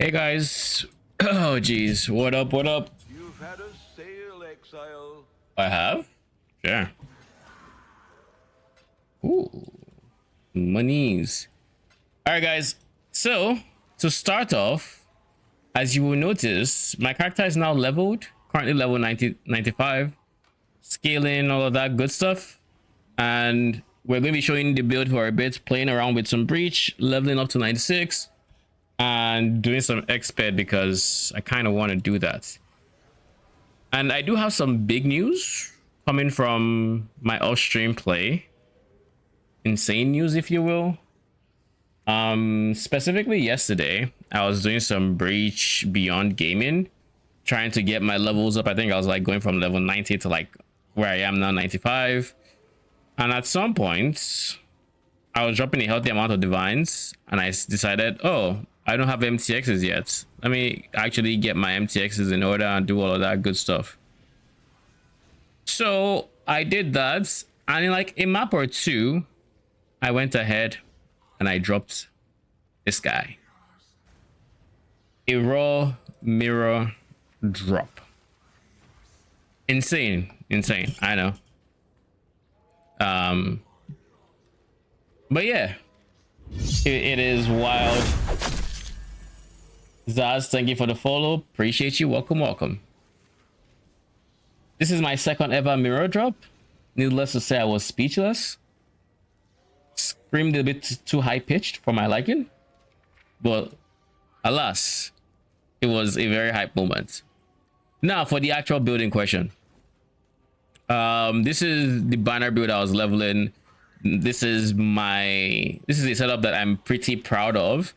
Hey guys. Oh geez. What up? What up? You've had a sail, exile. I have? Sure. Ooh. Monies. Alright guys. So to start off, as you will notice, my character is now leveled. Currently level 95. Scaling, all of that good stuff. And we're going to be showing the build for a bit, playing around with some breach, leveling up to 96. And doing some expert because I kind of want to do that. And I do have some big news coming from my off-stream play. Insane news, if you will. Specifically yesterday, I was doing some breach beyond gaming, trying to get my levels up. I think I was like going from level 90 to like where I am now, 95. And at some point, I was dropping a healthy amount of divines, and I decided, oh, I don't have MTXs yet. Let me actually get my MTXs in order and do all of that good stuff. So I did that, and in like a map or two, I went ahead and I dropped this guy. A raw mirror drop. Insane, I know. But yeah, it is wild. Zaz, thank you for the follow. Appreciate you. Welcome. This is my second ever mirror drop. Needless to say, I was speechless. Screamed a bit too high pitched for my liking. But alas, it was a very hype moment. Now for the actual build in question. This is the banner build I was leveling. This is a setup that I'm pretty proud of.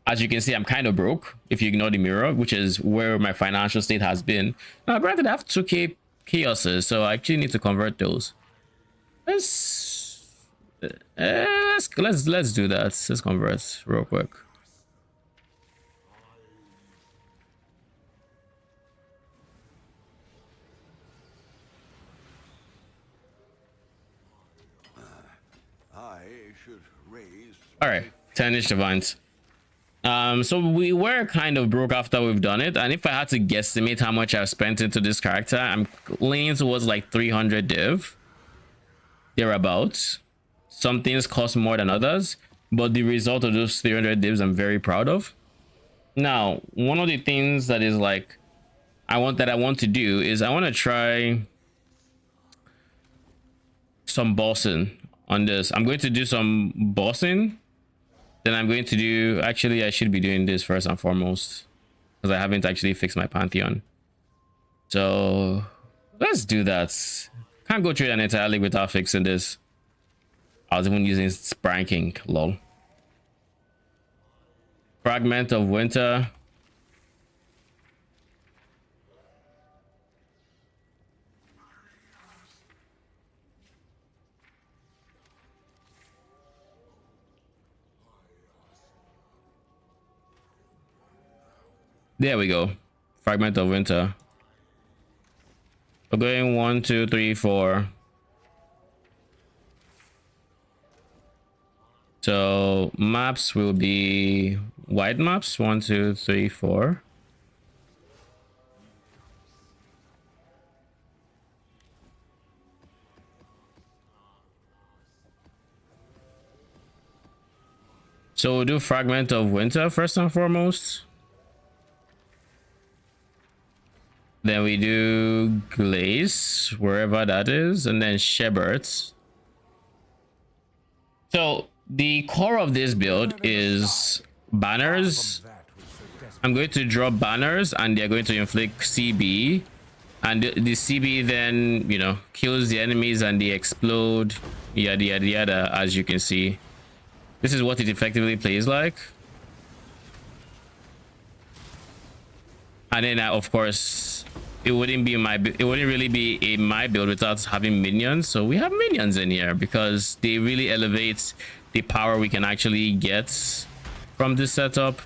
As you can see, I'm kind of broke if you ignore the mirror, which is where my financial state has been. Now, granted, I have 2k chaoses, so I actually need to convert those. Let's do that. Let's convert real quick. I should raise. All right, 10-ish divines. So we were kind of broke after we've done it, and if I had to guesstimate how much I've spent into this character, I'm leaning towards like 300 div, thereabouts. Some things cost more than others, but the result of those 300 divs I'm very proud of. Now, one of the things that is like I want to do is I want to try some bossing on this. I'm going to do some bossing. Then I'm going to do, actually, I should be doing this first and foremost because I haven't actually fixed my Pantheon. So let's do that. Can't go through an entire league without fixing this. I was even using Spranking, lol. Fragment of Winter. There we go. Fragment of Winter. We're going 1, 2, 3, 4. So maps will be white maps. 1, 2, 3, 4. So we'll do Fragment of Winter first and foremost. Then we do Glaze, wherever that is, and then Sheberts. So the core of this build is banners. I'm going to drop banners and they're going to inflict CB. And the CB then, you know, kills the enemies and they explode, yada yada yada, as you can see. This is what it effectively plays like. And then of course, it wouldn't really be my build without having minions. So we have minions in here because they really elevate the power we can actually get from this setup.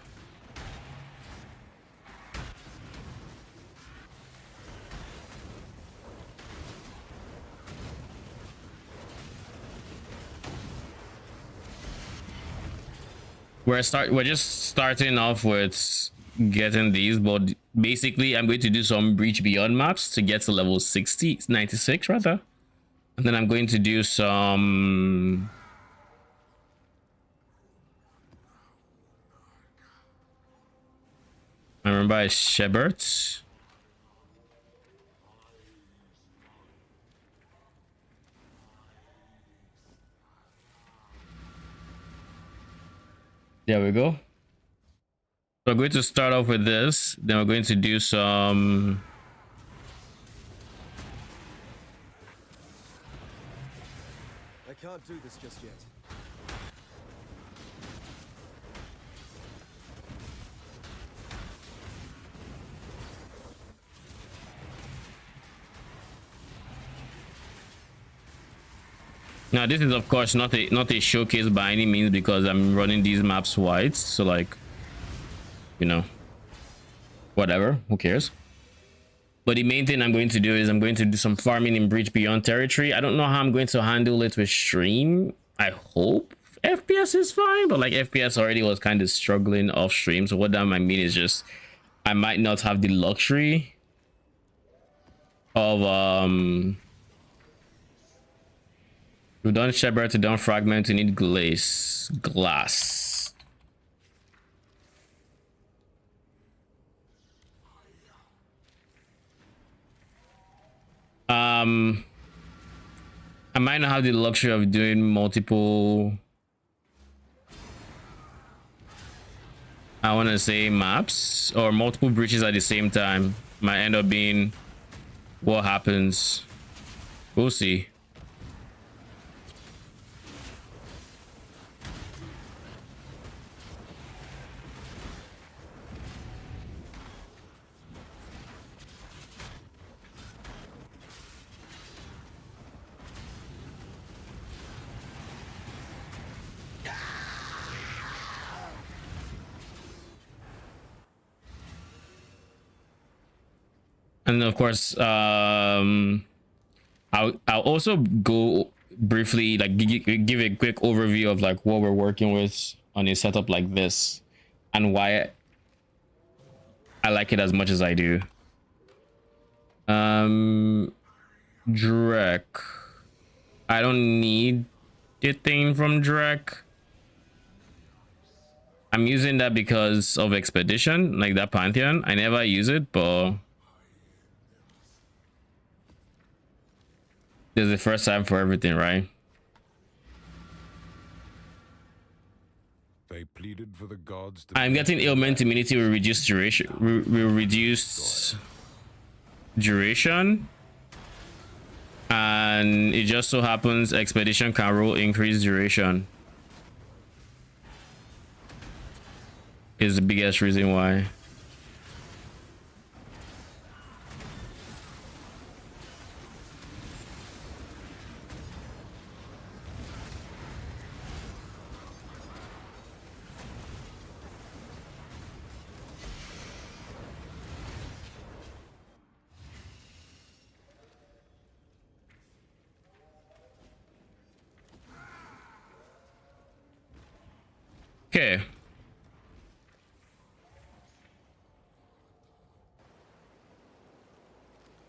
We're just starting off with getting these, but basically I'm going to do some Breach Beyond maps to get to level 60, 96 rather. And then I'm going to do some I remember it's Shepherds. There we go. So we're going to start off with this. Then we're going to do some I can't do this just yet. now this is of course not a showcase by any means because I'm running these maps wide. So like, you know, whatever, who cares? But the main thing I'm going to do is I'm going to do some farming in Breach Beyond territory. I don't know how I'm going to handle it with stream. I hope FPS is fine, but like FPS already was kind of struggling off stream. So what that might mean is just I might not have the luxury of we've done Shepherd to done fragment to need glass. I might not have the luxury of doing multiple, I want to say maps or multiple breaches at the same time. Might end up being what happens. We'll see. And of course, I'll also go briefly like give a quick overview of like what we're working with on a setup like this and why I like it as much as I do. Drek. I don't need the thing from Drek. I'm using that because of Expedition, like that Pantheon. I never use it, but there's the first time for everything, right? They pleaded for the gods to I'm getting ailment immunity with reduced duration. Reduced duration, and it just so happens Expedition can roll increased duration. Is the biggest reason why. Okay.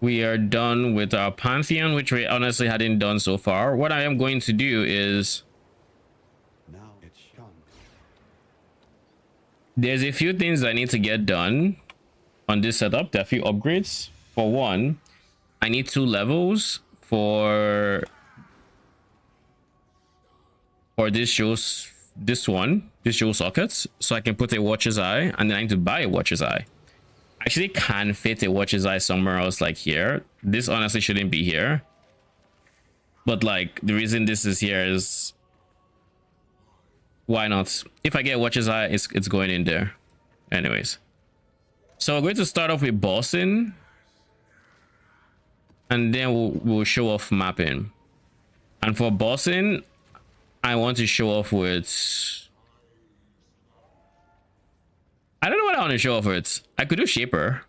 We are done with our Pantheon, which we honestly hadn't done so far. What I am going to do is Now it's come. there's a few things I need to get done on this setup. There are a few upgrades. For one, I need 2 levels for this show sockets, so I can put a Watcher's Eye, and then I need to buy a Watcher's Eye. I actually can fit a Watcher's Eye somewhere else, like here. This honestly shouldn't be here, but like the reason this is here is why not? If I get Watcher's Eye, it's going in there. Anyways, so we're going to start off with bossing, and then we'll show off mapping. And for bossing, I want to show off with, I don't know what I want to show off with. I could do Shaper,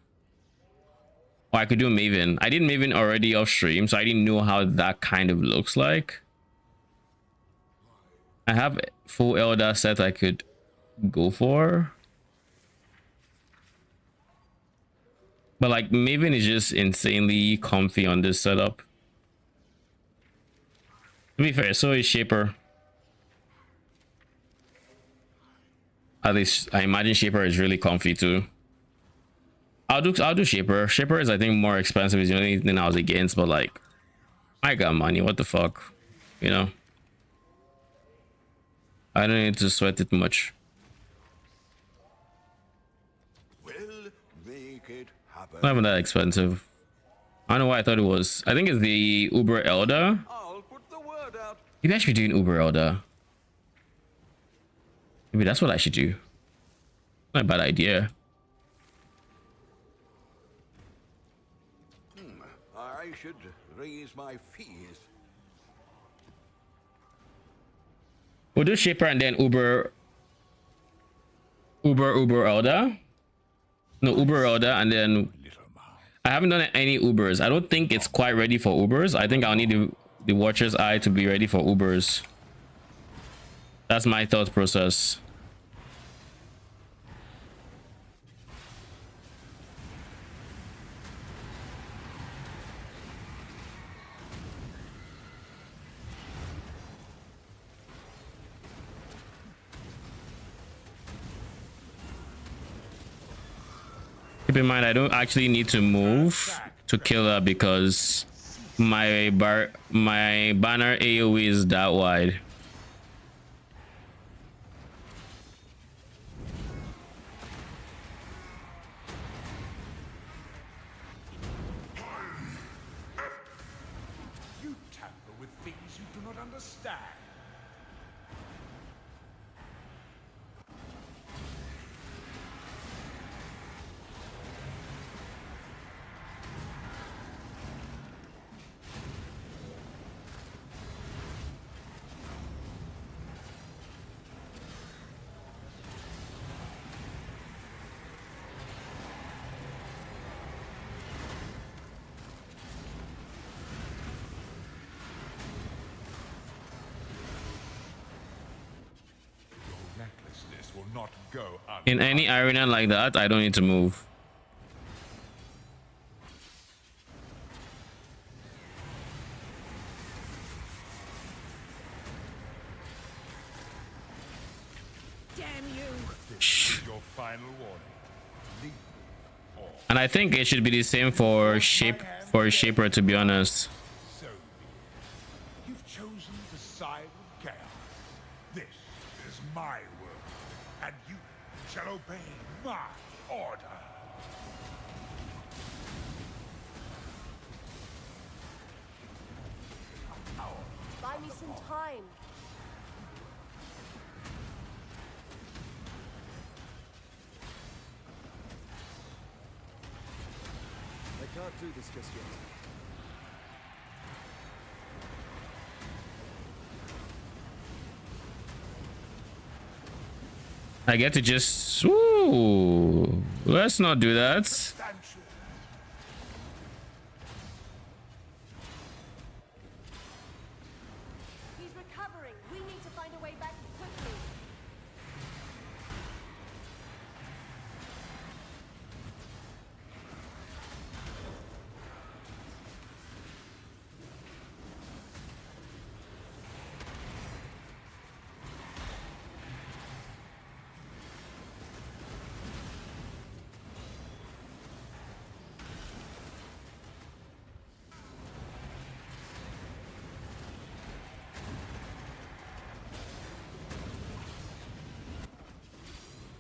or I could do Maven. I did Maven already off stream, so I didn't know how that kind of looks like. I have full Elder set I could go for. But like Maven is just insanely comfy on this setup. To be fair, so is Shaper. At least I imagine Shaper is really comfy too. I'll do Shaper. Shaper is I think more expensive, is the only thing I was against, but like I got money, what the fuck? You know? I don't need to sweat it much. We'll make it happen. Not even that expensive. I don't know why I thought it was. I think it's the Uber Elder. I'll put the word out. Maybe I should be doing Uber Elder. Maybe that's what I should do. Not a bad idea. I should raise my fees. We'll do Shaper and then Uber Elder. No, Uber Elder, and then I haven't done any Ubers. I don't think it's quite ready for Ubers. I think I'll need the Watcher's Eye to be ready for Ubers. That's my thought process. Keep in mind, I don't actually need to move to kill her because my banner AoE is that wide. You tamper with things you do not understand. Recklessness will not go In any arena like that, I don't need to move. Damn you! your final warning. Leave or And I think it should be the same for Shaper, to be honest. so be it. You've chosen the side of chaos. This is my world, and you shall obey my order. Buy me some time. I can't do this just yet. I get to just... Ooh, let's not do that. Substantial. He's recovering. We need to find a way back quickly.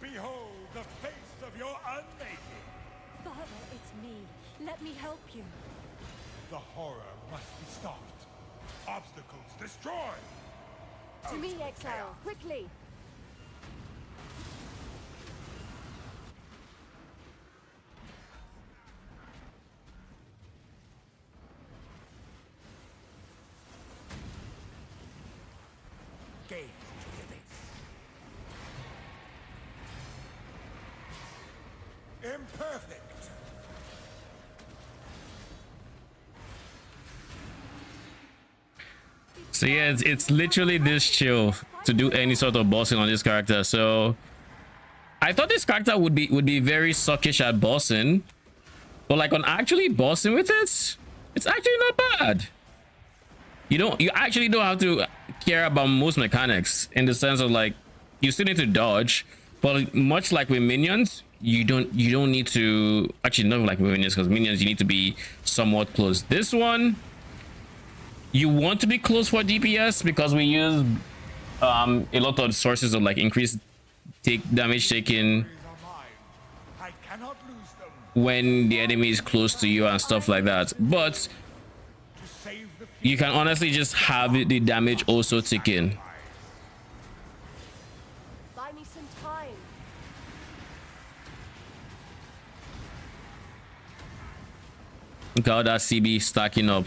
Behold the face of your unmaking. Father, it's me. Let me help you. The horror must be stopped. Obstacles destroyed. To me, exile. Quickly. Gaze into the abyss. Imperfect. So yeah, it's literally this chill to do any sort of bossing on this character. So I thought this character would be very suckish at bossing, but like on actually bossing with it, it's actually not bad. You actually don't have to care about most mechanics in the sense of like you still need to dodge, but much like with minions, you don't need to actually not like with minions, because minions you need to be somewhat close. This one you want to be close for DPS because we use a lot of sources of like increased damage taken I cannot lose them. when the enemy is close to you and stuff like that, but To save the you can honestly just have the damage also tick in. Buy me some time. Look how that CB stacking up.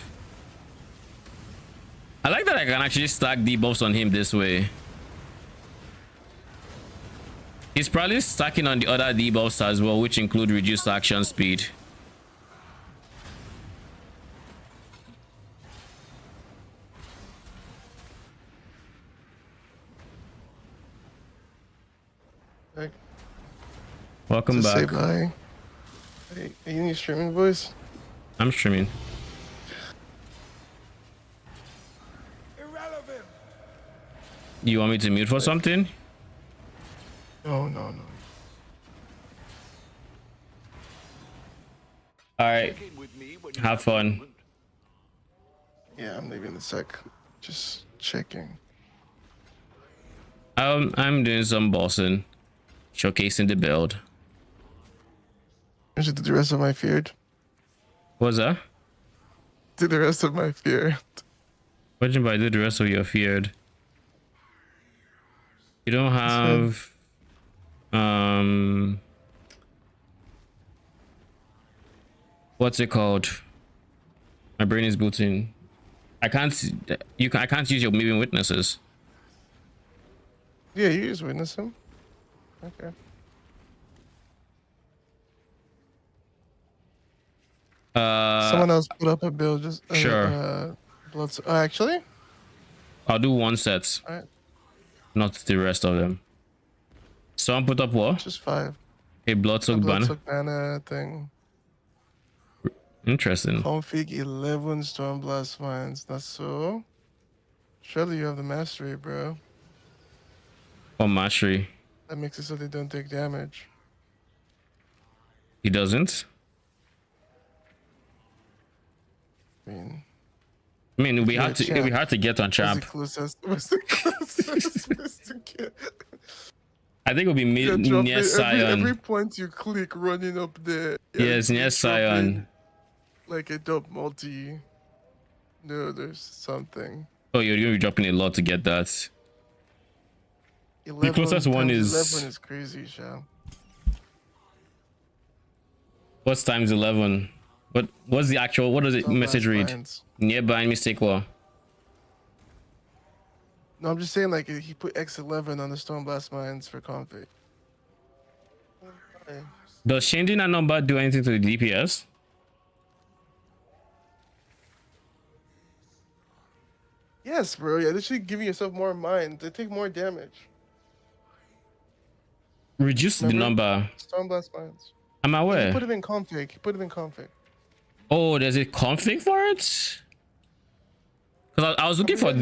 I like that I can actually stack debuffs on him this way. He's probably stacking on the other debuffs as well, which include reduced action speed. Like, Welcome to say back. bye. Hey, are you need streaming voice? I'm streaming. irrelevant. You want me to mute for something? No, no, no. All right, Check in with me when you have a fun. moment. Yeah, I'm leaving in a sec. Just checking. I'm doing some bossing, showcasing the build. I should do the rest of my feared. What's that? Do the rest of my fear. What do you do the rest of your feared? You don't have what's it called? My brain is booting. I can't use your moving witnesses. Yeah, you just witness him. Okay. Someone else put up a build. Just Sure. blood. Oh, actually, I'll do one set, all right, not the rest of them. Someone put up what? just 5. A blood soaked banner. Bloodsuck banner thing. Interesting. Config 11 Stormblast Mines. That's so. Surely you have the mastery, bro. Or mastery. That makes it so they don't take damage. He doesn't. I mean, I mean, we you're had a to champ, we had to get on what's champ. the closest? What's the closest place to get? I think it'll be Yeah, mid drop near it. Sion. Every point you click running up there. Yes, near you're dropping Sion. Like a dub multi. No, there's something. Oh, you're gonna be dropping a lot to get that. 11 closest one times is- 11 is crazy, Shao. What's times 11? What's the actual? What does it message read? Mines. Nearby mistake what? No, I'm just saying, like, he put X11 on the Stormblast Mines for config. Okay. Does changing that number do anything to the DPS? Yes, bro. Yeah, literally giving yourself more mines. They take more damage. Reduce the Remember? number. Stormblast Mines. I'm He aware. put it in config. He put it in config. Oh, there's a config for it. Because I was looking for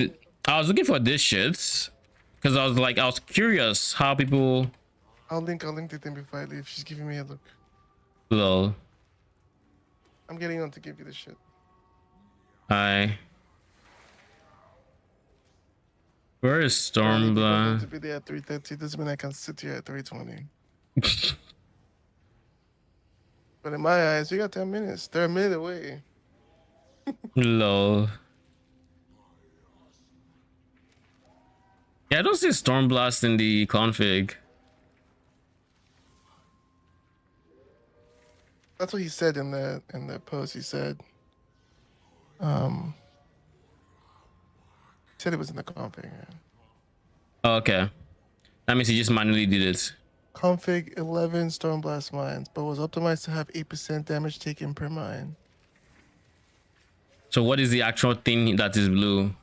I was looking for this shit. Because I was curious how people. I'll link the thing before I leave. She's giving me a look. Lol. I'm getting on to give you the shit. Where is I need people Stormblood? to be there at 3:30. Doesn't mean I can sit here at 3:20. But in my eyes, we got 10 minutes. They're a minute away. Lol. Yeah, I don't see Stormblast in the config. That's what he said in the post. He said, he said it was in the config. Yeah. Oh, okay. That means he just manually did it. Config 11 Stormblast Mines, but was optimized to have 8% damage taken per mine. So what is the actual thing that is blue?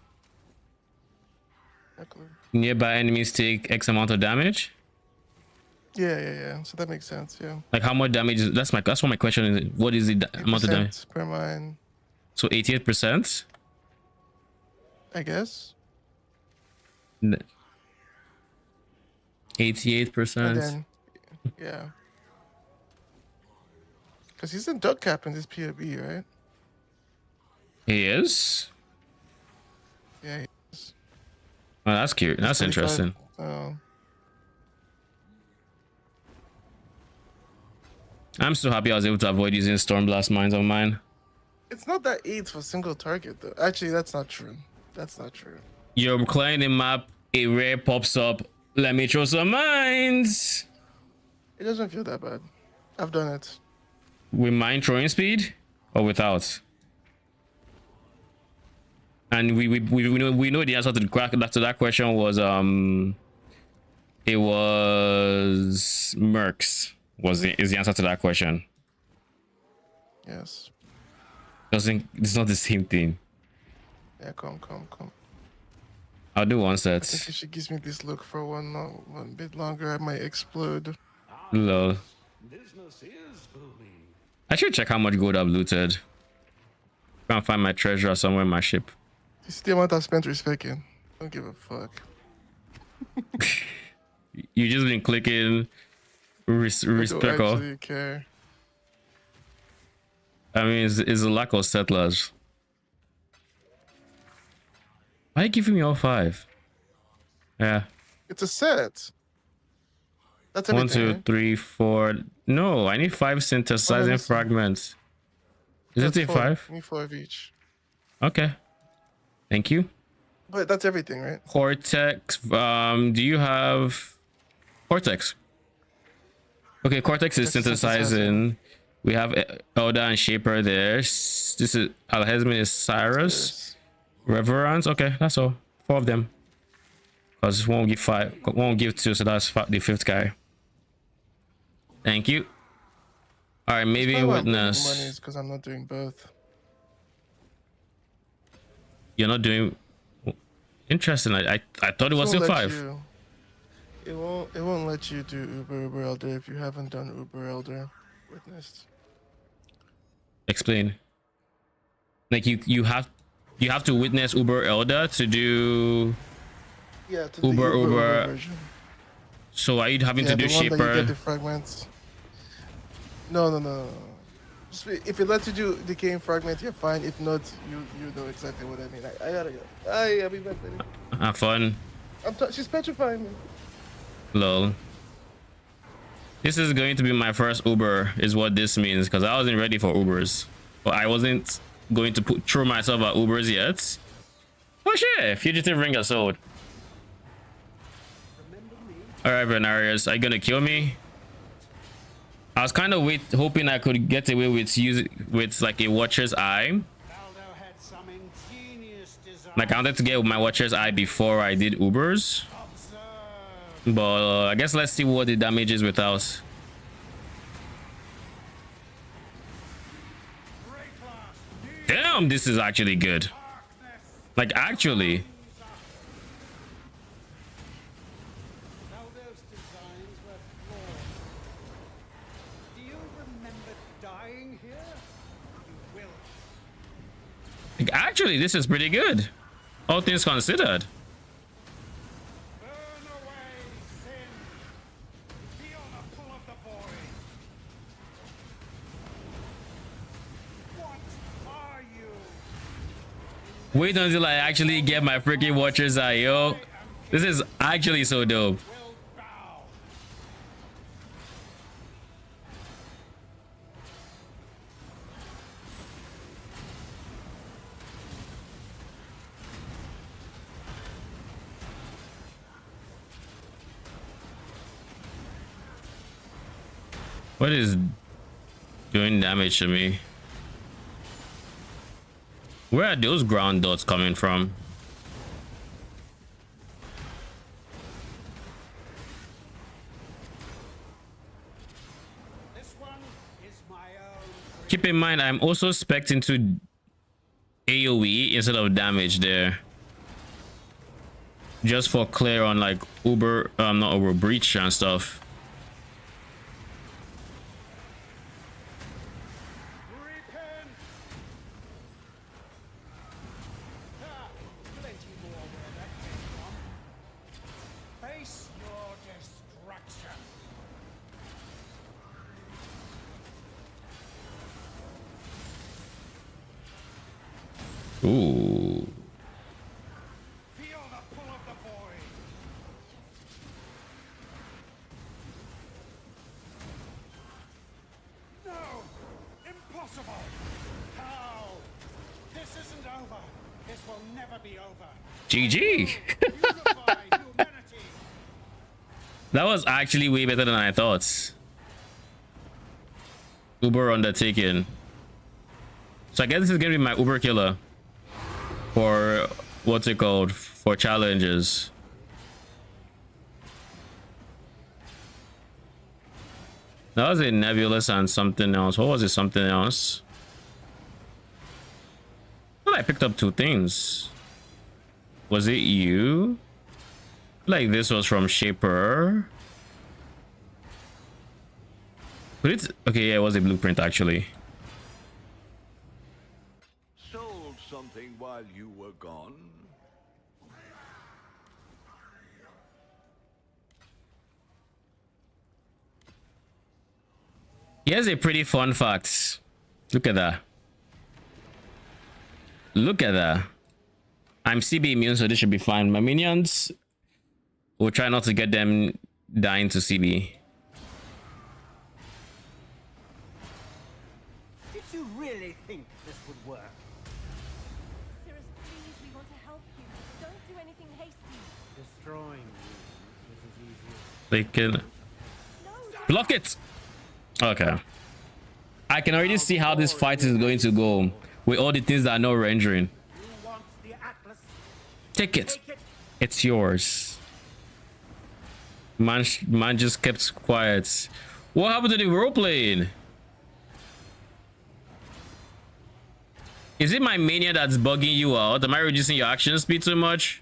Not clear. Nearby enemies take X amount of damage? Yeah. So that makes sense. Yeah. Like how much damage is that's what my question is. What is the amount of damage? 8% per mine, So 88%? I guess. 88%. And then, yeah. Because he's in duck cap in this POB, right? He is? Yeah. He is. Oh, that's cute. That's 25. interesting. Oh. I'm so happy I was able to avoid using Stormblast mines on mine. It's not that 8 for single target, though. Actually, that's not true. That's not true. You're clearing the map, a rare pops up. Let me throw some mines. It doesn't feel that bad. I've done it. With mine throwing speed or without? And we know the answer to that question was it was Mercs is the answer to that question. Yes. It's not the same thing. Yeah, come. I'll do one I think set. if she gives me this look for one bit longer, I might explode. Lol. Business is booming. I should check how much gold I've looted. Can't find my treasure somewhere in my ship. You see the amount I spent respecting? Don't give a fuck. You just been clicking I respect. don't actually care. I mean, it's a lack of settlers. Why are you giving me all 5? Yeah. It's a set. That's 1, everything. 2, right? 3, 4. No, I need 5 synthesizing listen. fragments. Is That's it 4. 5? You need 4 of each. Okay. Thank you. But that's everything, right? Cortex. Do you have Cortex? Okay, Cortex is synthesizing. We have Elder and Shaper there. This is Alhezmin is Cyrus. Yes. Reverence. Okay, that's all. 4 of them. Because won't give 5. Won't give 2, so that's the 5th guy. Thank you. All right, maybe Money witness. is because I'm not doing both. You're not doing. Interesting. I thought it was still 5. It won't let you do Uber Elder if you haven't done Uber Elder witnessed. Explain. Like you have to witness Uber Elder to do. Yeah, to Uber the Uber version. So are you having to do the one that you get Shaper? the fragments. No. Just if it lets you do decaying fragments, you're fine. If not, you know exactly what I mean. I gotta go. I'll be back later. Have fun. She's petrifying me. Lol. This is going to be my first Uber, is what this means, because I wasn't ready for Ubers. But I wasn't going to throw myself at Ubers yet. Oh shit! Fugitive ring got sold. Alright, Venarius, are you gonna kill me? I was kind of hoping I could get away with like a Watcher's Eye. Like I wanted to get my Watcher's Eye before I did Ubers. But I guess let's see what the damage is without. Damn, this is actually good. Like actually. Like, actually, this is pretty good. All things considered. Wait until I actually get my freaking Watcher's Eye, yo. This is actually so dope. What is doing damage to me? Where are those ground dots coming from? Keep in mind, I'm also expecting to AoE instead of damage there. Just for clear on like not Uber breach and stuff. Ooh. Feel the pull of the void. No! Impossible! How? This isn't over. This will never be over. GG. Unify humanity. That was actually way better than I thought. Uber undertaken. So I guess this is gonna be my Uber killer for what's it called, for challenges. That was a nebulous and something else. What was it? Something else. Well, I picked up two things. Was it you? Like this was from Shaper. But it's okay. Yeah, it was a blueprint actually. Sold something while you were gone? Here's a pretty fun fact. Look at that. Look at that. I'm CB immune, so this should be fine. My minions, we'll try not to get them dying to CB. Did you really think this would work? Cirrus, please, we want to help you. Don't do anything hasty. Destroying you is as easy as... They can No, block it. Okay. I can already see how this fight is going to go with all the things that are not rendering. You want the Atlas? Take it. Take it! It's yours. Man just kept quiet. What happened to the role playing? Is it my mania that's bugging you out? Am I reducing your action speed too much?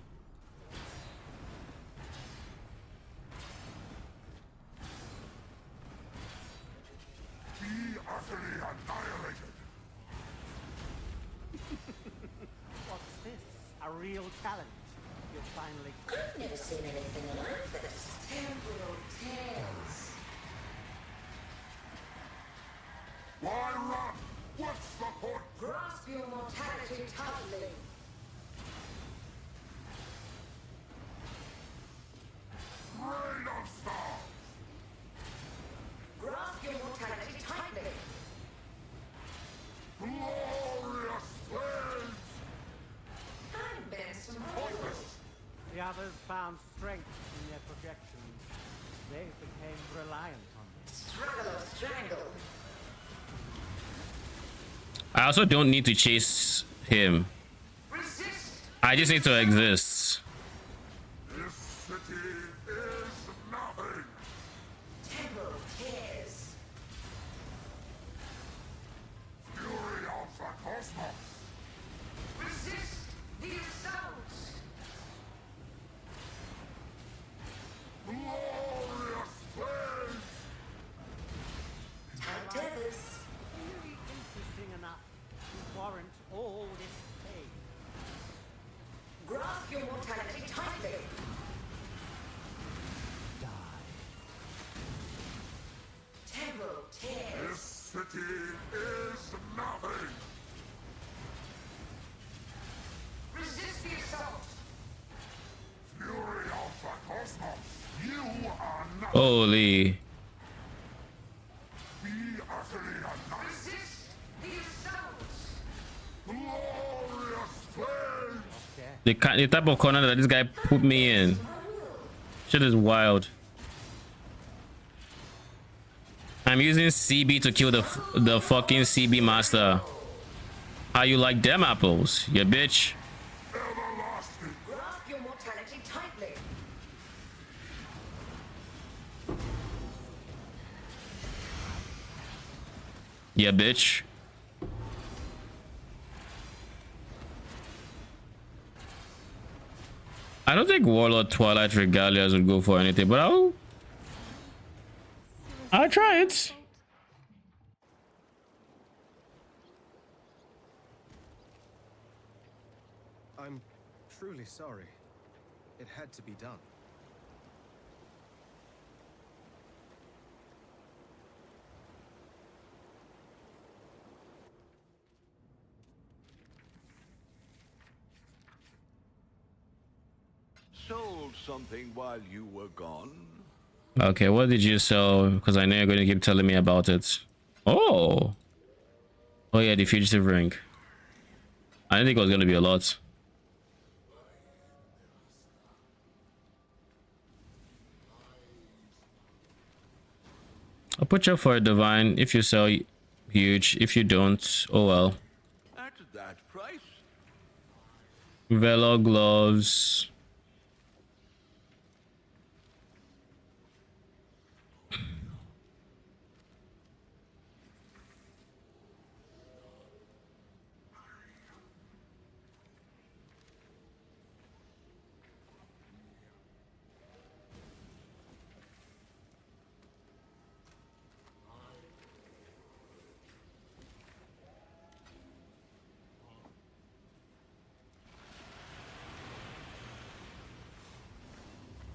Be utterly annihilated. What's this? A real challenge? You'll finally... I've never seen anything like this. Temporal tales. Why run? What's the point? Grasp your mortality tightly. Rain of stars! Grasp your mortality tightly. Glorious flames! I'm Benson Pointless. The others found strength in their projections. They became reliant on them. Struggle or strangle. I also don't need to chase him. Resist. I just need to exist. This city is nothing! Temporal tears. Fury of the cosmos! Resist the assault. Glorious flames! Tight tethers. Really interesting enough to warrant all this pain. Grasp your mortality tightly. Die. Temporal tears. This city is nothing! Resist the assault. Fury of the cosmos! You are nothing! Holy. Be utterly annihilated! Resist the assault. Glorious flames! Okay. The type of corner that this guy put me in. Shit is wild. I'm using CB to kill the fucking CB master. How you like them apples, you bitch? Everlasting! Grasp your mortality tightly. Yeah, bitch. I don't think Warlord Twilight Regalias would go for anything, but I'll try it. I'm truly sorry. It had to be done. sold something while you were gone. Okay, what did you sell? Because I know you're going to keep telling me about it. Oh. Oh yeah, the fugitive ring. I didn't think it was going to be a lot. I'll put you up for a divine if you sell huge. If you don't, oh well. At that price? Velo gloves.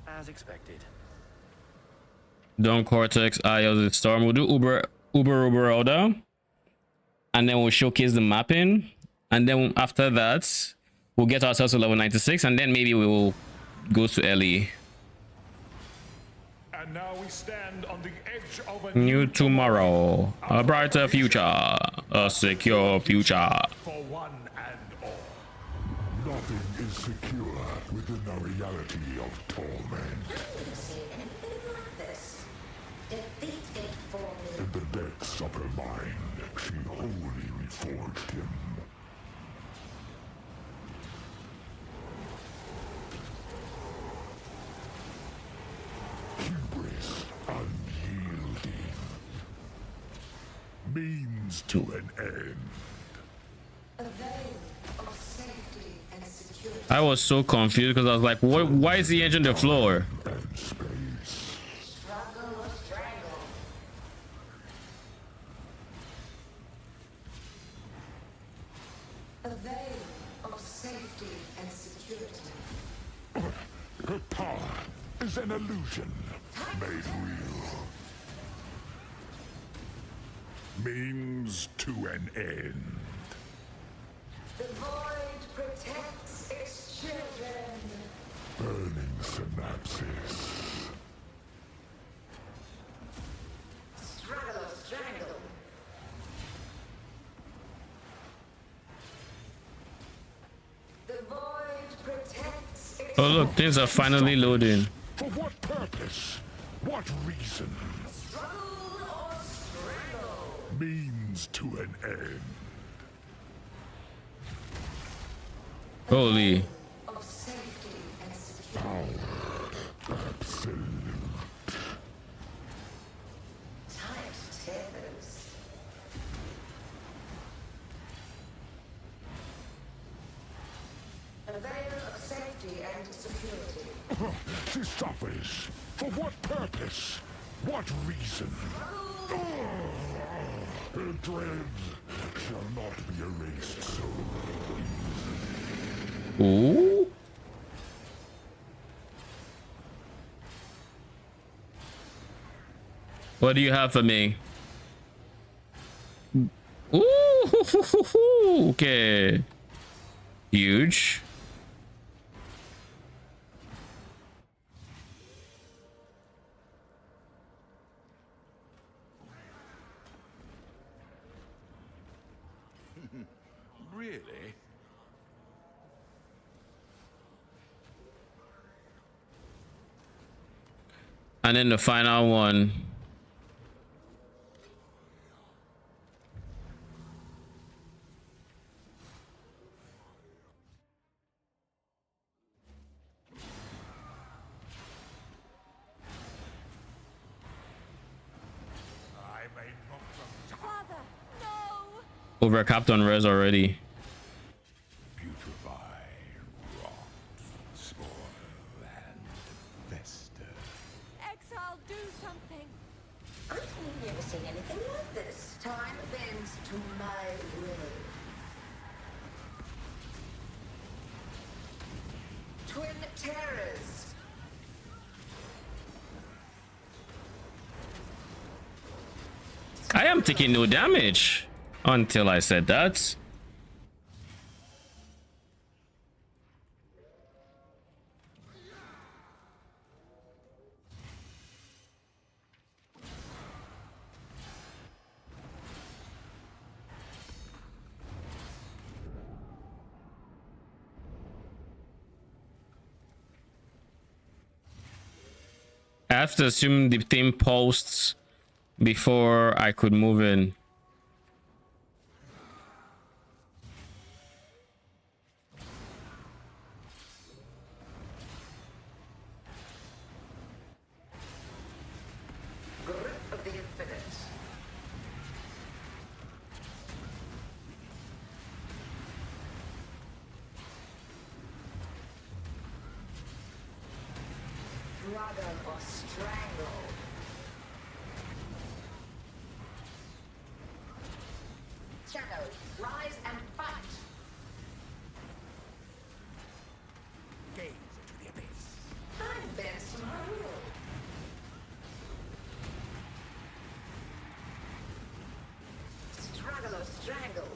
As expected. Dawn Cortex, IOS Storm. We'll do Uber order. And then we'll showcase the mapping. And then after that, we'll get ourselves to level 96. And then maybe we will go to LE. And now we stand on the edge of a New tomorrow. A brighter future. A secure future. for one and all. Nothing is secure within the reality of torment. I've seen anything like this. Defeat it for me. In the depths of her mind, she wholly reforged him. Hubris unyielding means to an end. A veil of safety and security. I was so confused because I was like, what? Why is the engine on the floor? And space. Struggle or strangle. A veil of safety and security. Her power is an illusion made real. Means to an end. The void protects its children. Burning synapses. Struggle or strangle. The void protects its Oh look, things are finally loading. For what purpose? What reason? struggle or strangle. Means to an end. Holy. Of safety and security. Absolute. Tight tethers. A veil of safety and security. She suffers. For what purpose? What reason? Her dread shall not be erased so. Ooh. What do you have for me? Ooh. Okay. Huge. Really? And then the final one. I may not have Father, no! Over Captain Res already. putrefy, rot, spoil, and fester. Exile, do something! I've never seen anything like this. Time bends to my will. Twin terrors. I am taking no damage until I said that. I have to assume the thing posts before I could move in. Grip of the infinite. Dragon or strangle. Shadow, rise and fight. Gaze into the abyss. I'm best my will. Struggle or strangle.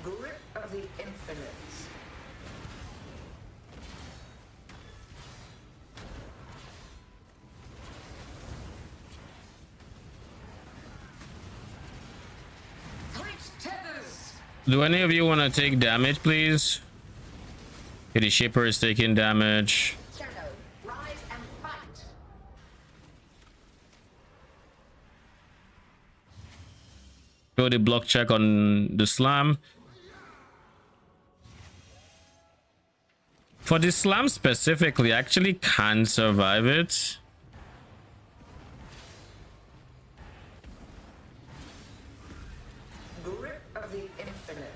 Grip of the infinite. Tight tethers. Do any of you want to take damage, please? Okay, the shipper is taking damage. Shadow, rise and fight. Go the block check on the slam. For the slam specifically, I actually can survive it. Grip of the infinite.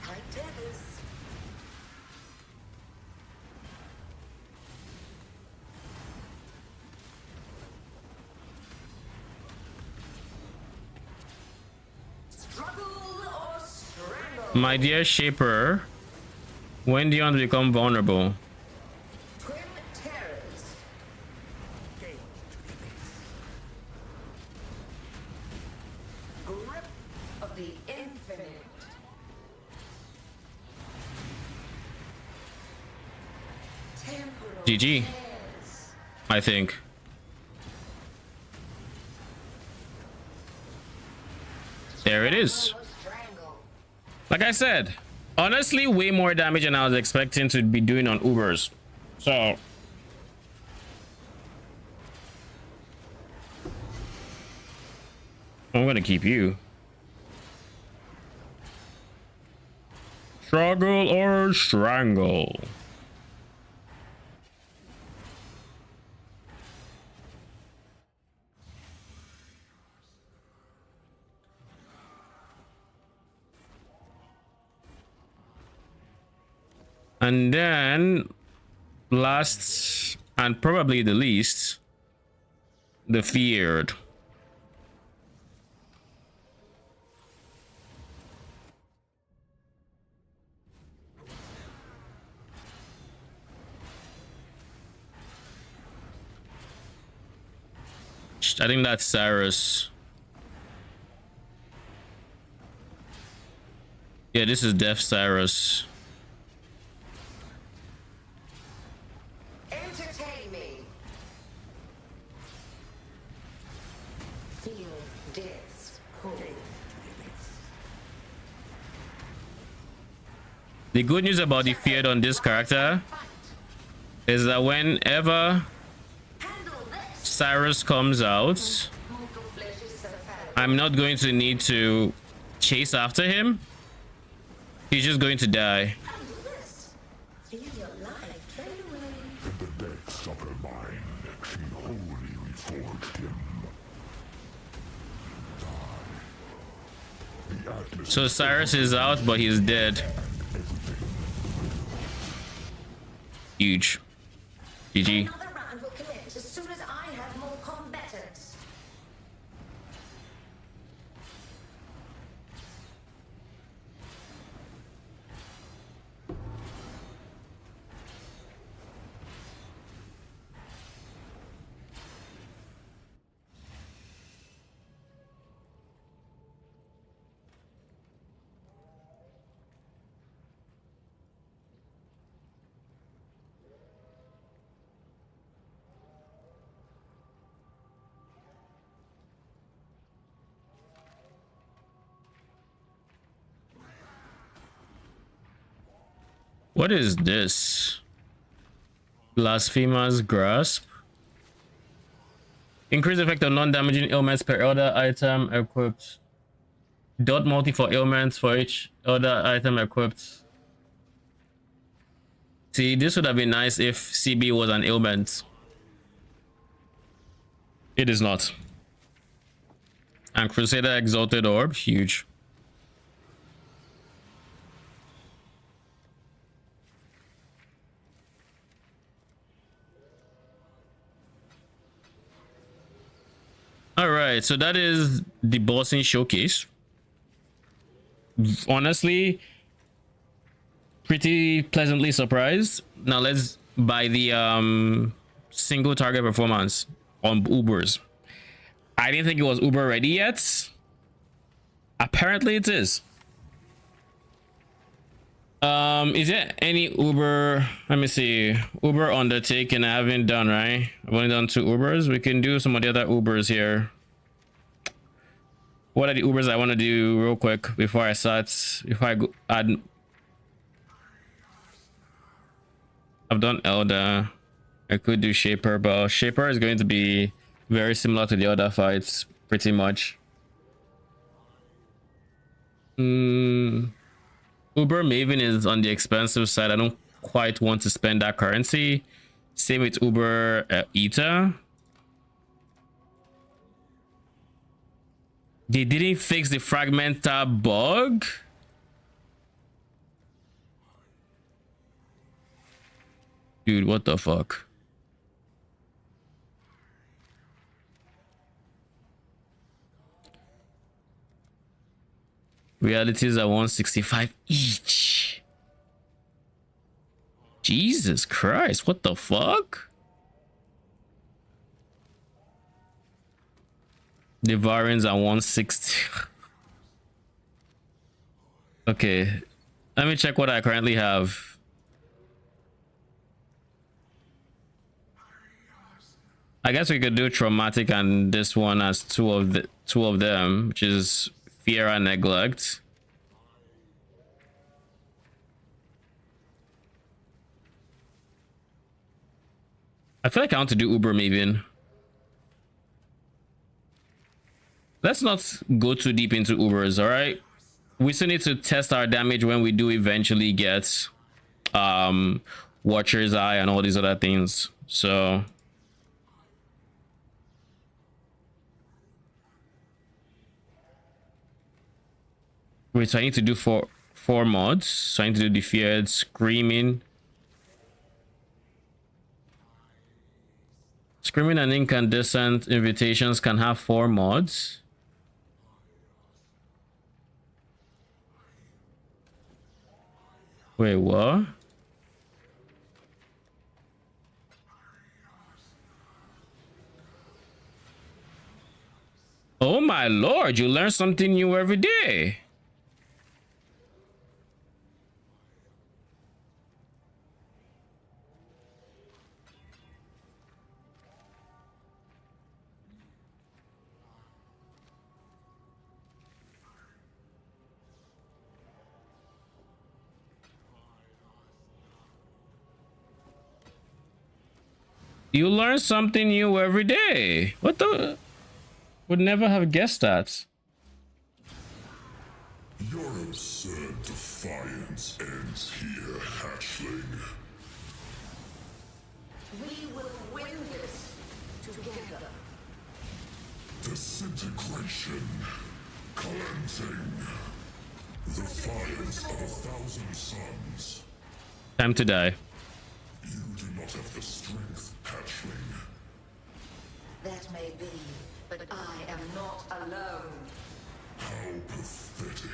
Tight tethers. Struggle or strangle. My dear shaper, when do you want to become vulnerable? Twin terrors. Gaze into the abyss. Grip of the infinite. Temporal GG. tears. I think. There it is. Or strangle. Like I said, honestly, way more damage than I was expecting to be doing on Ubers. So I'm gonna keep you. Struggle or strangle. And then last and probably the least, the feared. I think that's Cyrus. Yeah, this is Death Cyrus. Entertain me. Feel death's pull. The good news about the feared on this character is that whenever Handle this. Cyrus comes out, Mortal flesh is so fallible. I'm not going to need to chase after him. He's just going to die. Handle this. Feel your life fade away. In the depths of her mind, she wholly reforged him. Die. The Atlas So Cyrus is out, but he's dead. Huge. GG. Another round will commence as soon as I have more combatants. What is this? Blasphemous Grasp. Increase effect on non-damaging ailments per elder item equipped. Dot multi for ailments for each elder item equipped. See, this would have been nice if CB was an ailment. It is not. And Crusader Exalted Orb, huge. All right, so that is the bossing showcase. Honestly, pretty pleasantly surprised. Now let's buy the single target performance on Ubers. I didn't think it was Uber ready yet. Apparently it is. Is there any Uber? Let me see. Uber undertaking I haven't done, right? I've only done 2 Ubers. We can do some of the other Ubers here. What are the Ubers I want to do real quick before I start? If I go add, I've done Elder. I could do Shaper, but Shaper is going to be very similar to the other fights, pretty much. Uber Maven is on the expensive side. I don't quite want to spend that currency. Same with Uber Eta. They didn't fix the fragmentar bug. Dude, what the fuck? Realities are 165 each. Jesus Christ, what the fuck? The variants are 160. Okay, let me check what I currently have. I guess we could do traumatic and this one as two of them, which is fear and neglect. I feel like I want to do Uber Maven. Let's not go too deep into Ubers, all right? We still need to test our damage when we do eventually get Watcher's Eye and all these other things. So wait, so I need to do four mods. So I need to do the Feared, Screaming. Screaming and Incandescent Invitations can have 4 mods. Wait, what? Oh my lord, you learn something new every day. You learn something new every day. What the? Would never have guessed that. Your absurd defiance ends here, hatchling. We will win this together. Disintegration. Cleansing. The fires of 1,000 suns. Time to die. You do not have the strength, hatchling. That may be, but I am not alone. How pathetic.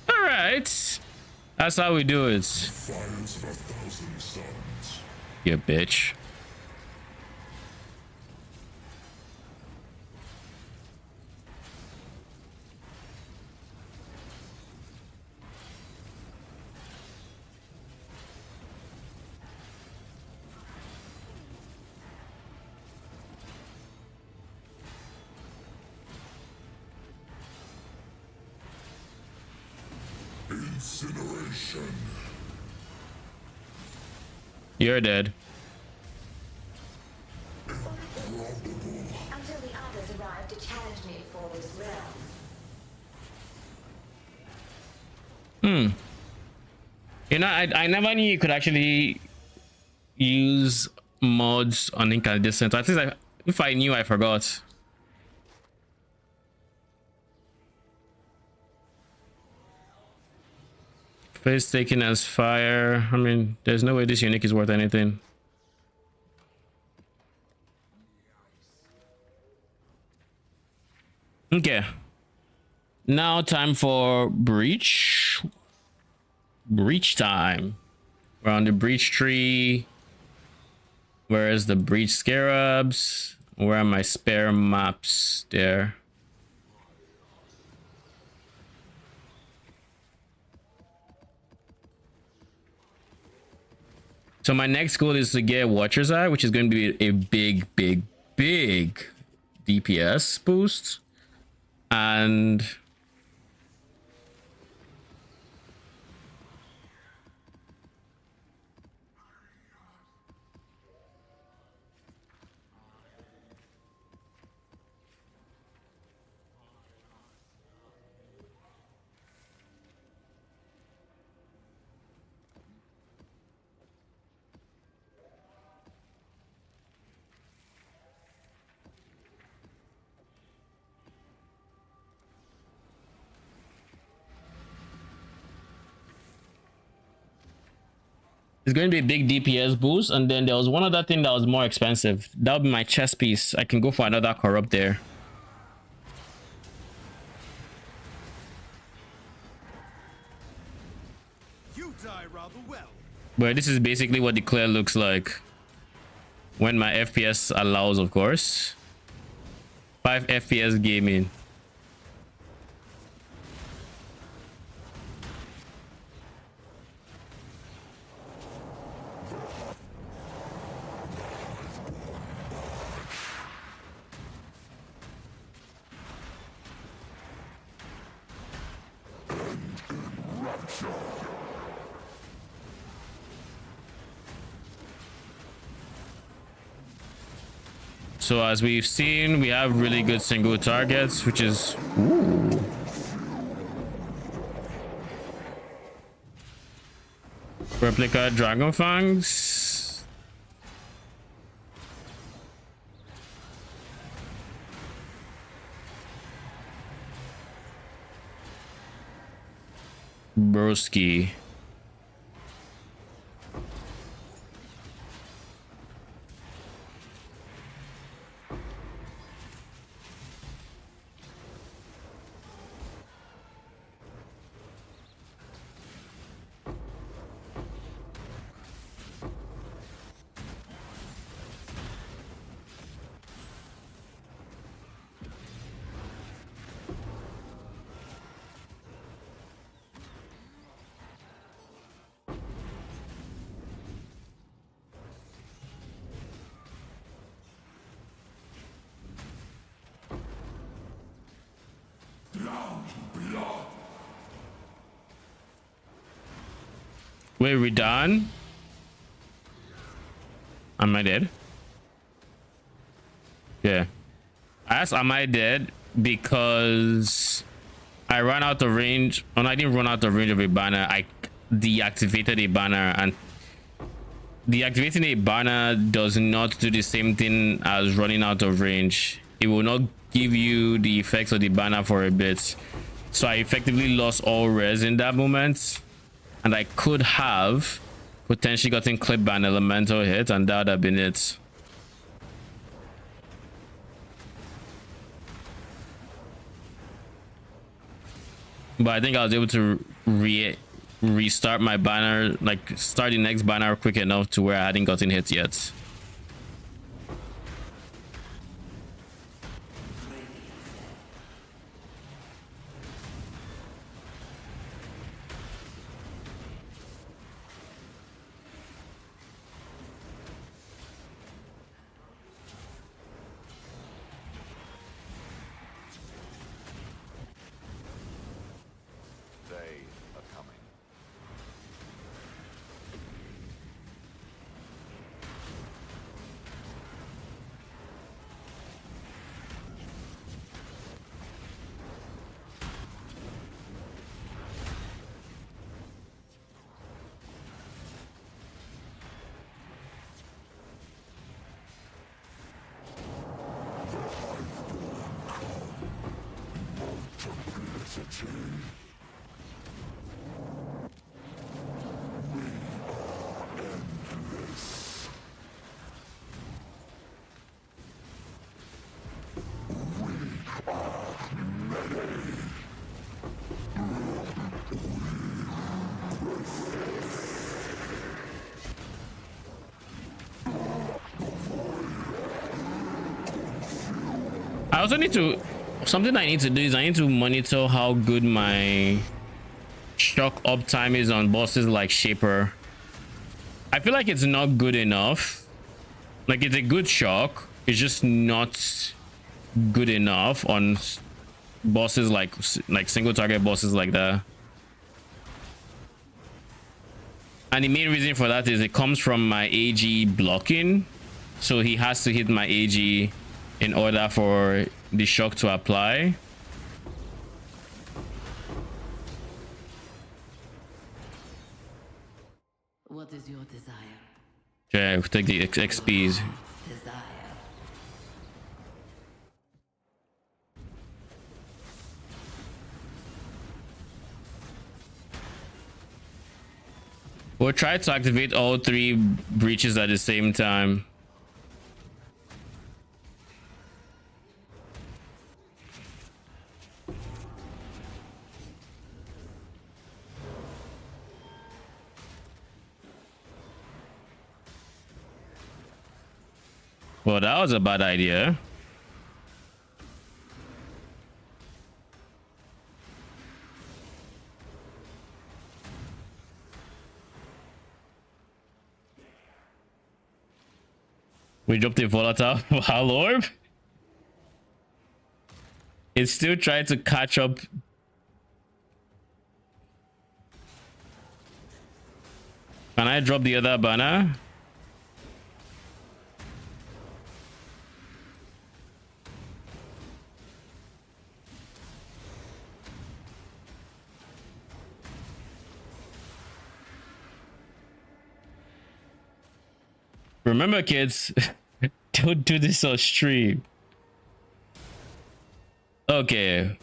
All right, that's how we do it. Fires of 1,000 suns. You bitch. Incineration. You're dead. Until the others arrive to challenge me for this realm. You know, I never knew you could actually use mods on incandescent. At least if I knew, I forgot. Face taken as fire. I mean, there's no way this unique is worth anything. Okay. Now time for breach. Breach time. We're on the breach tree. Where's the breach scarabs? Where are my spare maps? There. So my next goal is to get Watcher's Eye, which is going to be a big DPS boost. And it's going to be a big DPS boost. And then there was one other thing that was more expensive. That would be my chest piece. I can go for another corrupt there. You die rather well. But this is basically what the clear looks like when my FPS allows, of course. 5 FPS gaming. So as we've seen, we have really good single targets, which is ooh. Replica Dragon Fangs. Broski. Wait, we done? Am I dead? Yeah. I asked, am I dead? Because I ran out of range. Oh, no, I didn't run out of range of a banner. I deactivated a banner, and deactivating a banner does not do the same thing as running out of range. It will not give you the effects of the banner for a bit. So I effectively lost all res in that moment. And I could have potentially gotten clip ban elemental hit, and that would have been it. But I think I was able to restart my banner, like start the next banner quick enough to where I hadn't gotten hit yet. They are coming. I also need to, something I need to do is I need to monitor how good my shock uptime is on bosses like Shaper. I feel like it's not good enough. Like, it's a good shock, it's just not good enough on bosses like single target bosses like that. And the main reason for that is it comes from my AG blocking, so he has to hit my AG in order for the shock to apply. What is your desire? Yeah, we'll take the XPs. Desire. We'll try to activate all 3 breaches at the same time. Well, that was a bad idea. We dropped a volatile Val Orb. It still tried to catch up. Can I drop the other banner? Remember, kids, don't do this on stream. Okay,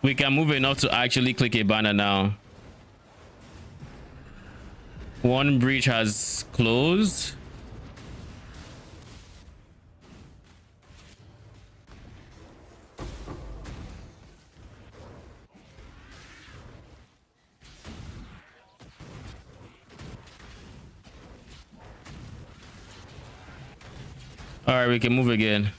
we can move enough to actually click a banner now. 1 breach has closed. All right, we can move again.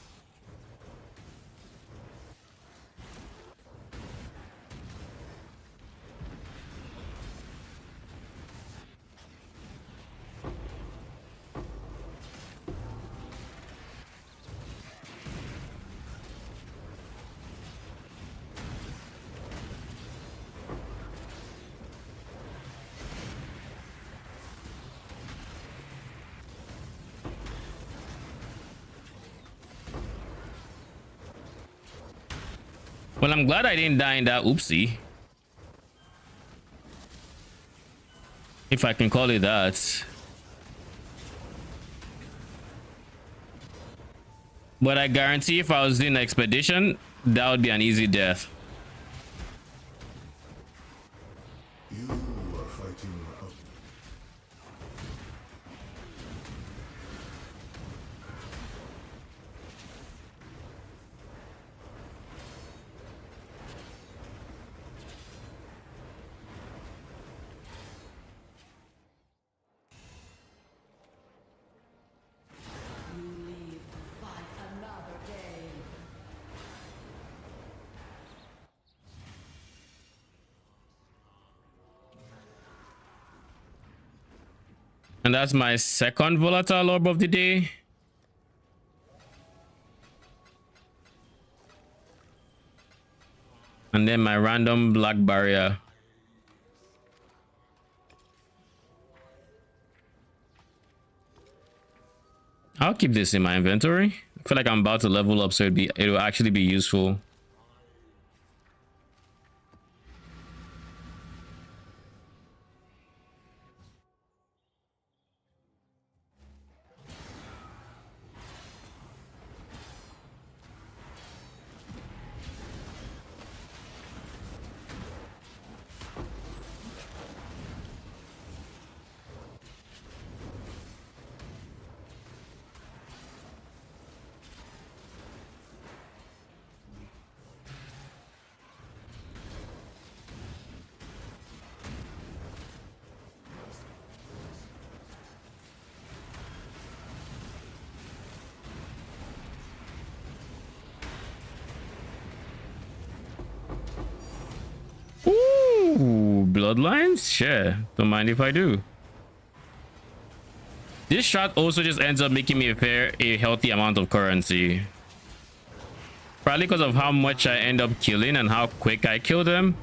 Well, I'm glad I didn't die in that oopsie, if I can call it that. But I guarantee if I was doing an expedition, that would be an easy death. You are fighting a You leave to fight another day. And that's my second volatile orb of the day. And then my random black barrier. I'll keep this in my inventory. I feel like I'm about to level up, so it'll actually be useful. bloodlines? Sure, don't mind if I do. This shot also just ends up making me a healthy amount of currency. Probably because of how much I end up killing and how quick I kill them.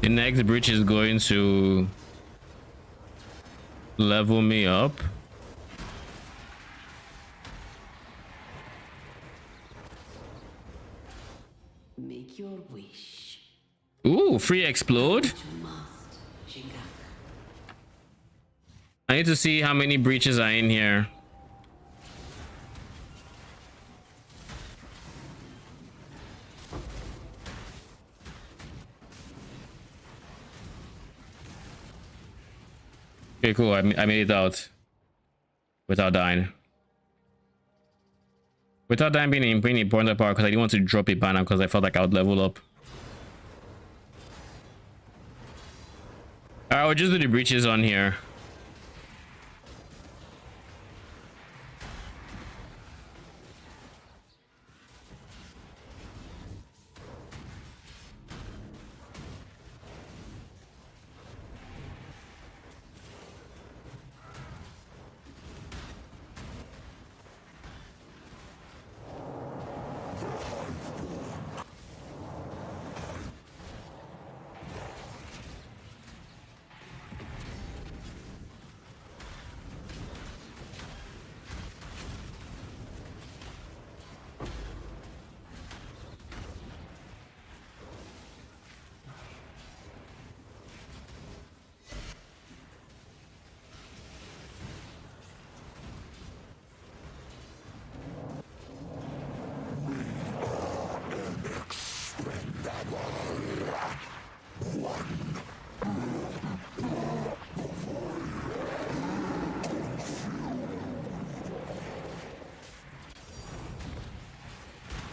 The next breach is going to level me up. Make your wish. Ooh, free explode. I need to see how many breaches are in here. Okay, cool. I made it out without dying. Without dying being an pretty important part because I didn't want to drop a banner because I felt like I would level up. Alright, we'll just do the breaches on here.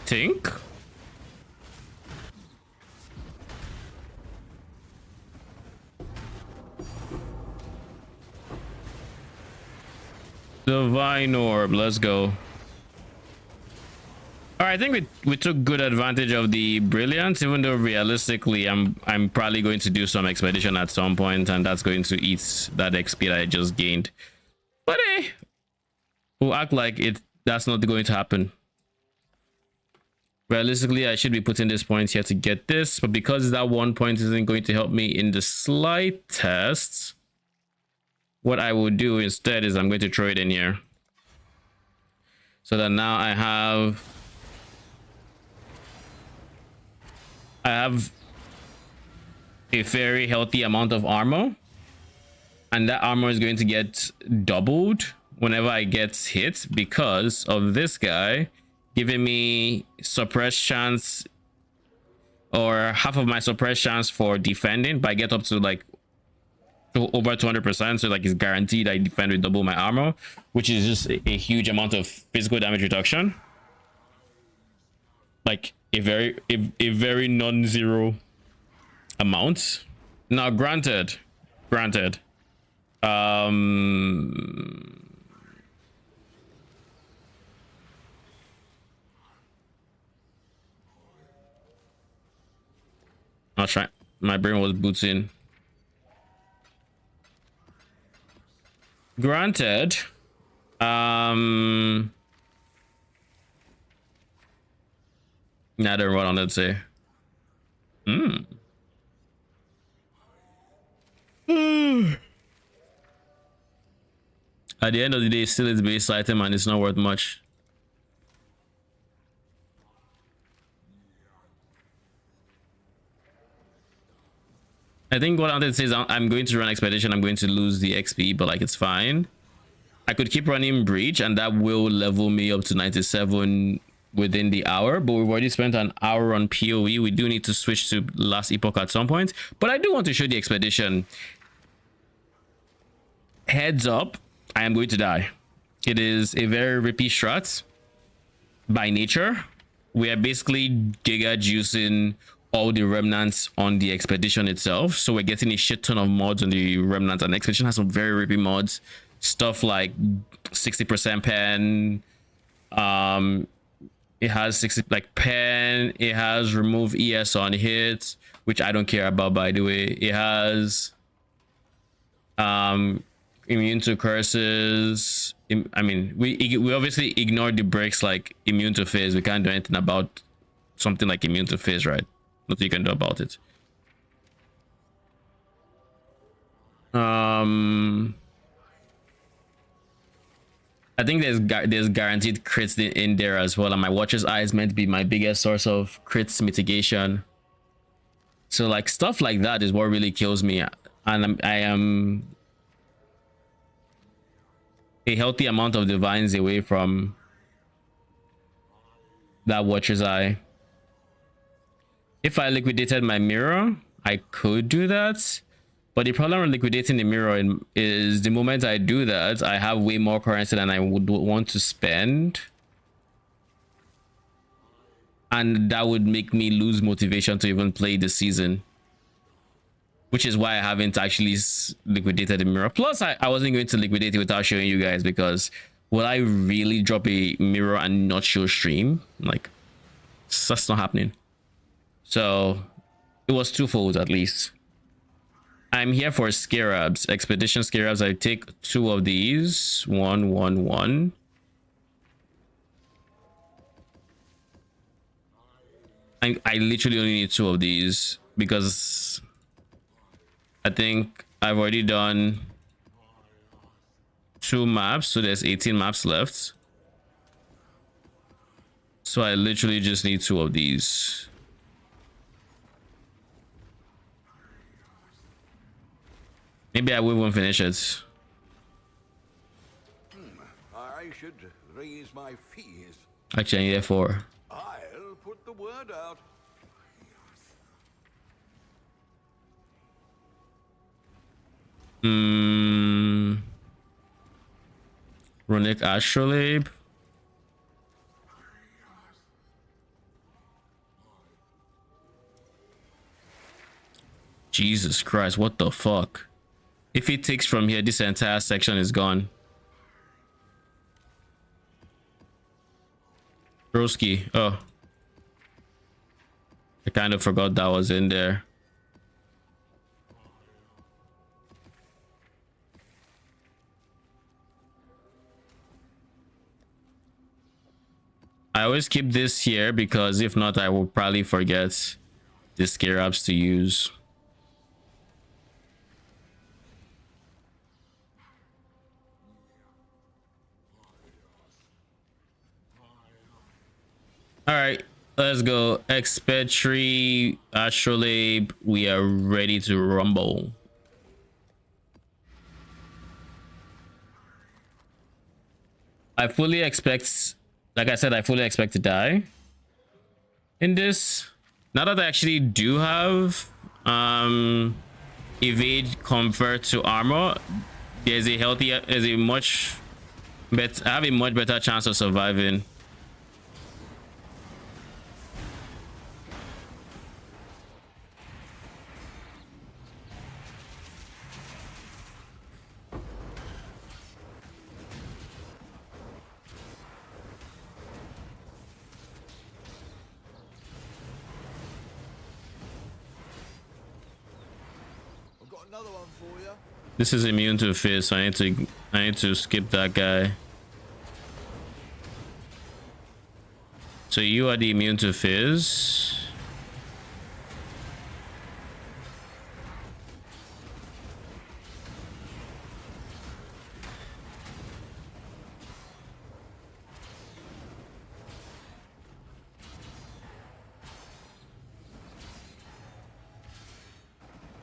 Think. Divine orb, let's go. All right, I think we took good advantage of the brilliance, even though realistically I'm probably going to do some expedition at some point, and that's going to eat that XP that I just gained. But we'll act like that's not going to happen. Realistically, I should be putting this point here to get this, but because that 1 point isn't going to help me in the slightest, what I will do instead is I'm going to throw it in here. So that now I have a very healthy amount of armor, and that armor is going to get doubled whenever I get hit because of this guy giving me suppress chance, or half of my suppress chance for defending, but I get up to like over 200%, so like it's guaranteed I defend with double my armor, which is just a huge amount of physical damage reduction, like a very non-zero amount. Now granted I was trying. My brain was booting. Granted, nah, I don't run on it. Say, At the end of the day, still it's base item and it's not worth much. I think what Anted says, I'm going to run expedition, I'm going to lose the XP, but like it's fine. I could keep running breach and that will level me up to 97 within the hour, but we've already spent an hour on PoE. We do need to switch to last epoch at some point, but I do want to show the expedition. Heads up, I am going to die. It is a very rippy strat by nature. We are basically giga juicing all the remnants on the expedition itself, so we're getting a shit ton of mods on the remnants, and the expedition has some very rippy mods, stuff like 60% pen, it has 60 like pen, it has remove ES on hits, which I don't care about, by the way. It has immune to curses. I mean, we obviously ignore the breaks like immune to phase. We can't do anything about something like immune to phase, right? Nothing you can do about it. I think there's guaranteed crits in there as well, and my Watcher's Eye is meant to be my biggest source of crits mitigation. So like stuff like that is what really kills me, and I am a healthy amount of divines away from that Watcher's Eye. If I liquidated my mirror, I could do that. But the problem with liquidating the mirror is the moment I do that, I have way more currency than I would want to spend. And that would make me lose motivation to even play this season. Which is why I haven't actually liquidated the mirror. Plus, I wasn't going to liquidate it without showing you guys, because will I really drop a mirror and not show stream? Like, that's not happening. So it was twofold at least. I'm here for scarabs, expedition scarabs. I take 2 of these. 1, 1, 1. I literally only need 2 of these because I think I've already done 2 maps, so there's 18 maps left. So I literally just need 2 of these. Maybe I won't finish it. I should raise my fees. Actually, I need it 4. I'll put the word out. Runic Astrolabe. Jesus Christ, what the fuck? If it takes from here, this entire section is gone. Broski. Oh. I kind of forgot that was in there. I always keep this here because if not, I will probably forget the scarabs to use. All right, let's go. Expetry, Astrolabe, we are ready to rumble. I fully expect, like I said, I fully expect to die in this. Now that I actually do have evade convert to armor, there's a healthier, there's a much better, I have a much better chance of surviving. another one for you. This is immune to fizz, so I need to skip that guy. So you are the immune to fizz.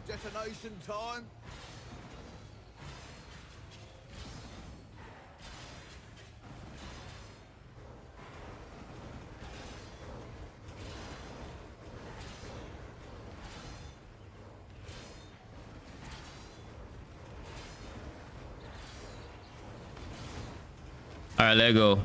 Detonation time. All right, let go.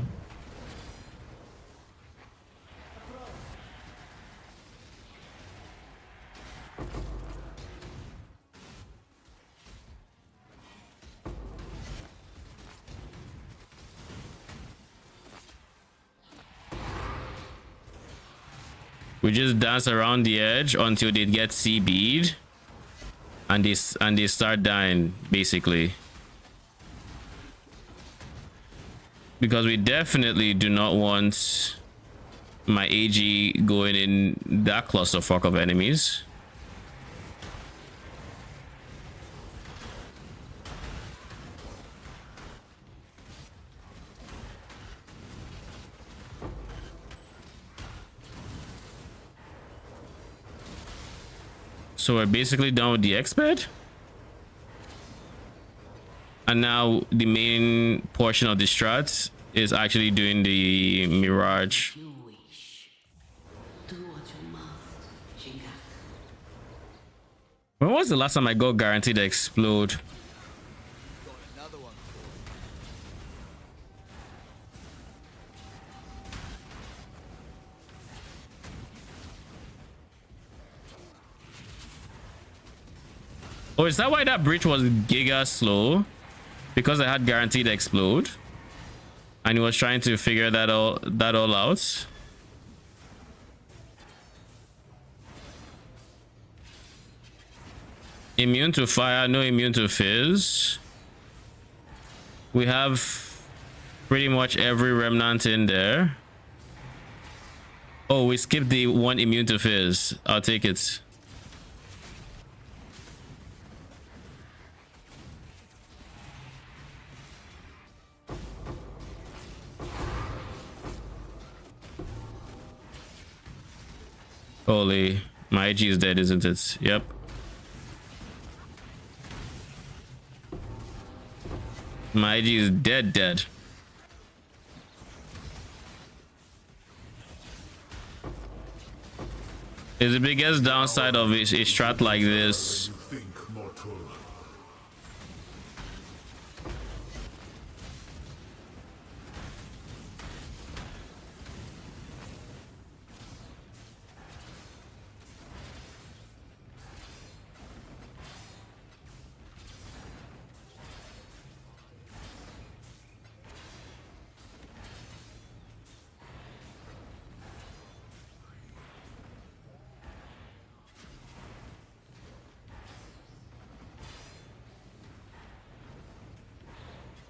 We just dance around the edge until they get CB'd and they start dying, basically. Because we definitely do not want my AG going in that clusterfuck of enemies. So we're basically done with the expert. And now the main portion of the strat is actually doing the mirage. You wish. Do what you must, Shingak. When was the last time I got guaranteed to explode? Got another one for Oh, is that why that bridge was giga slow? Because I had guaranteed to explode, and he was trying to figure that all out. Immune to fire, no immune to fizz. We have pretty much every remnant in there. Oh, we skipped the one immune to fizz. I'll take it. Holy, my IG is dead, isn't it? Yep. My IG is dead. Is the biggest downside of a strat like this. You think, mortal.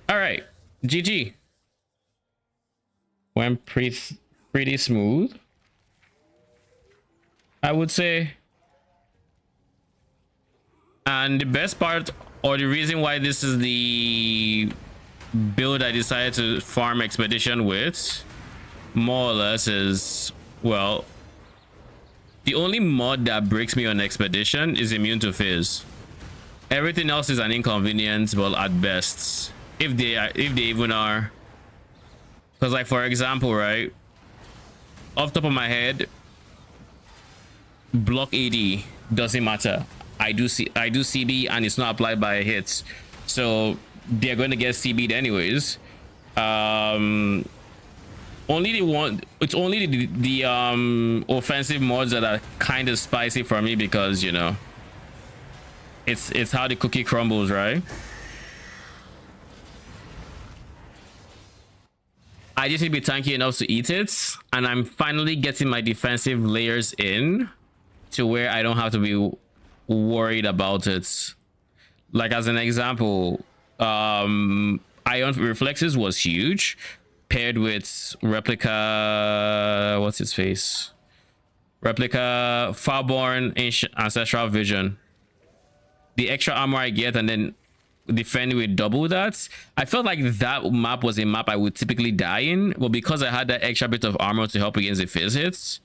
All right, GG. Went pretty smooth, I would say. And the best part, or the reason why this is the build I decided to farm expedition with, more or less, is, well, the only mod that breaks me on expedition is immune to fizz. Everything else is an inconvenience, well, at best, if they even are. Because, like, for example, right, off the top of my head, block AD doesn't matter. I do CB and it's not applied by hits, so they're going to get CB'd anyways. Only it's only the offensive mods that are kind of spicy for me, because, you know, it's how the cookie crumbles, right? I just need to be tanky enough to eat it, and I'm finally getting my defensive layers in to where I don't have to be worried about it. Like as an example, Ion Reflexes was huge, paired with Replica, what's his face? Replica Farborn Ancestral Vision. The extra armor I get and then defend with double that. I felt like that map was a map I would typically die in, but because I had that extra bit of armor to help against the phase hits,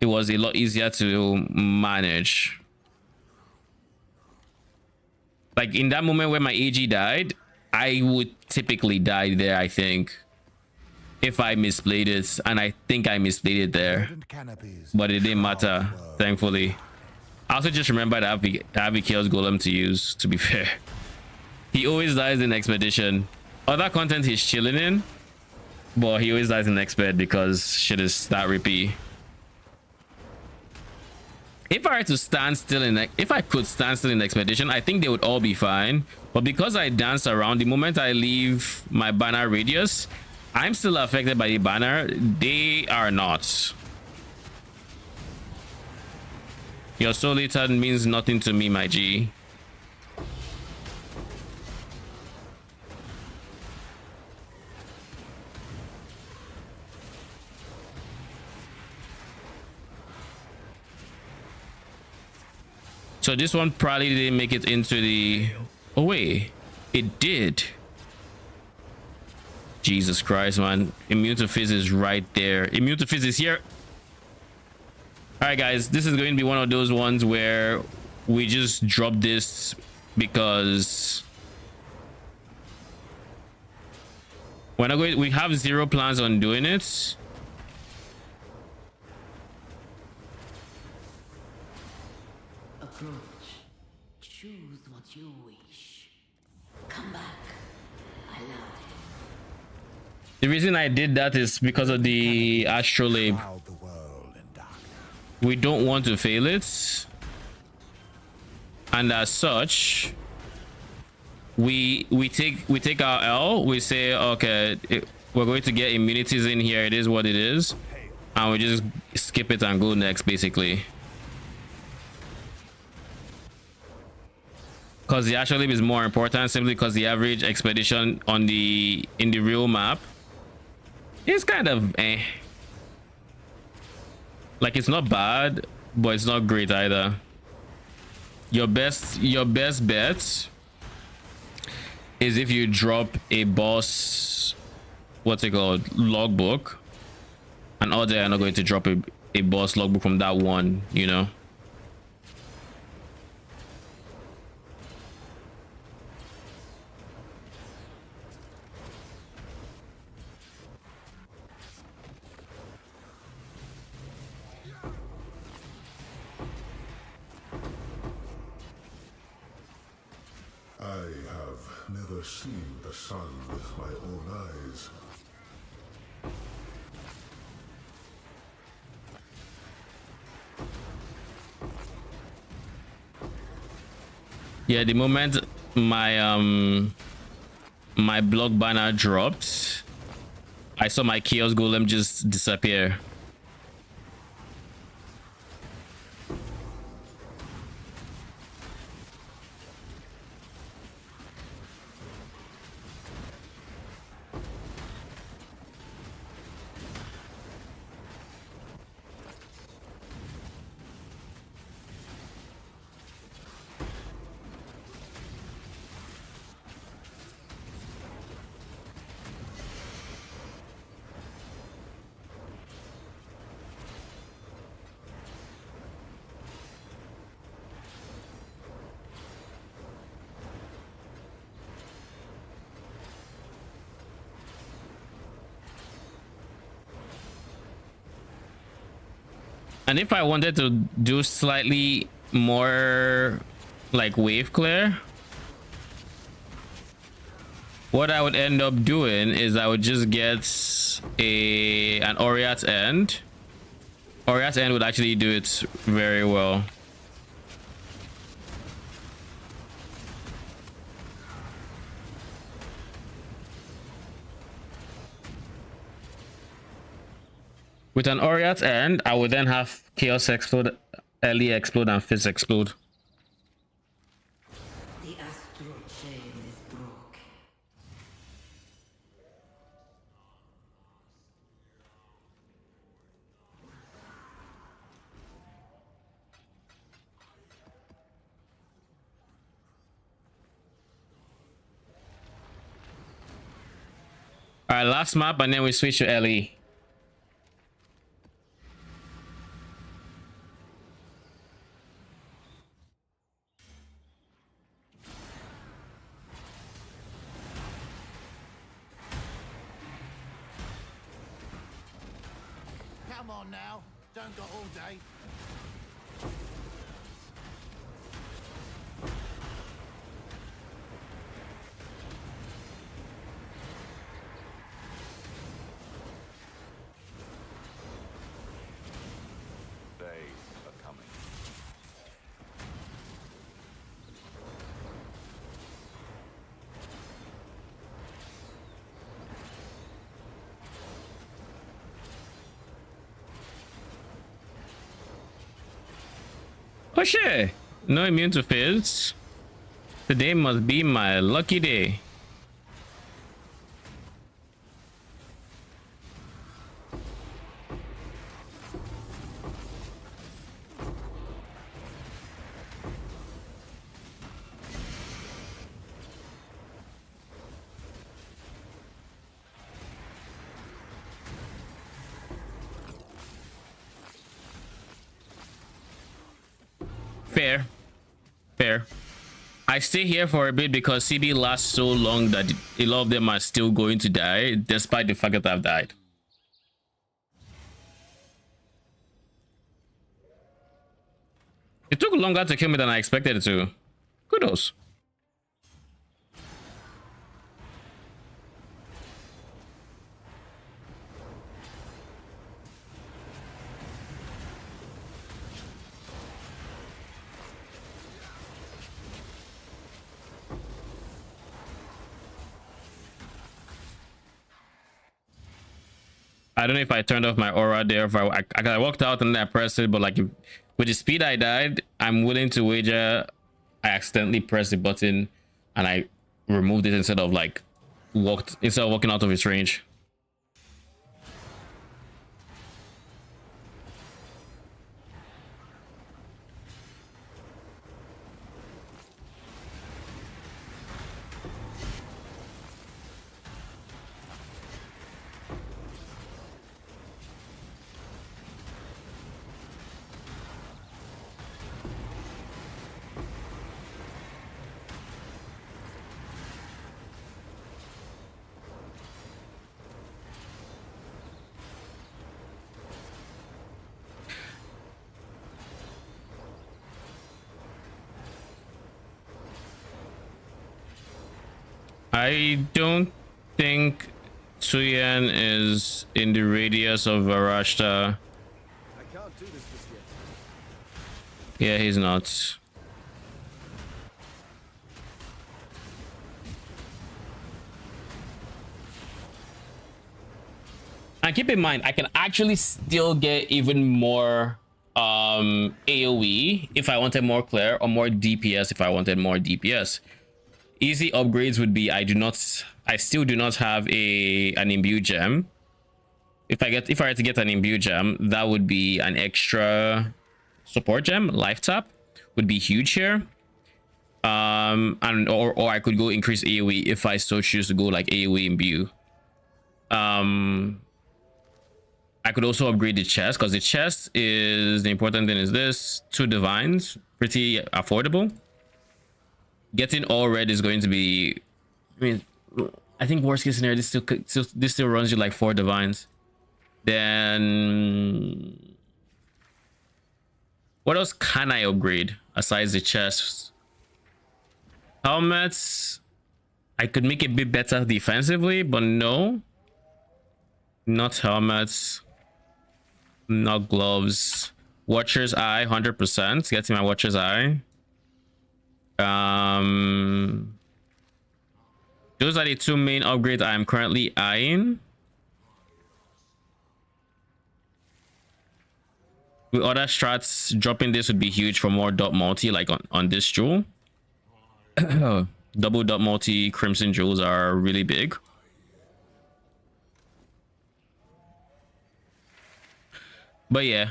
it was a lot easier to manage. Like in that moment where my AG died, I would typically die there, I think, if I misplayed it, and I think I misplayed it there, but it didn't matter, thankfully. I also just remembered I have a Chaos Golem to use, to be fair. He always dies in Expedition. Other content he's chilling in, but he always dies in Exped because shit is that rippy. If I were to stand still if I could stand still in Expedition, I think they would all be fine. But because I dance around, the moment I leave my banner radius, I'm still affected by the banner. They are not. Your soul eater means nothing to me, my G. So this one probably didn't make it into the... Oh wait, it did. Jesus Christ, man. Immune to Fizz is right there. Immune to Fizz is here. All right, guys, this is going to be one of those ones where we just drop this because we're not going. We have zero plans on doing it. Approach. Choose what you wish. Come back. I lie. The reason I did that is because of the astrolabe. We don't want to fail it, and as such, we take our L. We say, okay, we're going to get immunities in here. It is what it is, and we just skip it and go next, basically. Because the astrolabe is more important, simply because the average expedition in the real map is kind of eh. Like, it's not bad, but it's not great either. Your best bet is if you drop a boss, what's it called, logbook, and all day I'm not going to drop a boss logbook from that one, you know. Never seen the sun with my own eyes. Yeah, the moment my my block banner dropped, I saw my Chaos Golem just disappear. And if I wanted to do slightly more like wave clear, what I would end up doing is I would just get an Oriat End. Oriat End would actually do it very well. With an Oriat End, I would then have Chaos Explode, Ellie Explode, and Fizz Explode. astral chain is broken. All right, last map, and then we switch to LE. Come on now, don't go all day. They are coming. Oh shit! No immune to fizz. Today must be my lucky day. Fair. Fair. I stay here for a bit because CB lasts so long that a lot of them are still going to die, despite the fact that I've died. It took longer to kill me than I expected it to. Kudos. I don't know if I turned off my aura there, if I walked out and then I pressed it, but like with the speed I died, I'm willing to wager I accidentally pressed the button and I removed it instead of like walking out of its range. I don't think Tsuyan is in the radius of Varashta. I can't do this just yet. Yeah, he's not. And keep in mind, I can actually still get even more AoE if I wanted more clear, or more DPS if I wanted more DPS. Easy upgrades would be I still do not have an imbue gem. If I were to get an imbue gem, that would be an extra support gem. Life tap would be huge here. Or I could go increase AoE if I so choose to go like AoE imbue. I could also upgrade the chest, because the chest is the important thing is this 2 divines, pretty affordable. Getting all red is going to be, I mean, I think worst case scenario, this still runs you like 4 divines. Then what else can I upgrade aside the chests? Helmets, I could make it a bit better defensively, but no, not helmets, not gloves. Watcher's Eye, 100%, getting my Watcher's Eye. Those are the 2 main upgrades I'm currently eyeing. With other strats, dropping this would be huge for more dot multi, like on this jewel. double dot multi crimson jewels are really big. But yeah,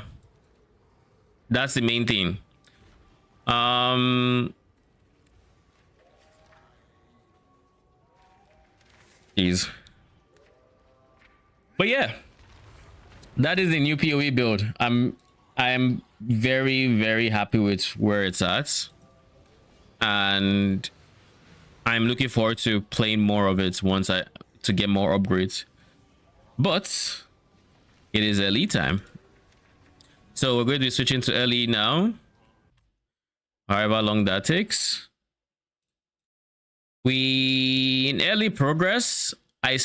that's the main thing. Jeez. But yeah, that is the new PoE build. I am very happy with where it's at, and I'm looking forward to playing more of it once to get more upgrades. But it is early time, so we're going to be switching to early now, however long that takes. In early progress, I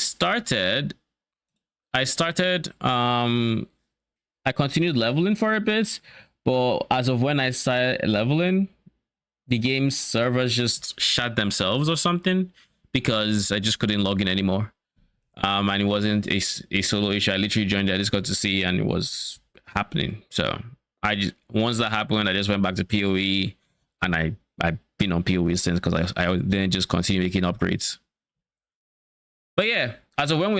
continued leveling for a bit, but as of when I started leveling, the game's servers just shut themselves or something, because I just couldn't log in anymore. And it wasn't a solo issue. I literally joined the Discord to see, and it was happening. So once that happened, I just went back to PoE, and I've been on PoE since, because I didn't just continue making upgrades. But yeah, as of when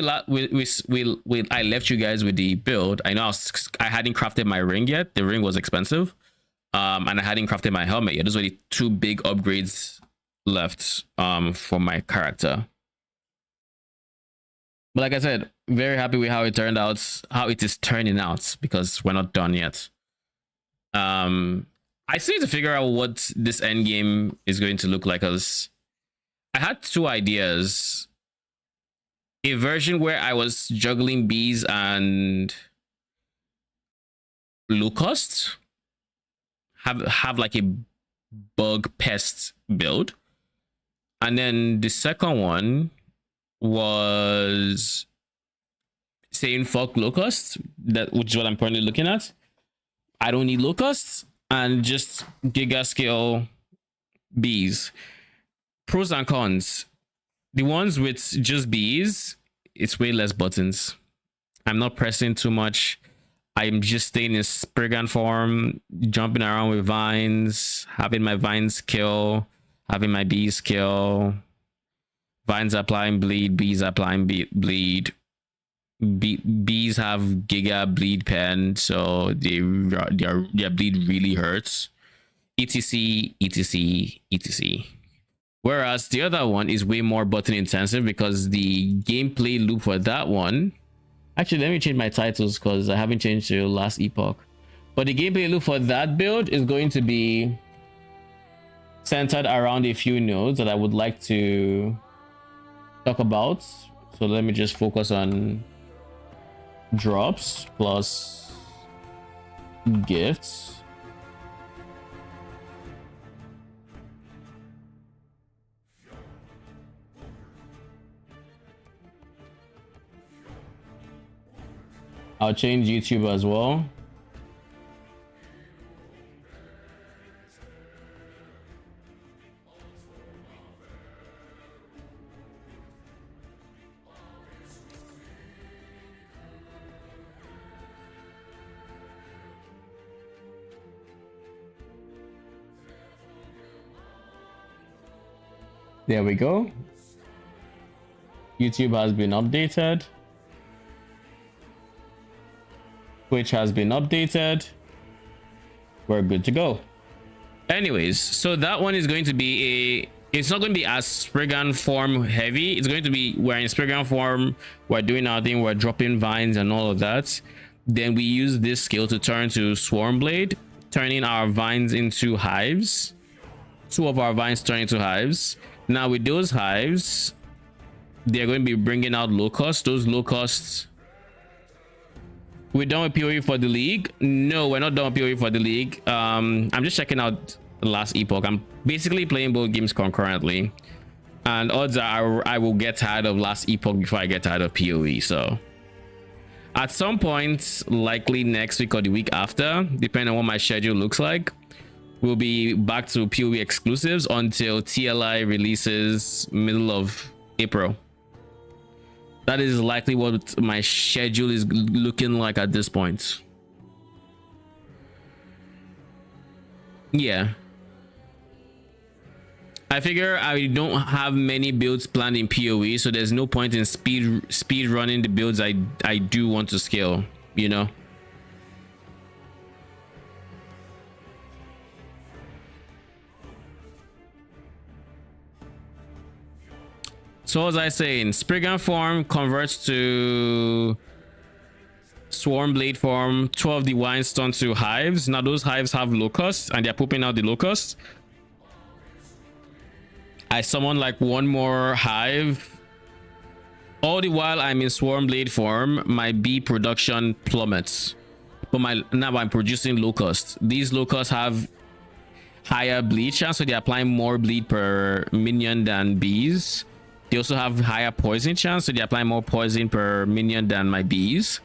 I left you guys with the build, I know I hadn't crafted my ring yet. The ring was expensive, and I hadn't crafted my helmet yet. Those were the two big upgrades left for my character. But like I said, very happy with how it turned out, how it is turning out, because we're not done yet. I still need to figure out what this end game is going to look like, because I had two ideas. A version where I was juggling bees and locusts, have like a bug pest build, and then the second one was saying fuck locusts, which is what I'm currently looking at. I don't need locusts, and just giga scale bees. Pros and cons. The ones with just bees, it's way less buttons. I'm not pressing too much. I'm just staying in Spriggan form, jumping around with vines, having my vines kill, having my bees kill, vines applying bleed, bees applying bleed. Bees have giga bleed pen, so their bleed really hurts. etc etc. Whereas the other one is way more button intensive, because the gameplay loop for that one, actually let me change my titles because I haven't changed to last epoch, but the gameplay loop for that build is going to be centered around a few nodes that I would like to talk about. So let me just focus on drops plus gifts. I'll change YouTube as well. There we go. YouTube has been updated. Twitch has been updated. We're good to go. Anyways, so that one is going to be it's not going to be as Spriggan form heavy. It's going to be, we're in Spriggan form, we're doing our thing, we're dropping vines and all of that. Then we use this skill to turn to Swarm Blade, turning our vines into hives. Two of our vines turn into hives. Now with those hives, they're going to be bringing out locusts. Those locusts, we're done with PoE for the league. No, we're not done with PoE for the league. I'm just checking out the last epoch. I'm basically playing both games concurrently, and odds are I will get tired of last epoch before I get tired of PoE. So at some point, likely next week or the week after, depending on what my schedule looks like, we'll be back to PoE exclusives until TLI releases middle of April. That is likely what my schedule is looking like at this point. Yeah. I figure I don't have many builds planned in PoE, so there's no point in speed running the builds I do want to scale, you know. So what was I saying? Spriggan form converts to Swarm Blade form, 12 Divines turn to hives. Now those hives have locusts and they're pooping out the locusts. I summon like one more hive. All the while I'm in Swarm Blade form, my bee production plummets. But now I'm producing locusts. These locusts have higher bleed chance, so they're applying more bleed per minion than bees. They also have higher poison chance, so they apply more poison per minion than my bees.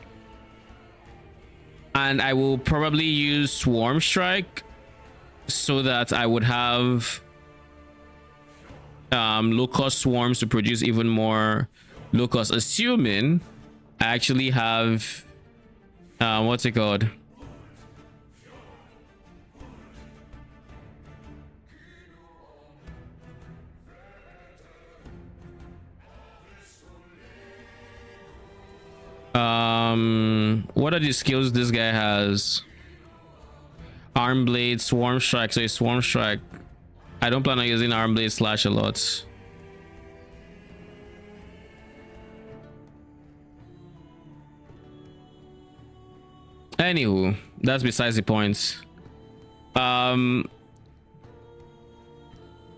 And I will probably use Swarm Strike so that I would have locust swarms to produce even more locusts, assuming I actually have what's it called? What are the skills this guy has? Arm Blade, Swarm Strike. So Swarm Strike. I don't plan on using Arm Blade Slash a lot. Anywho, that's besides the point.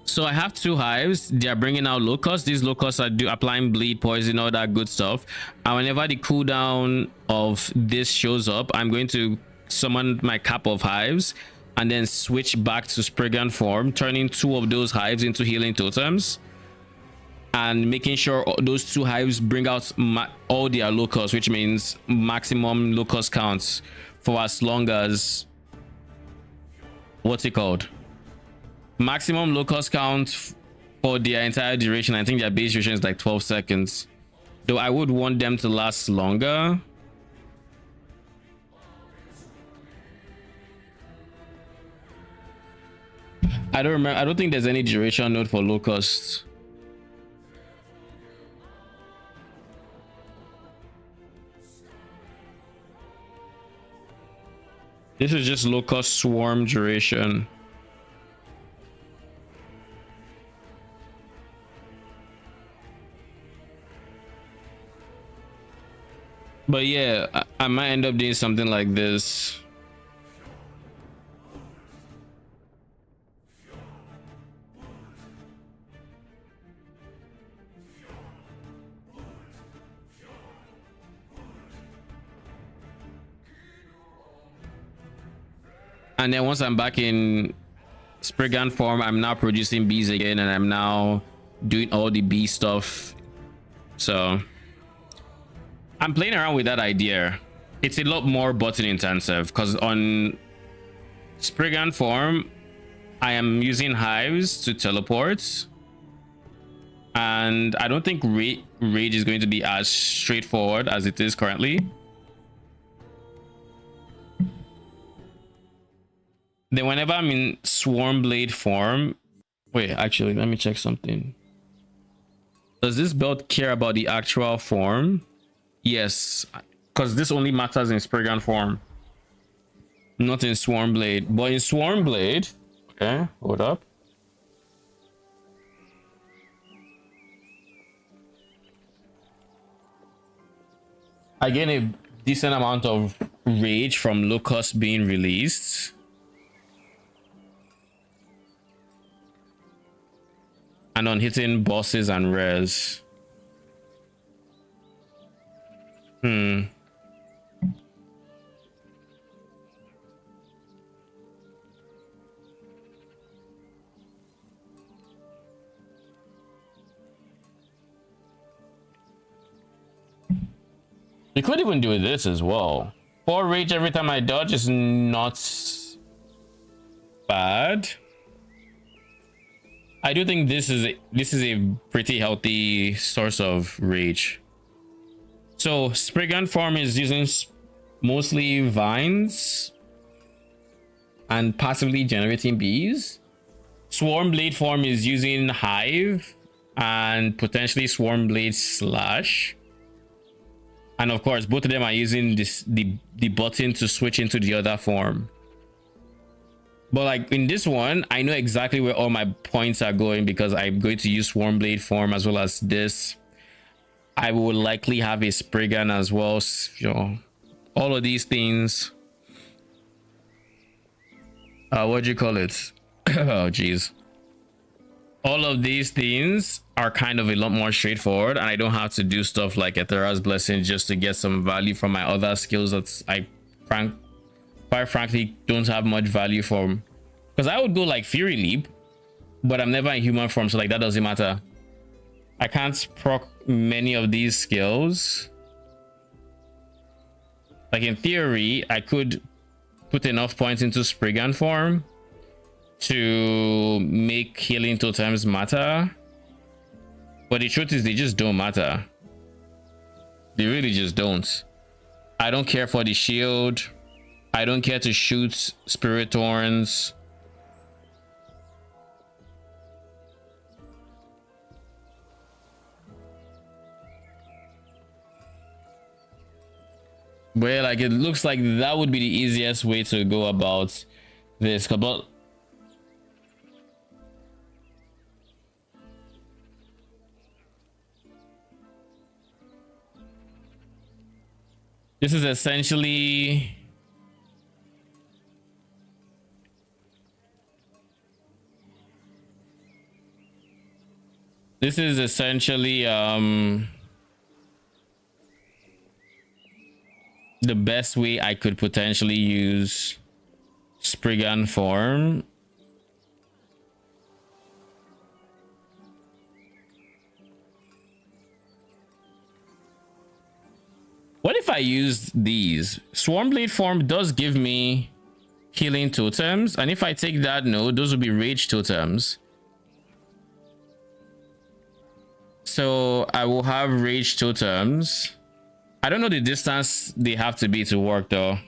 So I have two hives. They are bringing out locusts. These locusts are applying bleed, poison, all that good stuff. And whenever the cooldown of this shows up, I'm going to summon my cap of hives and then switch back to Spriggan form, turning two of those hives into healing totems and making sure those two hives bring out all their locusts, which means maximum locust counts for as long as, what's it called? Maximum locust count for their entire duration. I think their base duration is like 12 seconds, though I would want them to last longer. I don't remember. I don't think there's any duration node for locusts. This is just locust swarm duration. But yeah, I might end up doing something like this. And then once I'm back in Spriggan form, I'm now producing bees again, and I'm now doing all the bee stuff. So I'm playing around with that idea. It's a lot more button intensive because on Spriggan form, I am using hives to teleport. And I don't think rage is going to be as straightforward as it is currently. Then whenever I'm in Swarm Blade form, wait, actually, let me check something. Does this belt care about the actual form? Yes, because this only matters in Spriggan form, not in Swarm Blade. But in Swarm Blade, okay, hold up. I get a decent amount of rage from Locust being released. And on hitting bosses and rares. They could even do this as well. 4 rage every time I dodge is not bad. I do think this is a pretty healthy source of rage. So Spriggan form is using mostly vines and passively generating bees. Swarm Blade form is using Hive and potentially Swarm Blade Slash. And of course, both of them are using the button to switch into the other form. But like in this one, I know exactly where all my points are going because I'm going to use Swarm Blade form as well as this. I will likely have a Spriggan as well. You know, all of these things. What do you call it? Oh, geez. All of these things are kind of a lot more straightforward, and I don't have to do stuff like Ethera's Blessing just to get some value from my other skills that quite frankly don't have much value from. Because I would go like Fury Leap, but I'm never in human form, so like that doesn't matter. I can't proc many of these skills. Like in theory, I could put enough points into Spriggan form to make healing totems matter, but the truth is they just don't matter. They really just don't. I don't care for the shield. I don't care to shoot Spirit Thorns. But like it looks like that would be the easiest way to go about this. But this is essentially the best way I could potentially use Spriggan form. What if I use these? Swarmblade form does give me healing totems, and if I take that node, those will be rage totems. So I will have rage totems. I don't know the distance they have to be to work though.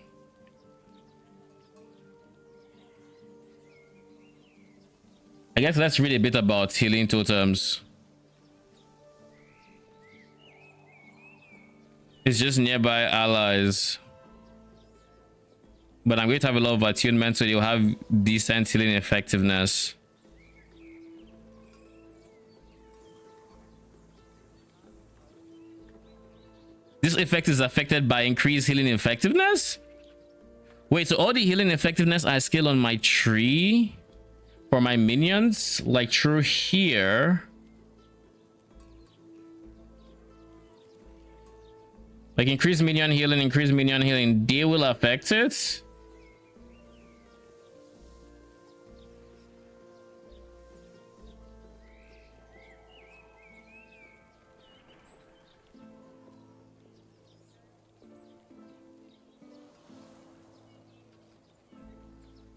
I guess let's read a bit about healing totems. It's just nearby allies. But I'm going to have a lot of attunement, so you'll have decent healing effectiveness. This effect is affected by increased healing effectiveness? Wait, so all the healing effectiveness I scale on my tree for my minions, like through here. Like increased minion healing, they will affect it?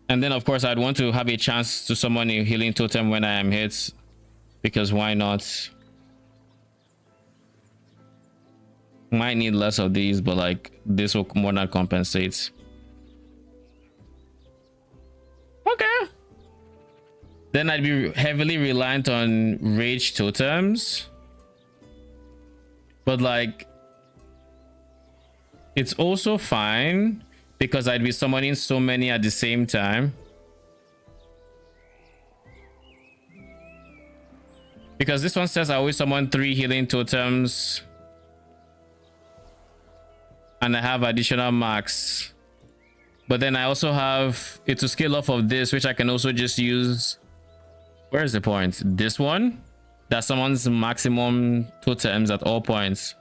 And then of course I'd want to have a chance to summon a healing totem when I am hit, because why not? Might need less of these, but like this will more than compensate. Okay. Then I'd be heavily reliant on rage totems, but like it's also fine because I'd be summoning so many at the same time. Because this one says I always summon 3 healing totems and I have additional max. But then I also have it to scale off of this, which I can also just use. Where is the point? This one that summons maximum totems at all points.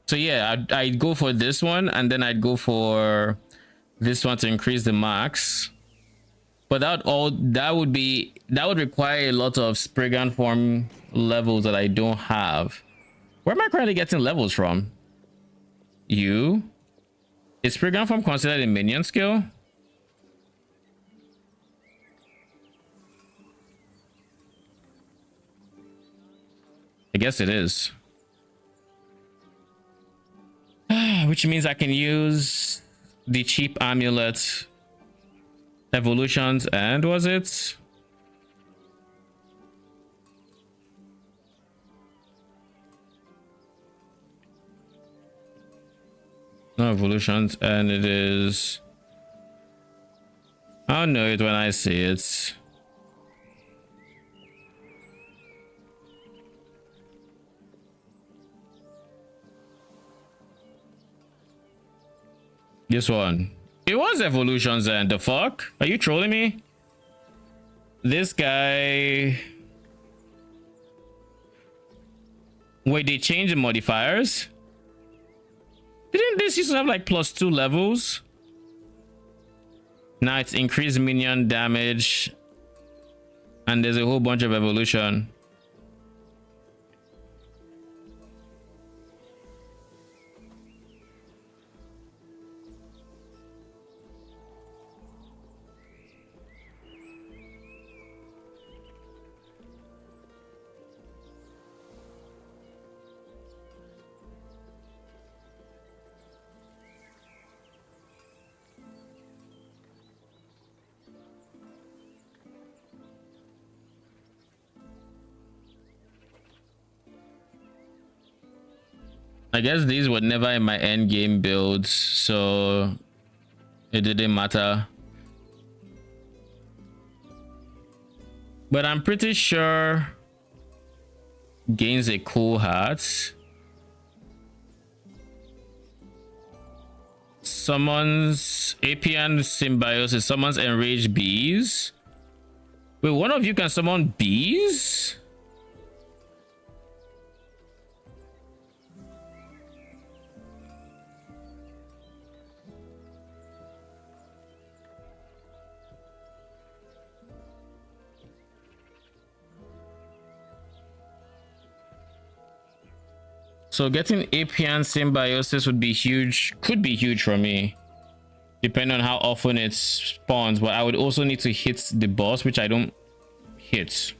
So yeah, I'd go for this one, and then I'd go for this one to increase the max. But that would require a lot of Spriggan form levels that I don't have. Where am I currently getting levels from? You? Is Spriggan form considered a minion skill? I guess it is. which means I can use the cheap amulet evolutions. And was it no evolutions? And it is, I'll know it when I see it. This one. It was evolutions and the fuck? Are you trolling me? This guy. Wait, they changed the modifiers? Didn't this used to have like +2 levels? Now it's increased minion damage. And there's a whole bunch of evolution. I guess these were never in my end game builds, so it didn't matter. But I'm pretty sure gains a cool hat. Summons Apian Symbiosis, summons Enraged Bees. Wait, one of you can summon bees? So getting Apian Symbiosis would be huge, could be huge for me, depending on how often it spawns. But I would also need to hit the boss, which I don't hit.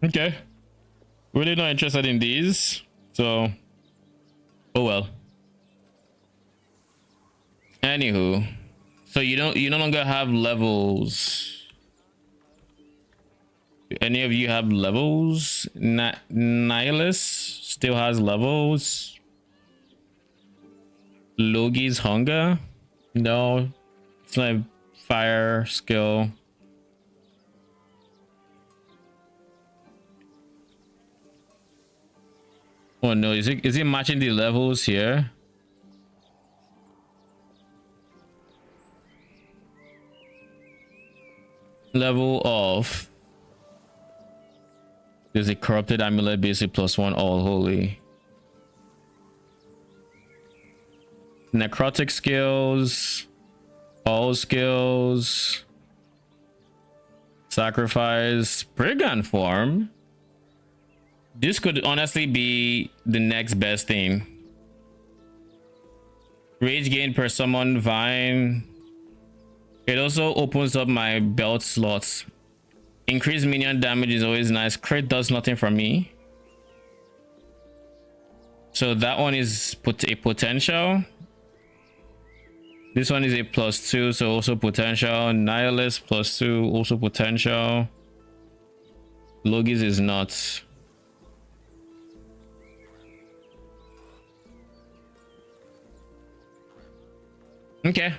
Okay. Really not interested in these. So, oh well. Anywho. So you no longer have levels. Do any of you have levels? Nihilus still has levels. Logi's Hunger? No. It's like fire skill. Oh no, is it matching the levels here? Level of, there's a corrupted amulet, basic +1 all holy. Necrotic skills, all skills, sacrifice, brigand form. This could honestly be the next best thing. Rage gain per summon vine. It also opens up my belt slots. Increased minion damage is always nice. Crit does nothing for me. So that one is a potential. This one is a +2, so also potential. Nihilus +2, also potential. Logis is not. Okay.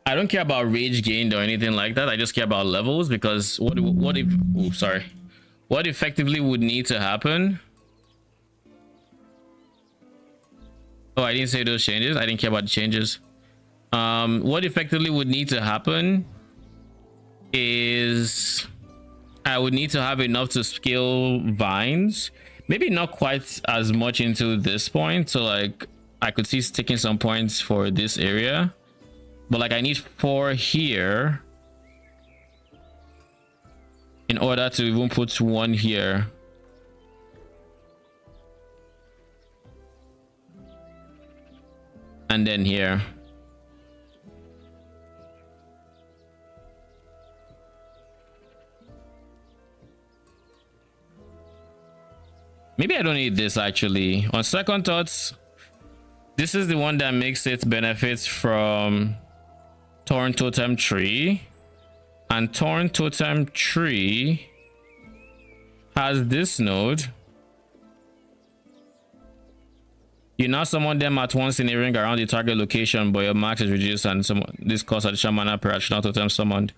I don't care about rage gained or anything like that. I just care about levels, because what if, oh sorry, what effectively would need to happen? Oh, I didn't say those changes. I didn't care about the changes. What effectively would need to happen is I would need to have enough to scale vines. Maybe not quite as much into this point, so like I could see sticking some points for this area. But like I need 4 here in order to even put 1 here. And then here. Maybe I don't need this actually. On second thoughts, this is the one that makes it benefits from Torn Totem Tree. And Torn Totem Tree has this node. You now summon them at once in a ring around the target location, but your max is reduced and this costs additional mana per additional totem summoned.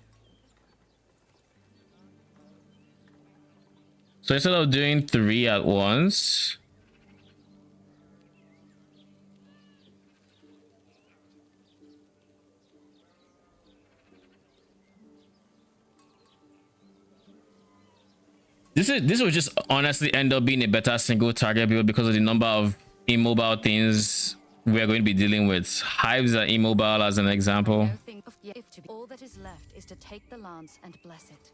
So instead of doing 3 at once, this will just honestly end up being a better single target build because of the number of immobile things we are going to be dealing with. Hives are immobile as an example. All that is left is to take the lance and bless it.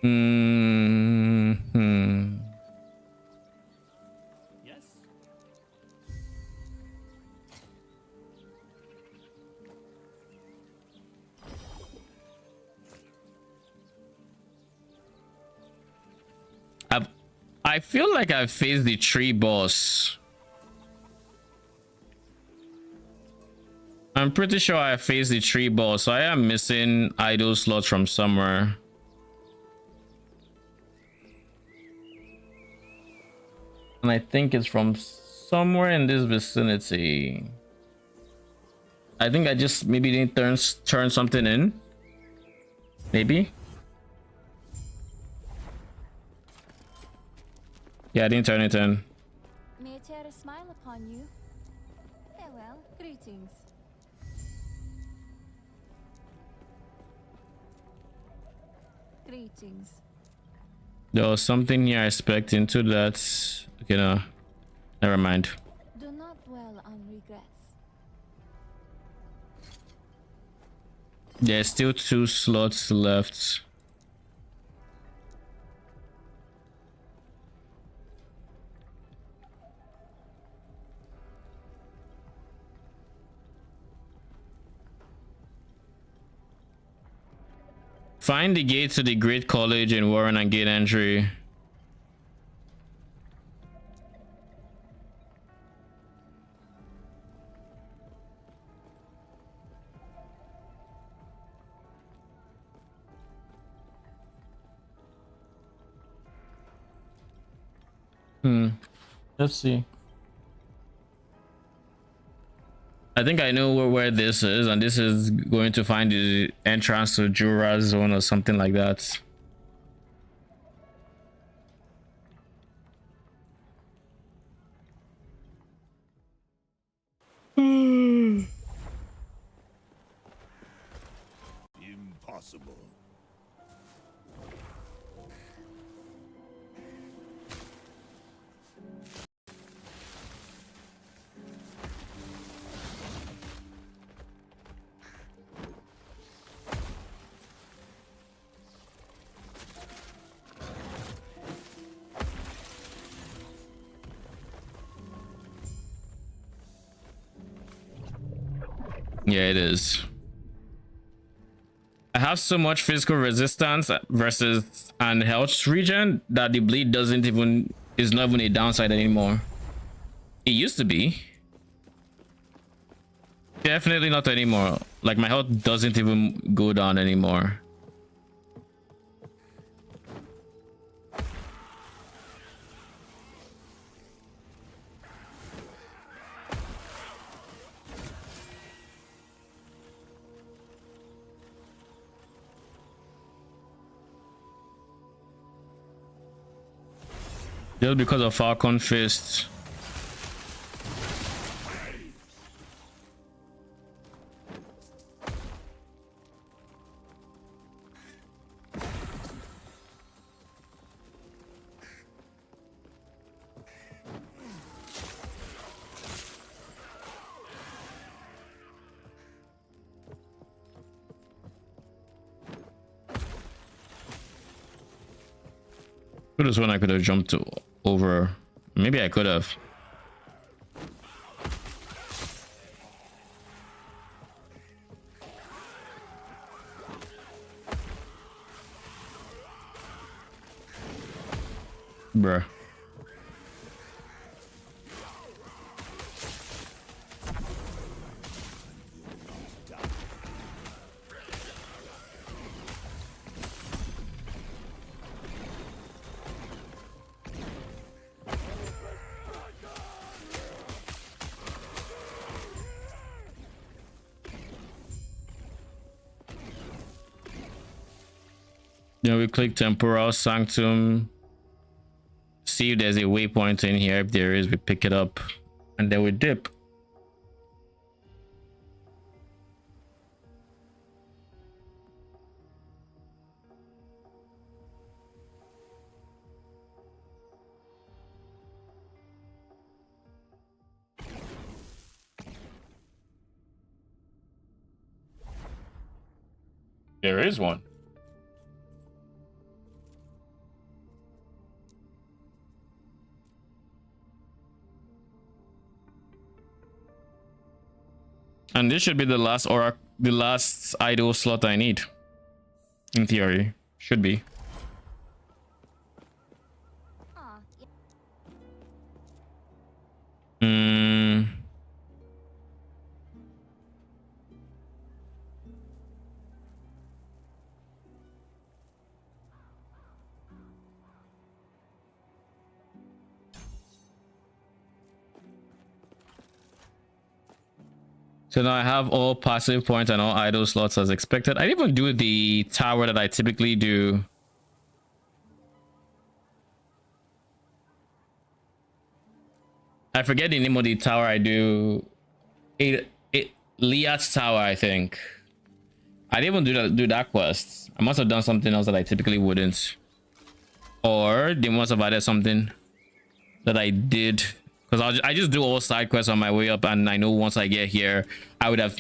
Yes. I feel like I've faced the tree boss. I'm pretty sure I faced the tree boss, so I am missing idle slots from somewhere. And I think it's from somewhere in this vicinity. I think I just maybe didn't turn something in. Maybe. Yeah, I didn't turn it in. May I tear a smile upon you? Farewell, greetings. Greetings. There was something here I expect into that. Okay, no. Never mind. Do not dwell on regrets. There's still 2 slots left. Find the gate to the Great College in Warren and gate entry. Let's see. I think I know where this is, and this is going to find the entrance to Jura's zone or something like that. Impossible. Yeah, it is. I have so much physical resistance versus and health regen that the bleed is not even a downside anymore. It used to be. Definitely not anymore. Like my health doesn't even go down anymore. Just because of Falcon Fist. Could have sworn I could have jumped over. Maybe I could have. Bruh. Then we click Temporal Sanctum. See if there's a waypoint in here. If there is, we pick it up. And then we dip. There is one. And this should be the last the last idol slot I need. In theory. Should be. So now I have all passive points and all idle slots as expected. I didn't even do the tower that I typically do. I forget the name of the tower I do. Liat's Tower, I think. I didn't even do that quest. I must have done something else that I typically wouldn't. Or they must have added something that I did. Because I just do all side quests on my way up, and I know once I get here, I would have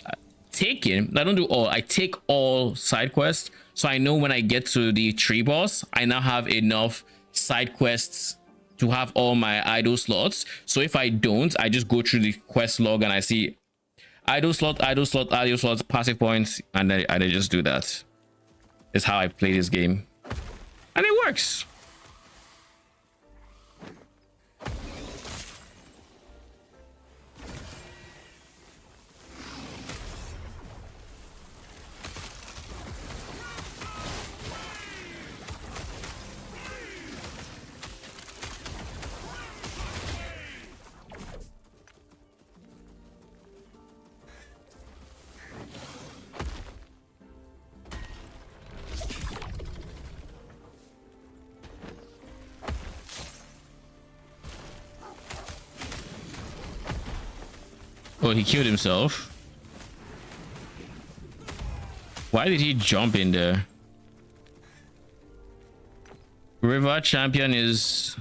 taken. I don't do all. I take all side quests, so I know when I get to the tree boss, I now have enough side quests to have all my idle slots. So if I don't, I just go through the quest log and I see idle slot, idle slot, idle slots, passive points, and I just do that. It's how I play this game, and it works. Oh, he killed himself. Why did he jump in there? River Champion is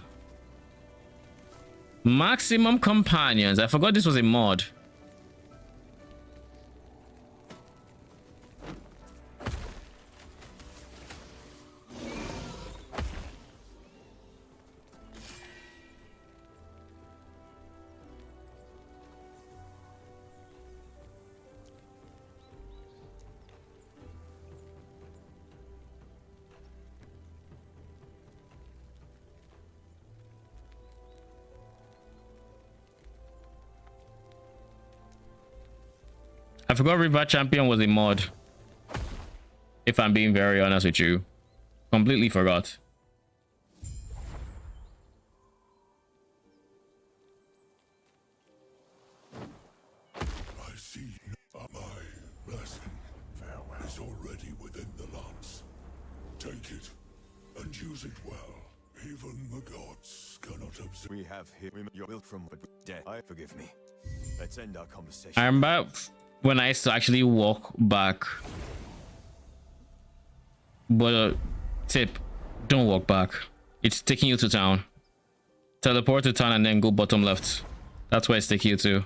maximum companions. I forgot this was a mod. I forgot River Champion was a mod. If I'm being very honest with you. Completely forgot. I see my blessing is already within the lance. Take it and use it well. Even the gods cannot observe. We have here your will from death. Forgive me. Let's end our conversation. I remember when I used to actually walk back. But tip, don't walk back. It's taking you to town. Teleport to town and then go bottom left. That's where it's taking you to.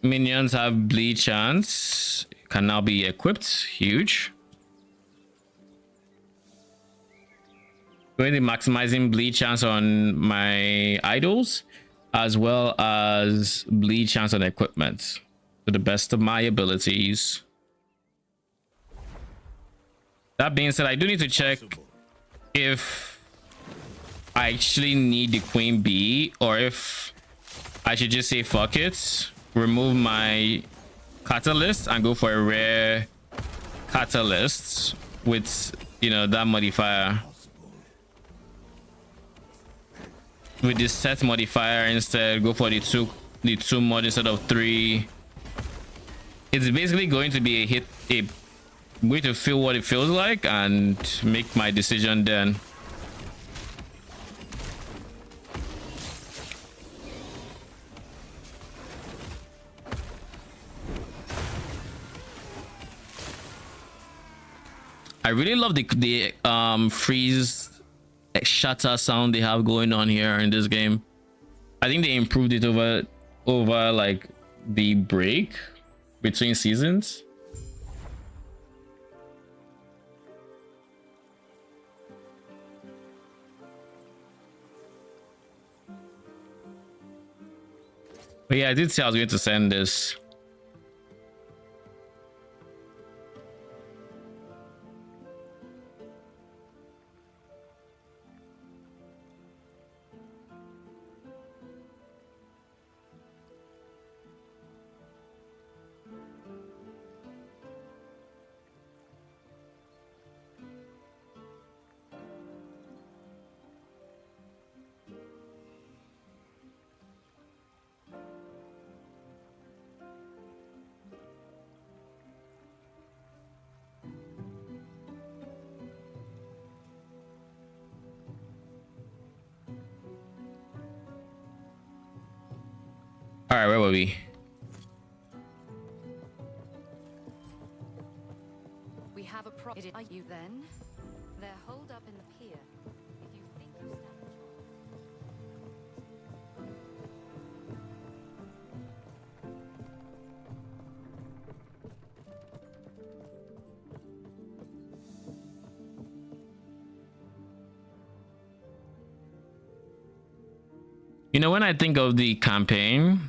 Minions have bleed chance. Can now be equipped. Huge. Going to be maximizing bleed chance on my idols as well as bleed chance on equipment. to the best of my abilities. That being said, I do need to check if I actually need the queen bee or if I should just say fuck it, remove my catalyst and go for a rare catalyst with, you know, that modifier. With this set modifier instead, go for the two mod instead of 3. It's basically going to be a way to feel what it feels like and make my decision then. I really love the freeze shatter sound they have going on here in this game. I think they improved it over like the break between seasons. But yeah, I did say I was going to send this. All right, where were we? We have a problem. Are you then? They're holed up in the pier. If you think you stand a You know, when I think of the campaign,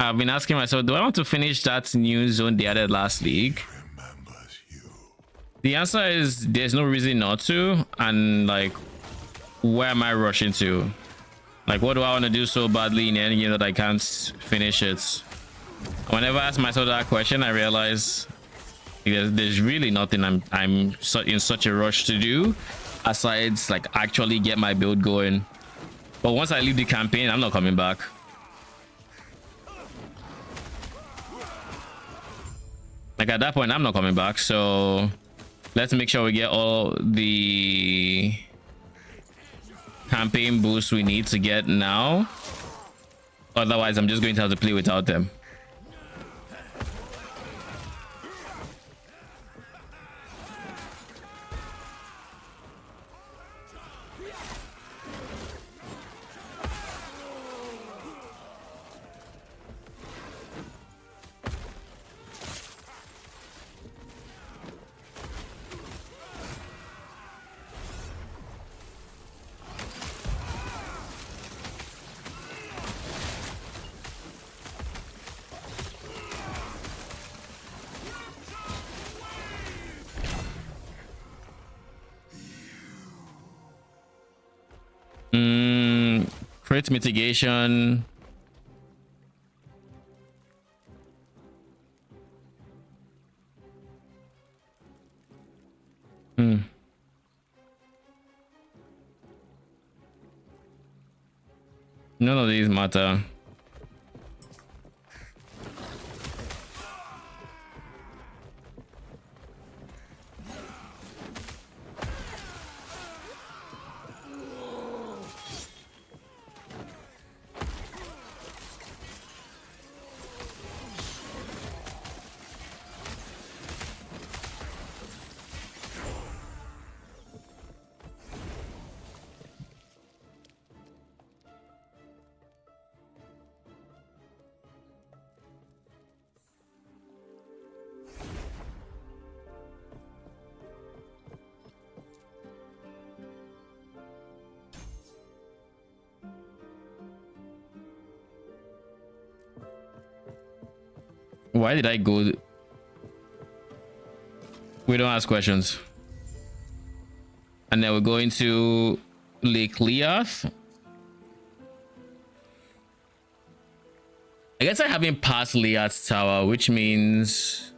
I've been asking myself, do I want to finish that new zone they added last league? The answer is there's no reason not to. And like, where am I rushing to? Like, what do I want to do so badly in any game that I can't finish it? Whenever I ask myself that question, I realize there's really nothing I'm in such a rush to do aside like actually get my build going. But once I leave the campaign, I'm not coming back. Like at that point, I'm not coming back. So let's make sure we get all the campaign boosts we need to get now. Otherwise, I'm just going to have to play without them. Crit mitigation. None of these matter. Why did I go? We don't ask questions. And then we're going to Lake Leoth. I guess I haven't passed Leoth's tower, which means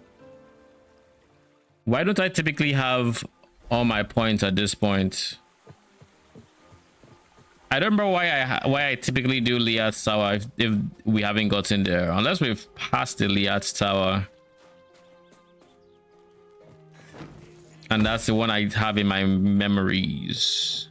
why don't I typically have all my points at this point? I don't remember why I typically do Leoth's tower if we haven't gotten there, unless we've passed the Leoth's tower. And that's the one I have in my memories.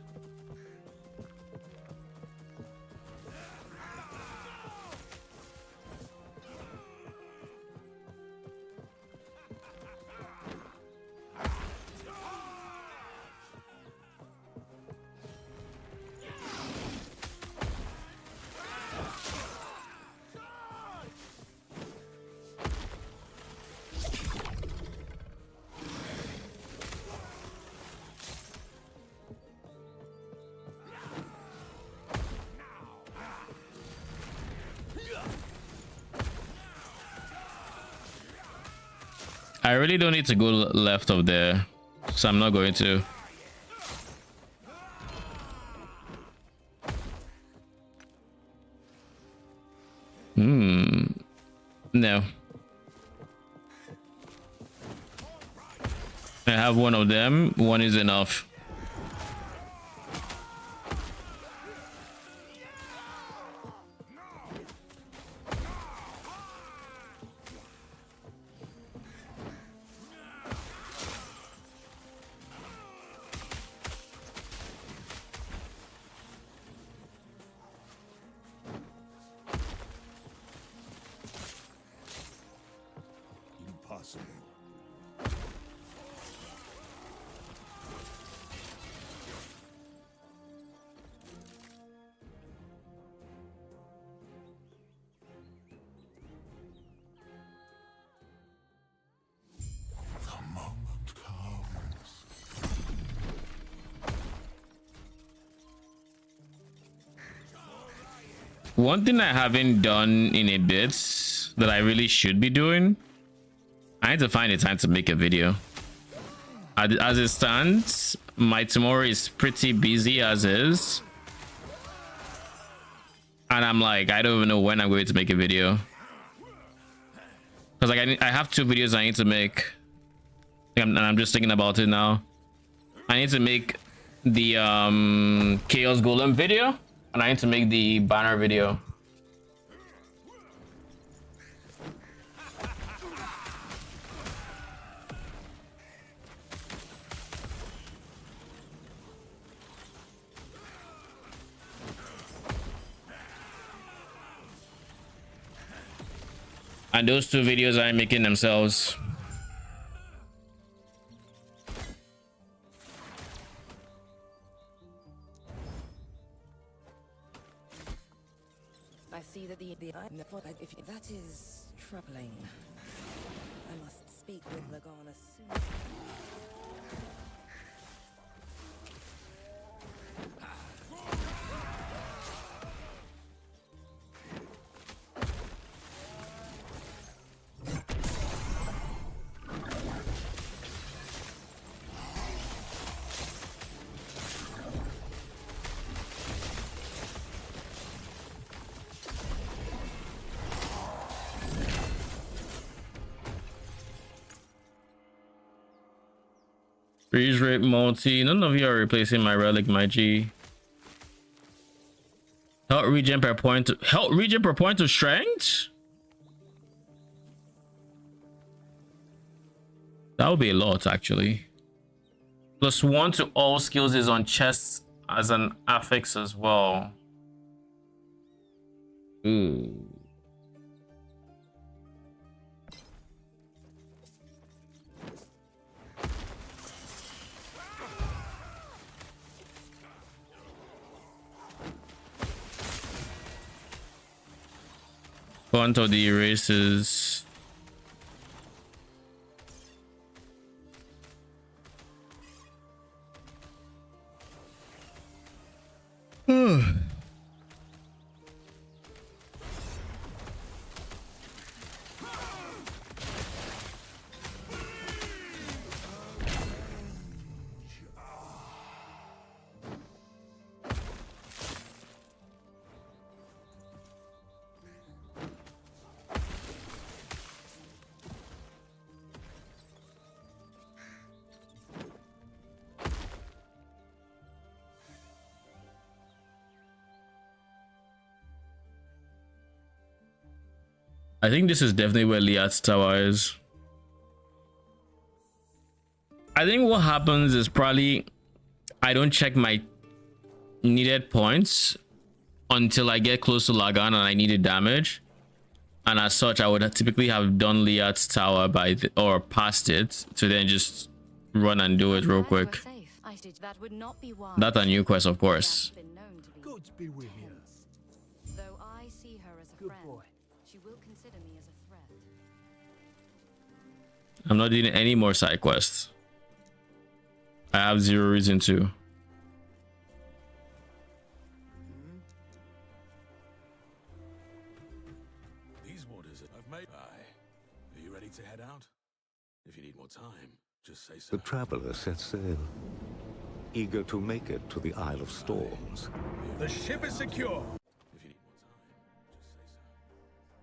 I really don't need to go left of there, so I'm not going to. No. I have one of them. One is enough. Impossible. The moment comes. One thing I haven't done in a bit that I really should be doing, I need to find the time to make a video. As it stands, my tomorrow is pretty busy as is. And I'm like, I don't even know when I'm going to make a video. Because like I have 2 videos I need to make. And I'm just thinking about it now. I need to make the Chaos Golem video. And I need to make the banner video. And those 2 videos I'm making themselves. I see that if that is troubling, I must speak with Lagana soon. Freeze rate multi. None of you are replacing my relic, my G. Health regen per point. Health regen per point of strength? That would be a lot, actually. +1 to all skills is on chests as an affix as well. Ooh. Font of the erasers. I think this is definitely where Liat's tower is. I think what happens is probably I don't check my needed points until I get close to Lagan and I needed damage. And as such, I would typically have done Liat's tower by or past it to then just run and do it real quick. That's a new quest, of course. Good to be with you. Though I see her as a Good friend, boy. she will consider me as a threat. I'm not doing any more side quests. I have zero reason to. These waters I've made. Aye. Are you ready to head out? If you need more time, just say so. The traveler set sail, eager to make it to the Isle of Storms. The ship is secure. If you need more time, just say so.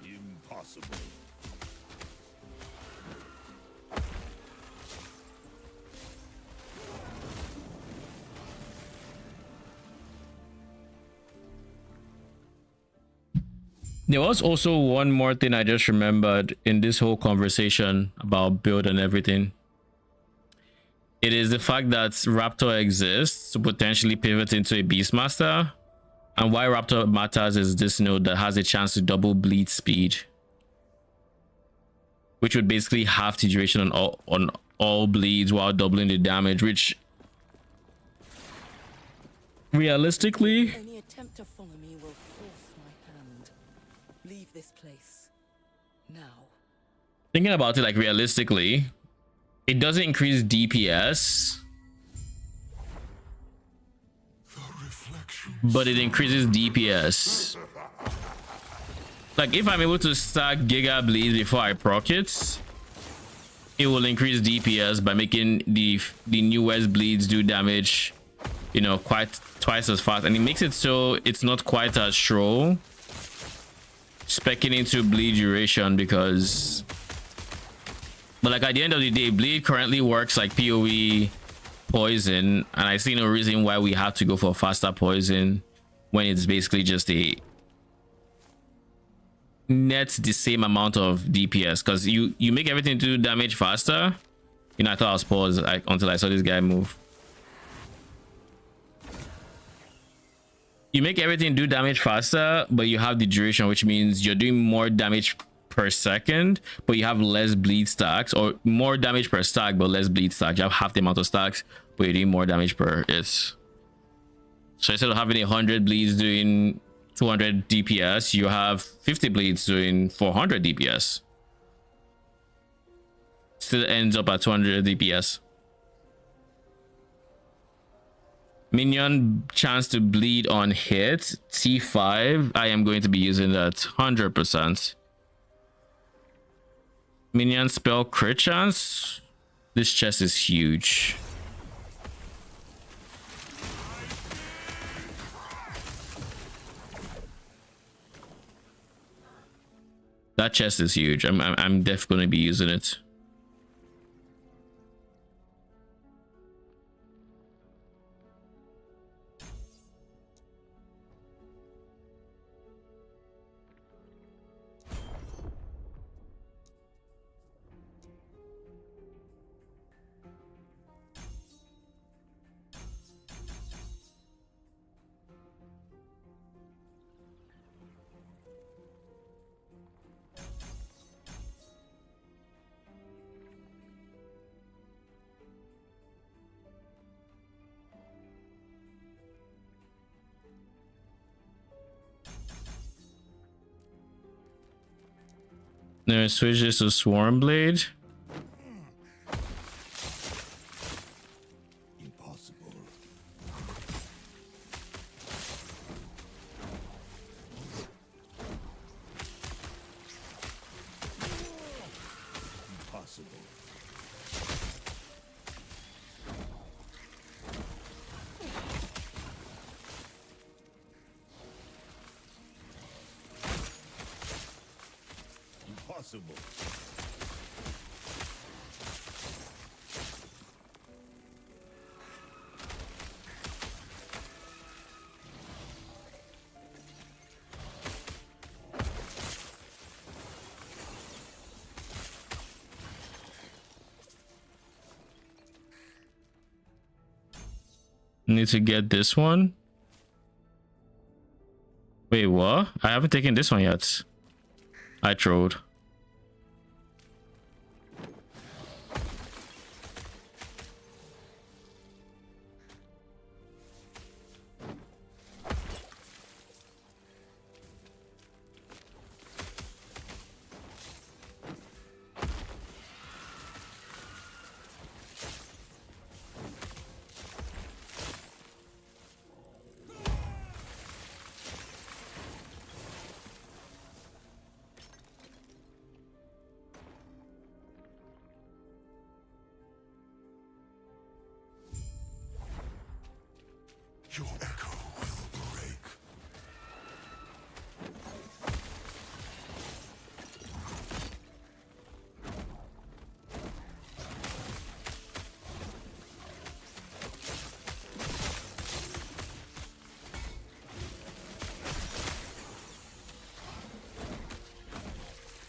Impossible. There was also one more thing I just remembered in this whole conversation about build and everything. It is the fact that Raptor exists to potentially pivot into a Beastmaster. And why Raptor matters is this node that has a chance to double bleed speed, which would basically half the duration on all bleeds while doubling the damage, which realistically, Any attempt to follow me will force my hand. Leave this place. Now. thinking about it, like realistically, it doesn't increase DPS, but it increases DPS. Like if I'm able to stack Giga Bleed before I proc it, it will increase DPS by making the newest bleeds do damage, you know, quite twice as fast, and it makes it so it's not quite as troll specking into bleed duration, because but like at the end of the day, bleed currently works like PoE poison, and I see no reason why we have to go for faster poison when it's basically just a net the same amount of DPS, because you make everything do damage faster. You know, I thought I was paused until I saw this guy move. You make everything do damage faster, but you have the duration, which means you're doing more damage per second, but you have less bleed stacks, or more damage per stack but less bleed stacks. You have half the amount of stacks, but you're doing more damage per it. So instead of having 100 bleeds doing 200 DPS, you have 50 bleeds doing 400 DPS. Still ends up at 200 DPS. Minion chance to bleed on hit, T5. I am going to be using that 100%. Minion spell crit chance. This chest is huge. That chest is huge. I'm definitely going to be using it. Now switch this to Swarm Blade. Impossible. Need to get this one. Wait, what? I haven't taken this one yet. I trolled. Your echo will break.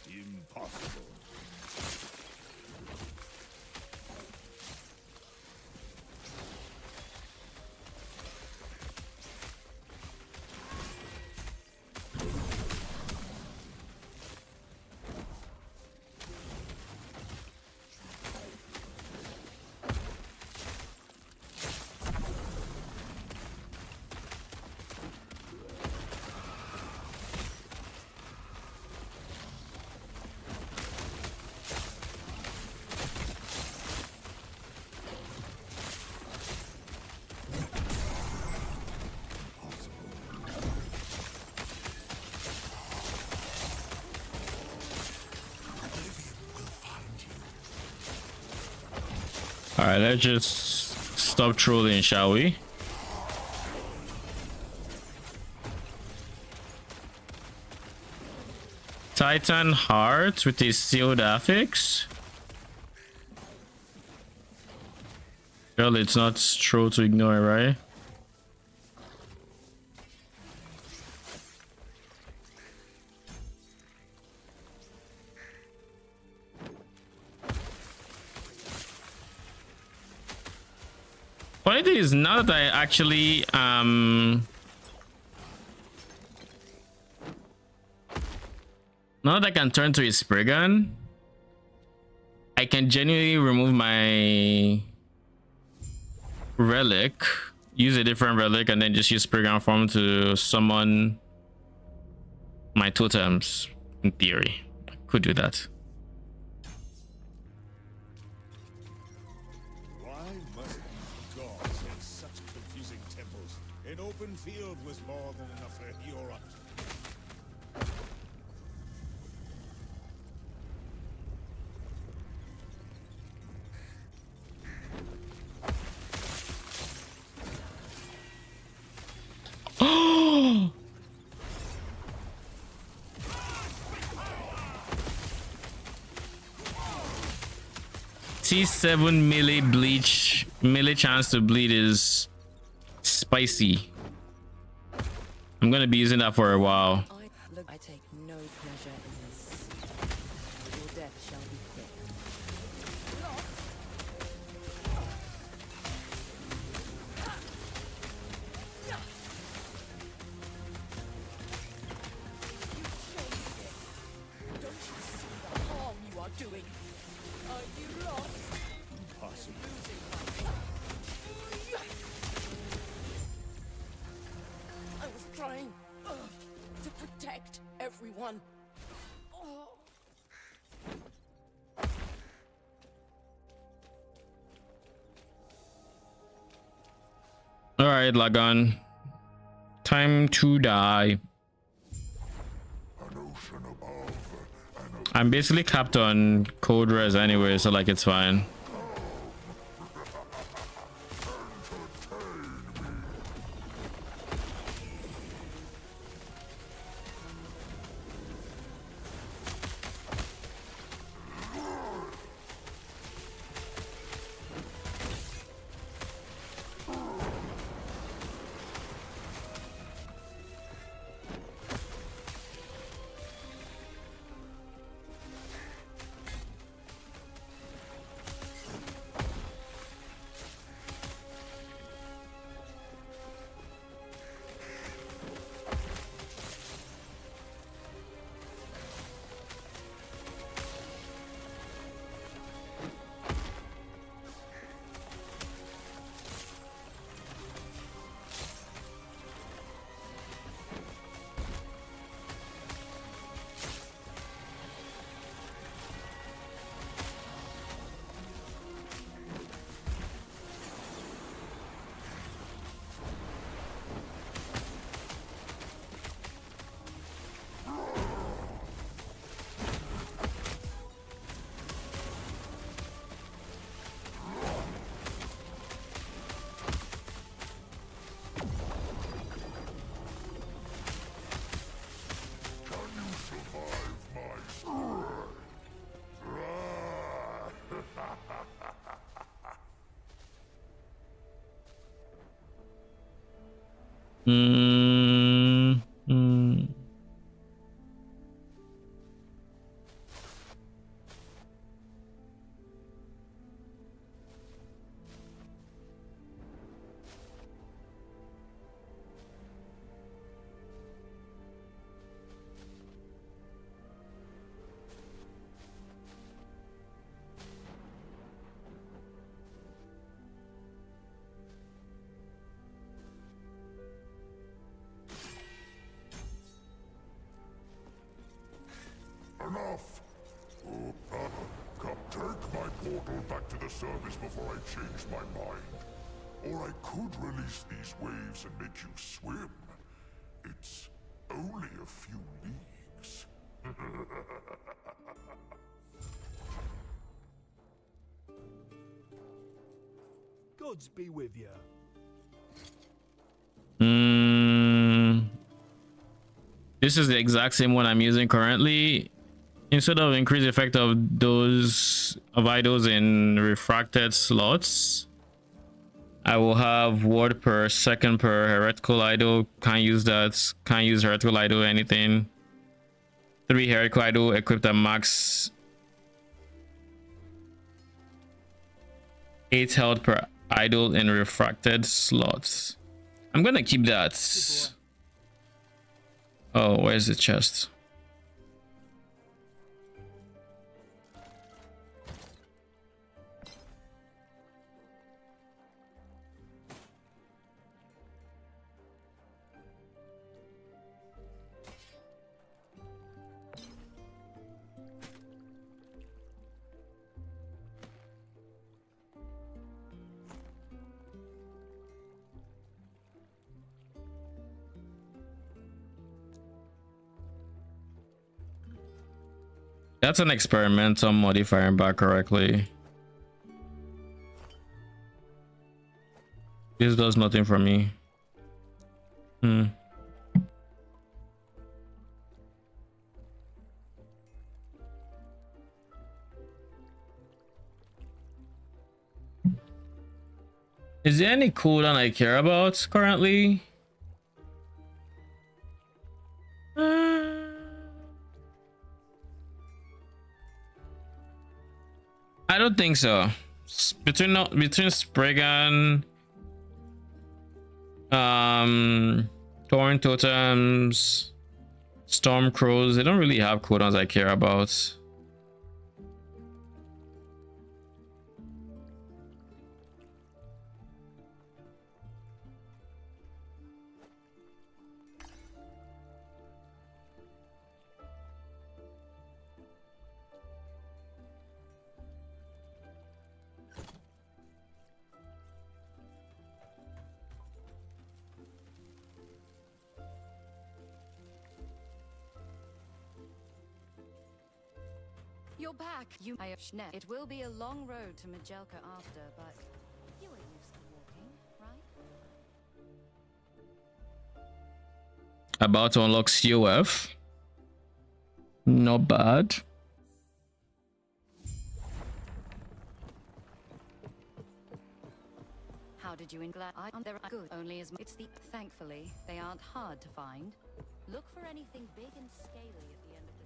Impossible. All right, let's just stop trolling, shall we? Titan Heart with a sealed affix. Well, it's not troll to ignore, right? Funny thing is, now that I actually now that I can turn to a spray gun, I can genuinely remove my relic, use a different relic, and then just use spray gun form to summon my totems. In theory, I could do that. Why must these gods have such confusing temples? An open field was more than enough for your option. T7 melee bleach, melee chance to bleed is spicy. I'm gonna be using that for a while. I take no pleasure in this. Your death shall be quick. Don't you see the harm you are doing? Are you lost? Impossible. I was trying to protect everyone. Oh. All right, Lagan. Time to die. I'm basically capped on cold res anyway, so like it's fine. Mm, mm. Enough! Take my portal back to the surface before I change my mind. Or I could release these waves and make you swim. It's only a few leagues. Gods be with you. This is the exact same one I'm using currently. Instead of increase effect of those of idols in refracted slots, I will have word per second per heretical idol. Can't use that. Can't use heretical idol anything. 3 heretical idol equipped at max 8 health per idol in refracted slots. I'm gonna keep that. Oh, where's the chest? That's an experimental modifier back correctly. This does nothing for me. Is there any cooldown I care about currently? I don't think so. Between Spriggan, Torn Totems, Storm Crows, they don't really have cooldowns I care about. You're back. It will be a long road to Majelka after, but you are used to walking, right? About to unlock COF. Not bad. How did you they're good only as it's the thankfully they aren't hard to find. Look for anything big and scaly at the end of the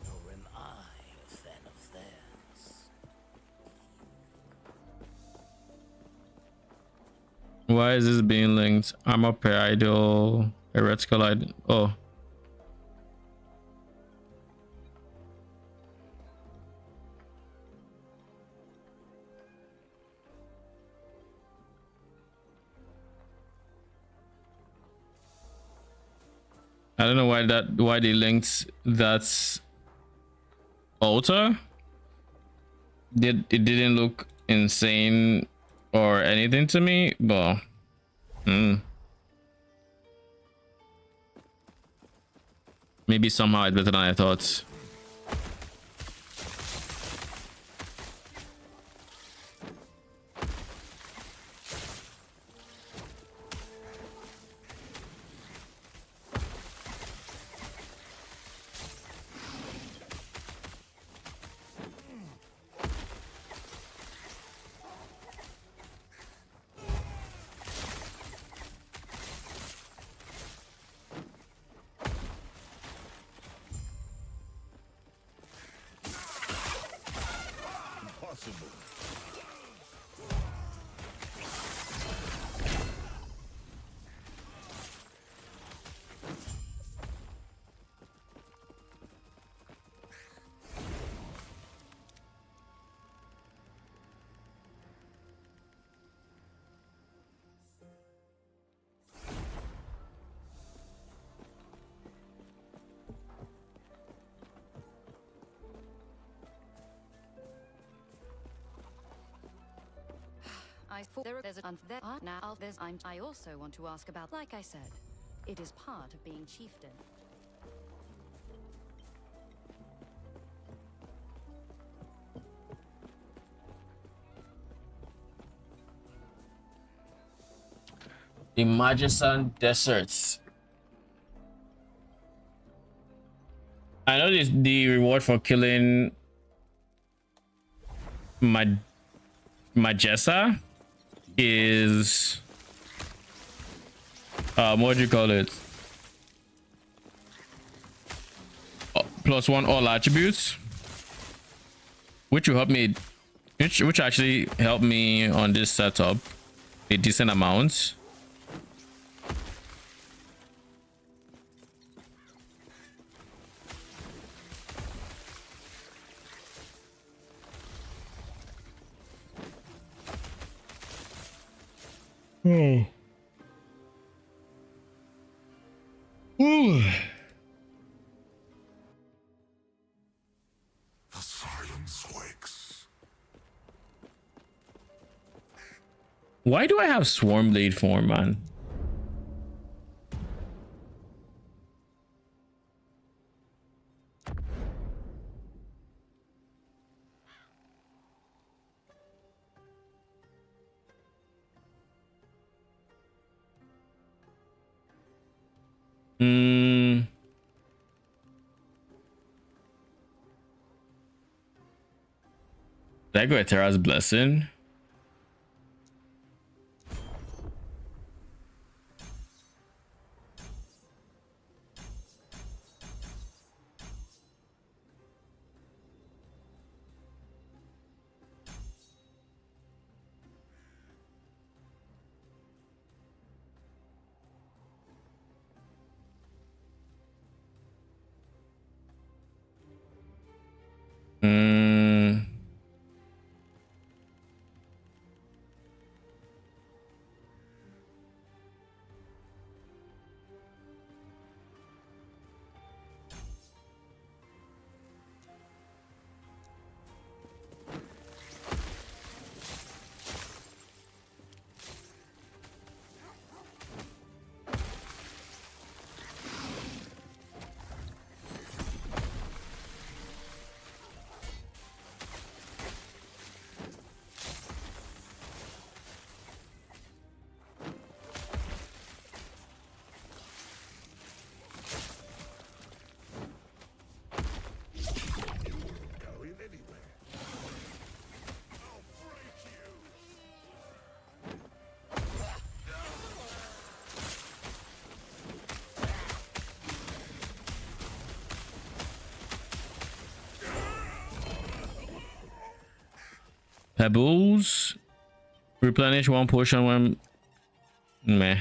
Nor am I a fan of theirs. Why is this being linked? Armor per idol, heretical idol. Oh. I don't know why they linked that altar. It didn't look insane or anything to me, but maybe somehow it's better than I thought. I also want to ask about, like I said, it is part of being chieftain. The Majisan Deserts. I know this the reward for killing Majessa is what do you call it? +1 all attributes, which will help me, which actually helped me on this setup a decent amount. Oh. Ooh. The silence wakes. Why do I have Swarm Blade form, man? Did I go at Terra's Blessing? Pebbles. Replenish 1 potion when meh.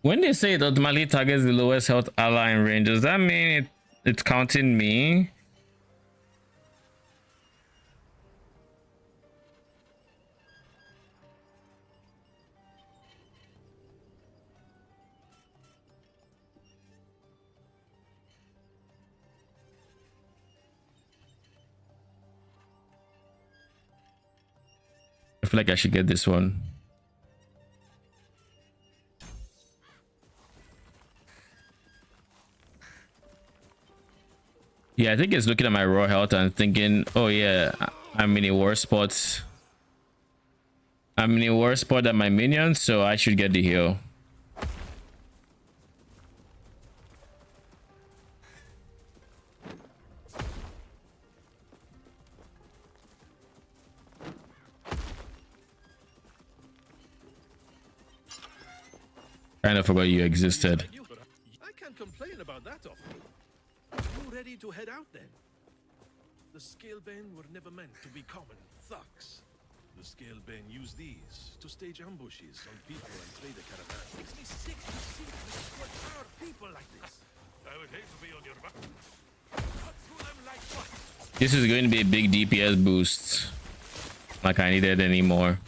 When they say it automatically targets the lowest health ally in range, does that mean it's counting me? I feel like I should get this one. Yeah, I think it's looking at my raw health and thinking, oh yeah, I'm in a worse spot. I'm in a worse spot than my minions, so I should get the heal. Kind of forgot you existed. I can't complain about that offer. You ready to head out then? The Scalebane were never meant to be common thugs. The Scalebane use these to stage ambushes on people and trader caravans. Makes me sick to see them destroy our people like this. I would hate to be on your back. Cut through them like what? This is going to be a big DPS boost. Like I needed anymore.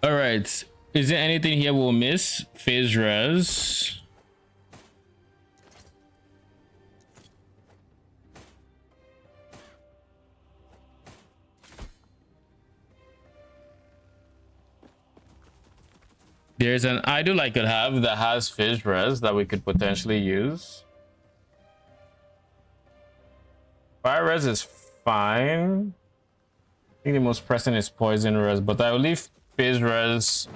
All right. Is there anything here we'll miss? Phase res. There's an idol I could have that has phase res that we could potentially use. Fire res is fine. I think the most pressing is poison res, but I will leave phase res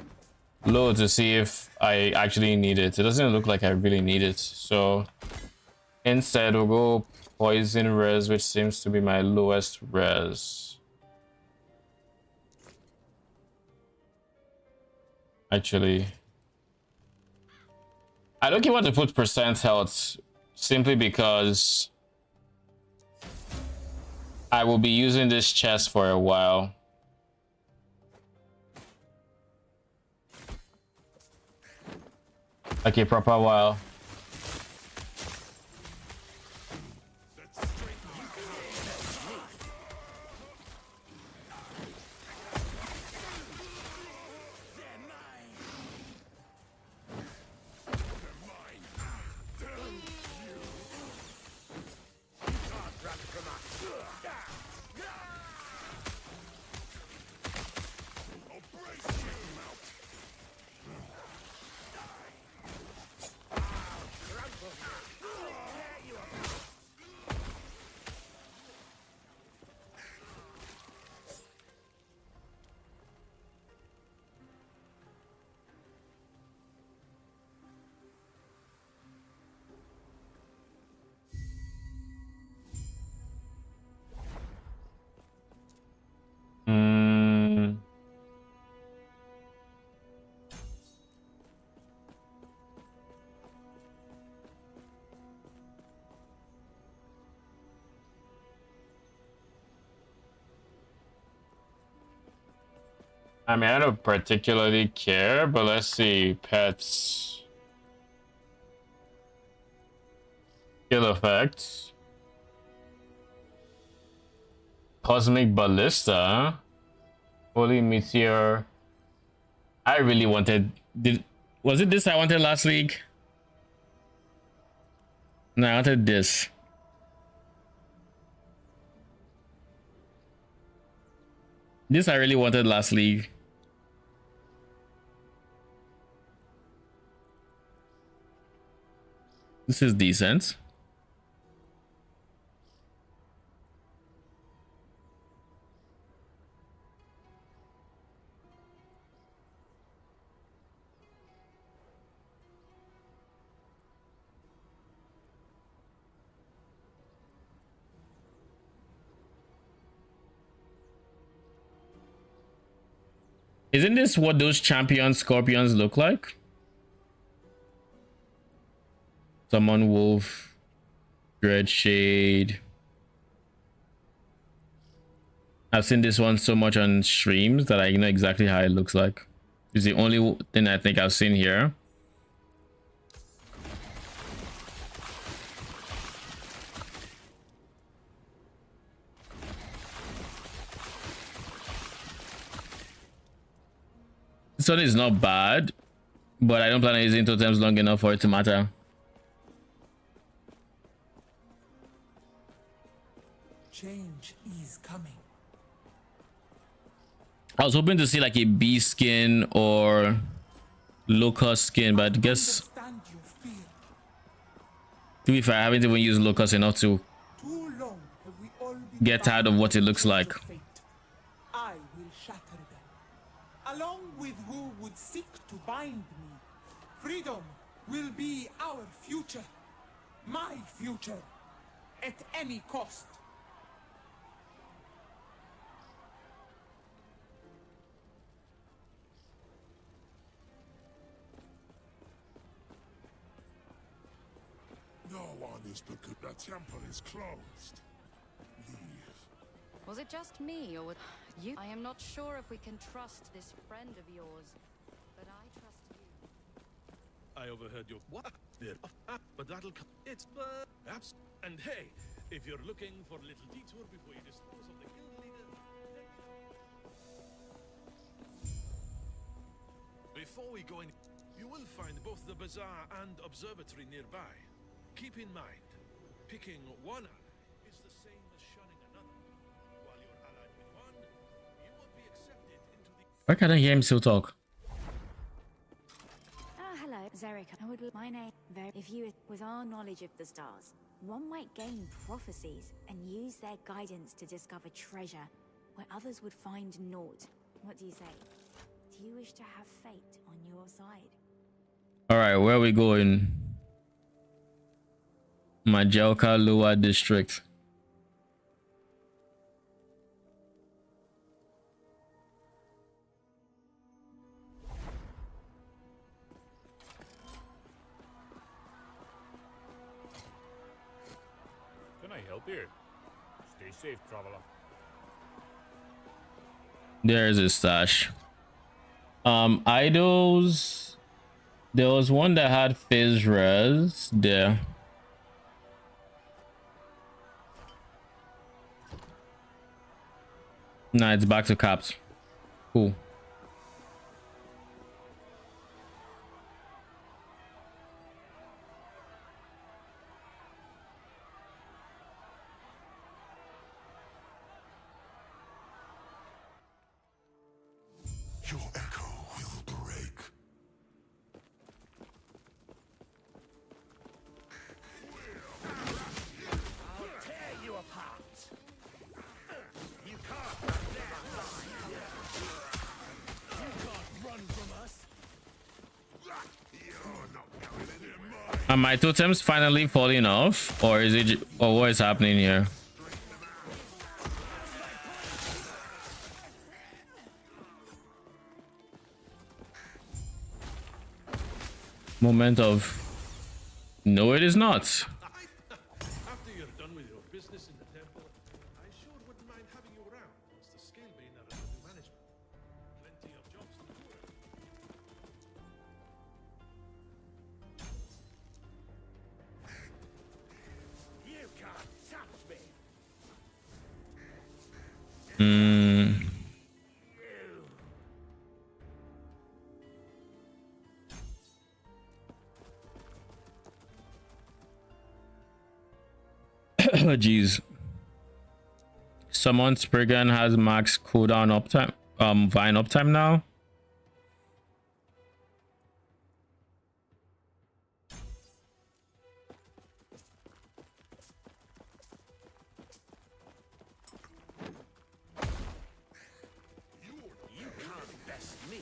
low to see if I actually need it. It doesn't look like I really need it, so instead we'll go poison res, which seems to be my lowest res. Actually, I don't want to put percent health simply because I will be using this chest for a while. Like a proper while. I mean, I don't particularly care, but let's see. Pets. Skill effects. Cosmic Ballista. Holy Meteor. I really wanted... Was it this I wanted last week? No, I wanted this. This I really wanted last league. This is decent. Isn't this what those champion scorpions look like? Summon Wolf, Dread Shade. I've seen this one so much on streams that I know exactly how it looks like. It's the only thing I think I've seen here. This one is not bad, but I don't plan on using totems long enough for it to matter. Change is coming. I was hoping to see like a bee skin or locust skin, but I guess to be fair, I haven't even used locust enough to get tired of what it looks like. I will shatter them, along with who would seek to bind me. Freedom will be our future, my future, at any cost. No one is because the temple is closed. Leave. Was it just me, or was you? I am not sure if we can trust this friend of yours, but I trust you. I overheard your what? There, but that'll come. It's perhaps. And hey, if you're looking for a little detour before you dispose of the guild leader. Before we go in, you will find both the bazaar and observatory nearby. Keep in mind, picking one ally is the same as shunning another. While you're allied with one, you will be accepted into the... Why can't I hear him still talk? Hello, Zerika. My name. If you, with our knowledge of the stars, one might gain prophecies and use their guidance to discover treasure where others would find naught. What do you say? Do you wish to have fate on your side? All right, where are we going? Majelka Lower District. Can I help you? Stay safe, traveler. There's a stash. Idols. There was one that had phase res there. Nah, it's back to caps. Cool. Your echo will break. I'll tear you apart. You can't run You can't run from us. Are my totems finally falling off, or is it, or what is happening here? Moment of... No, it is not. After you're done with your business in the temple, I sure wouldn't mind having you around once the Scalebane are under new management. Plenty of jobs to do. You can't touch me. Jeez. Summon Spriggan has max cooldown uptime, Vine uptime now. You can't best me.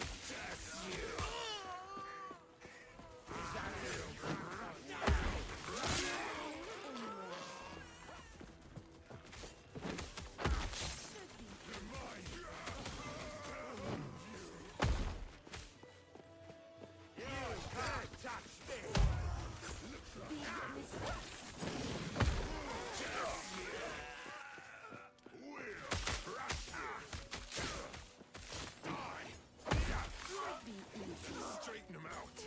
Straighten him out.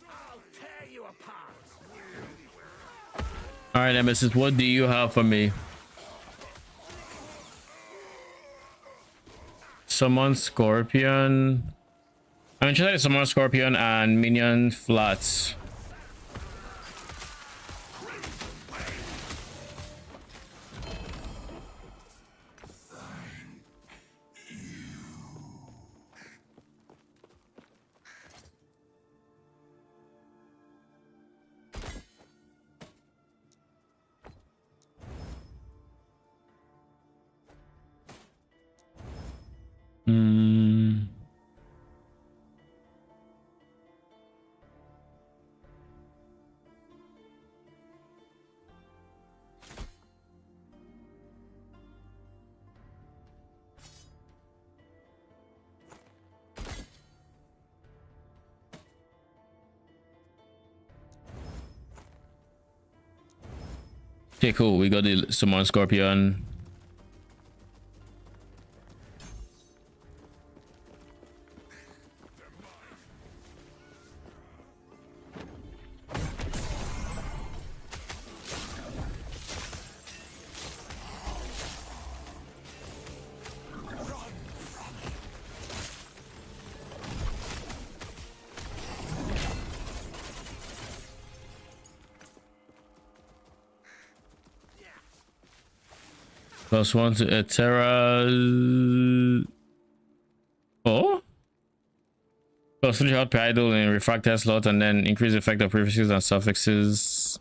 I'll tear you apart. All right, Nemesis, what do you have for me? Summon Scorpion. I'm interested in Summon Scorpion and Minion Flats. Okay, cool. We got the Summon Scorpion. +1 to Etera. Oh? +3 health per idle in refractor slot, and then increase the effect of prefixes and suffixes.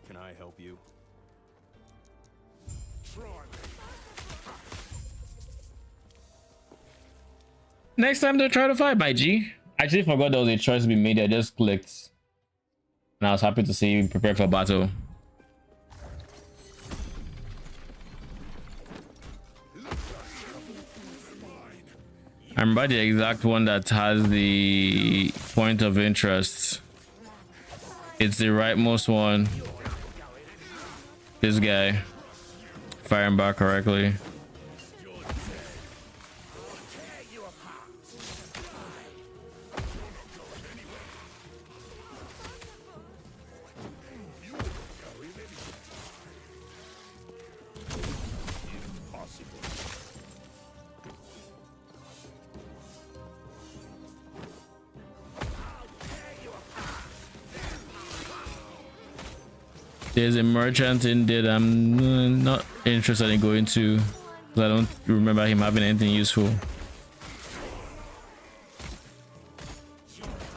Can I help you? Next time they try to fight, my G. I actually forgot there was a choice to be made. I just clicked. And I was happy to see you prepared for battle. I remember the exact one that has the point of interest. It's the rightmost one. This guy. If I remember correctly. There's a merchant in there that I'm not interested in going to, because I don't remember him having anything useful.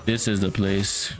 This is the place.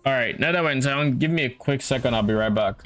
All right, now that we're in town, give me a quick second. I'll be right back.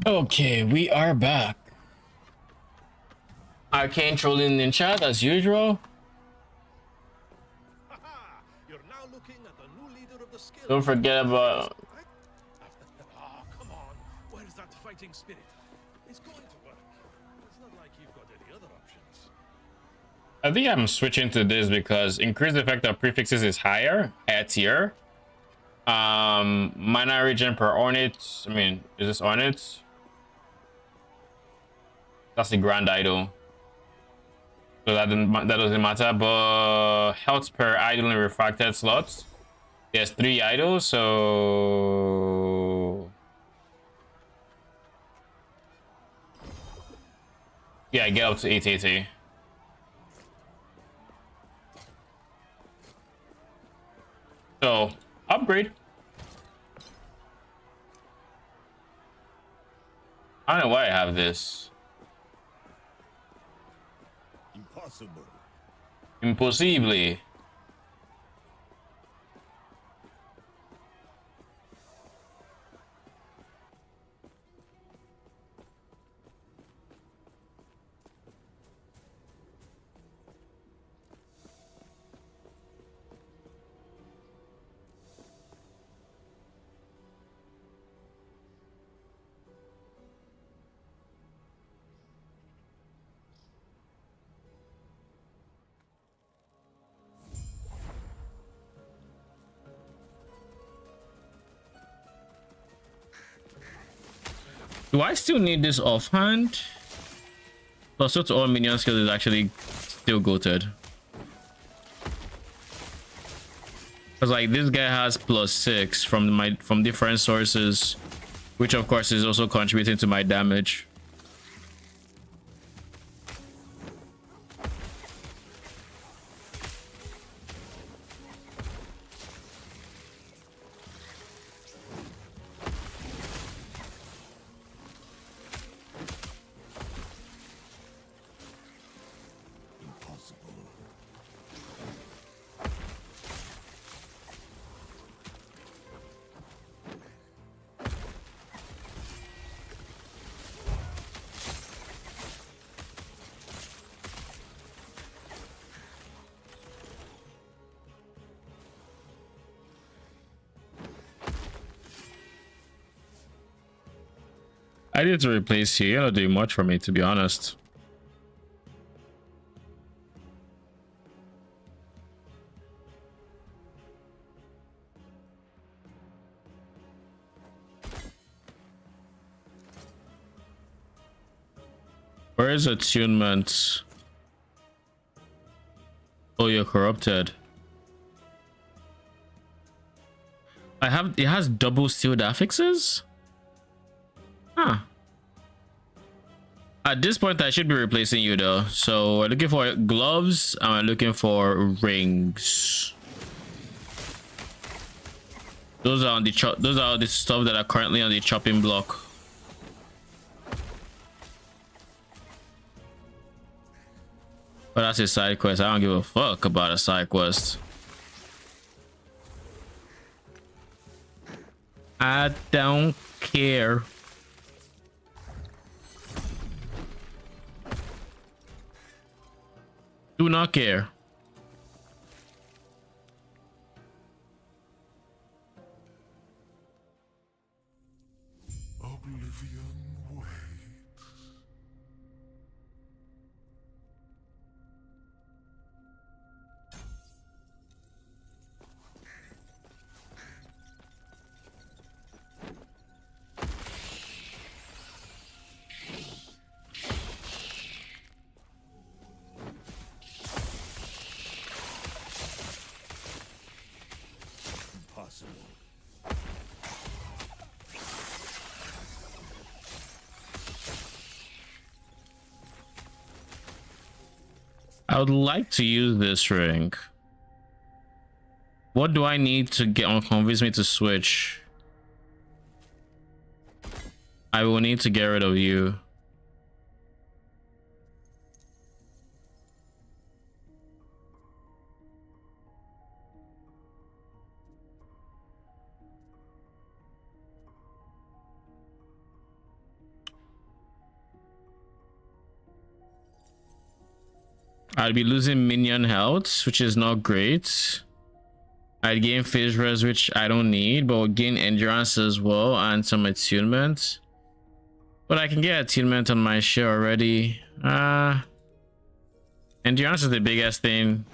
Okay, we are back. Arcane trolling in chat as usual. You're now looking at the new leader of the skill. Don't forget about. Oh, come on. Where's that fighting spirit? It's going to work. It's not like you've got any other options. I think I'm switching to this because increased effect of prefixes is higher tier. Mana regen per ornate. I mean, is this ornate? That's the grand idol. So that doesn't matter. But health per idol in refracted slots. There's 3 idols, so yeah, I get up to 880. So upgrade. I don't know why I have this. Impossible. Impossibly. Do I still need this offhand? Plus, so to all minion skills is actually still goated. Because like this guy has +6 from different sources, which of course is also contributing to my damage. I need to replace you. You're not doing much for me, to be honest. Where is attunement? Oh, you're corrupted. It has double sealed affixes? Huh. At this point, I should be replacing you though. So we're looking for gloves and we're looking for rings. Those are on the those are the stuff that are currently on the chopping block. But that's a side quest. I don't give a fuck about a side quest. I don't care. Do not care. Oblivion waits. I would like to use this ring. What do I need to convince me to switch? I will need to get rid of you. I'd be losing minion health, which is not great. I'd gain phase res, which I don't need, but would gain endurance as well and some attunement. But I can get attunement on my share already. Endurance is the biggest thing.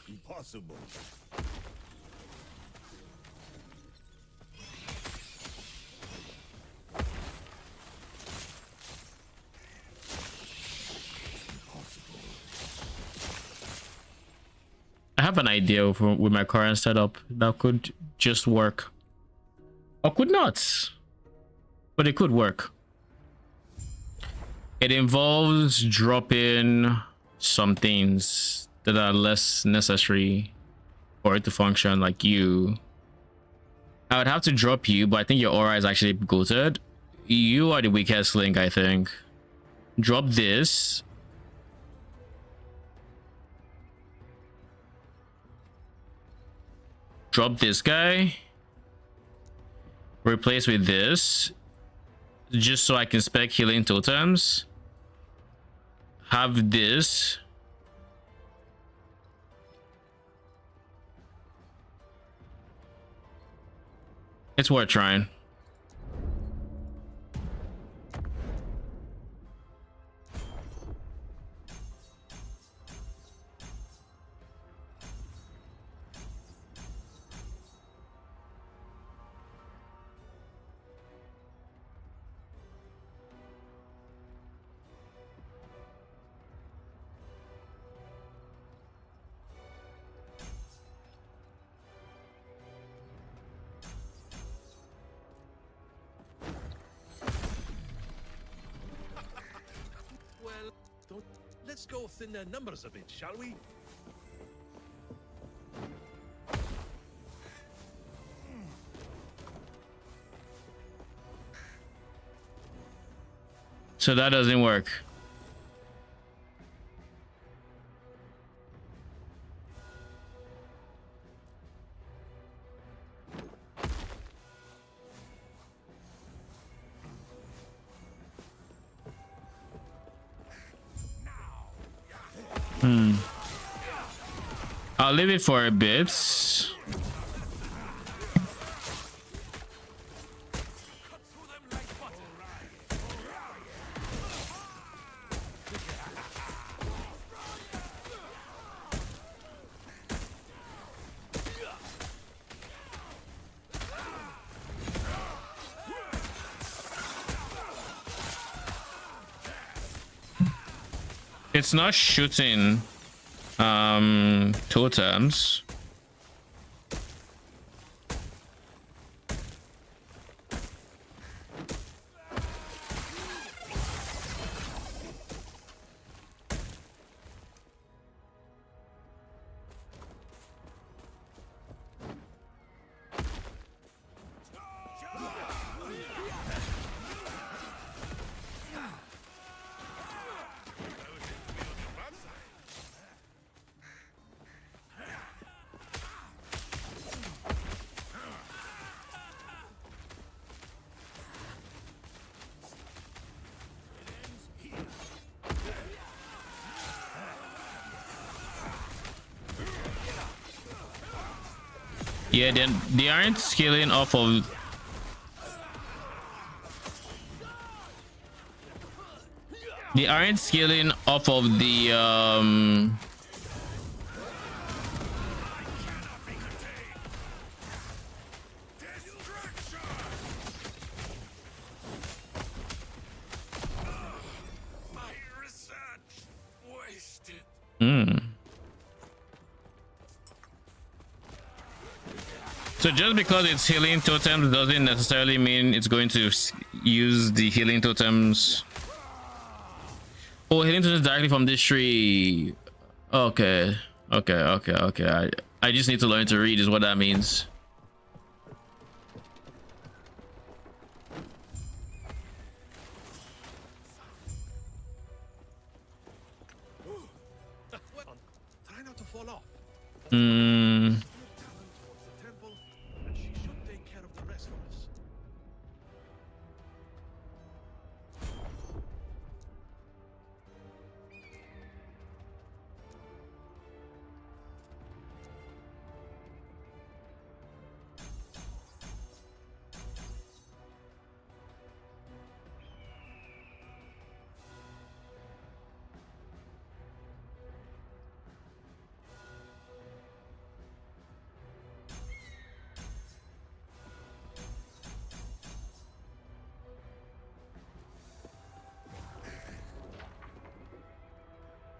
Impossible. I have an idea with my current setup that could just work. Or could not. But it could work. It involves dropping some things that are less necessary for it to function, like you. I would have to drop you, but I think your aura is actually goated. You are the weakest link, I think. Drop this. Drop this guy. Replace with this. Just so I can spec healing totems. Have this. It's worth trying. Let's go thin their numbers a bit, shall we? So that doesn't work. I'll leave it for a bit. It's not shooting totems. Yeah, then they aren't scaling off of the So just because it's healing totems doesn't necessarily mean it's going to use the healing totems. Oh, healing totems directly from this tree. Okay. I just need to learn to read is what that means. Try not to fall off. Hmm. The temple, and she should take care of the rest for us.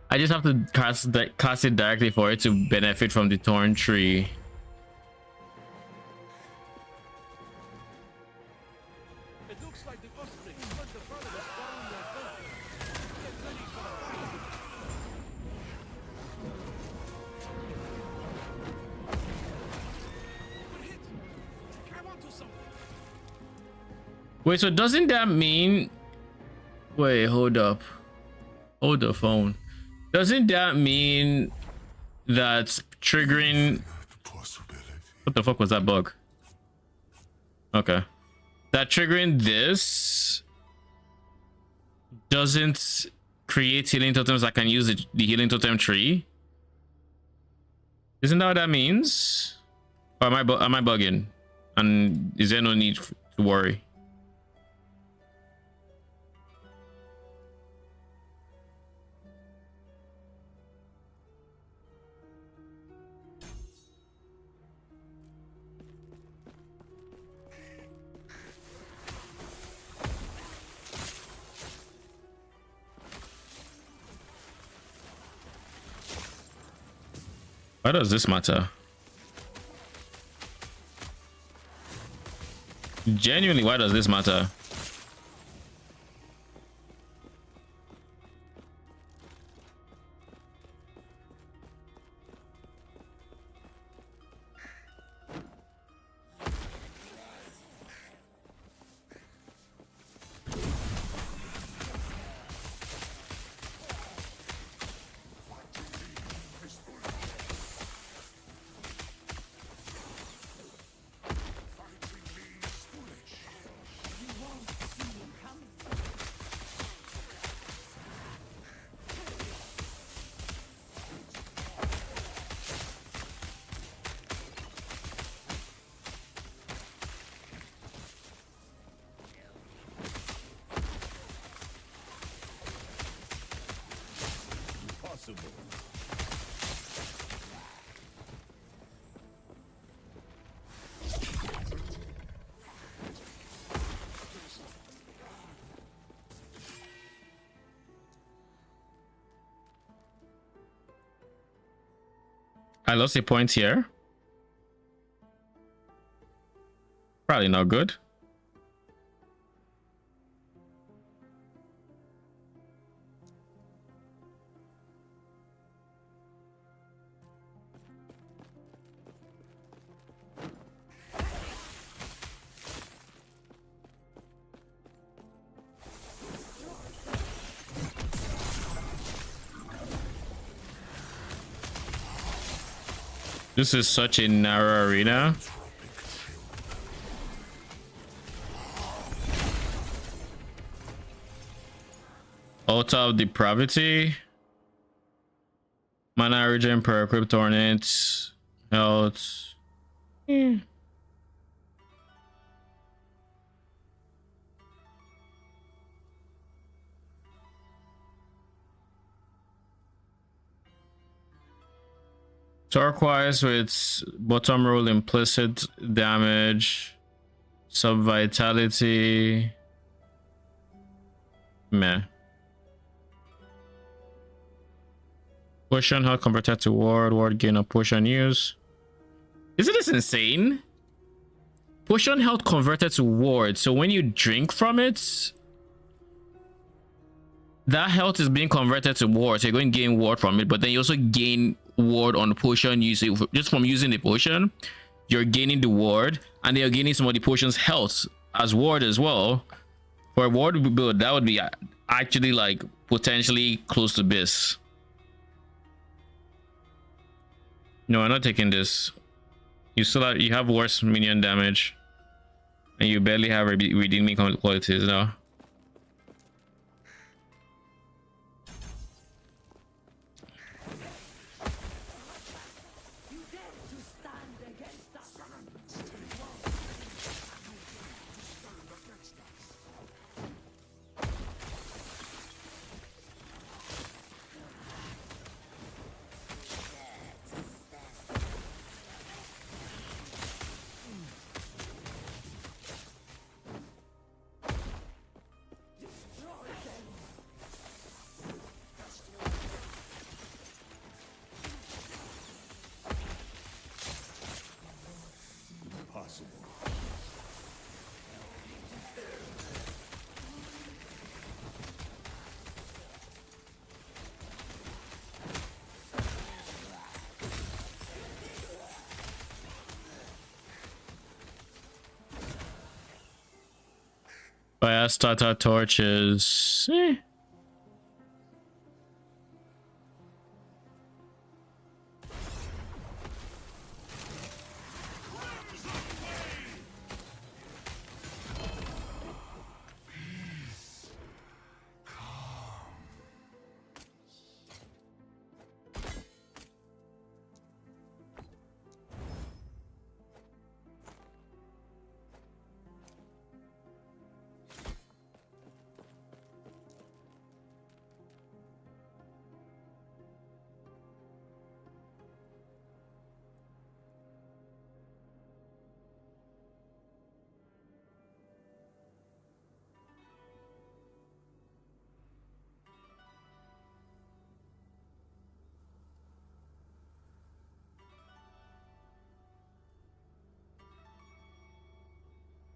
I just have to cast it directly for it to benefit from the torn tree. It looks like the Ostrich put the front of us down their gun. Get ready for the fight. We're hit. Grab onto something. Wait, so doesn't that mean... Wait, hold up. Hold the phone. Doesn't that mean that triggering... What the fuck was that bug? Okay. That triggering this doesn't create healing totems that can use the healing totem tree? Isn't that what that means? Or am I bugging? And is there no need to worry? Why does this matter? Genuinely, why does this matter? I lost a point here. Probably not good. This is such a narrow arena. Altar of Depravity. Mana regen per equipped ornament. Health. Turquoise with bottom roll implicit damage, sub vitality. Meh. Potion health converted to ward gain of potion use. Isn't this insane? Potion health converted to ward. So when you drink from it, that health is being converted to ward. So you're going to gain ward from it, but then you also gain ward on the potion using just from using the potion. You're gaining the ward, and then you're gaining some of the potion's health as ward as well. For a ward build, that would be actually like potentially close to this. No, I'm not taking this. You still have worse minion damage, and you barely have redeeming qualities now. Fire starter torches.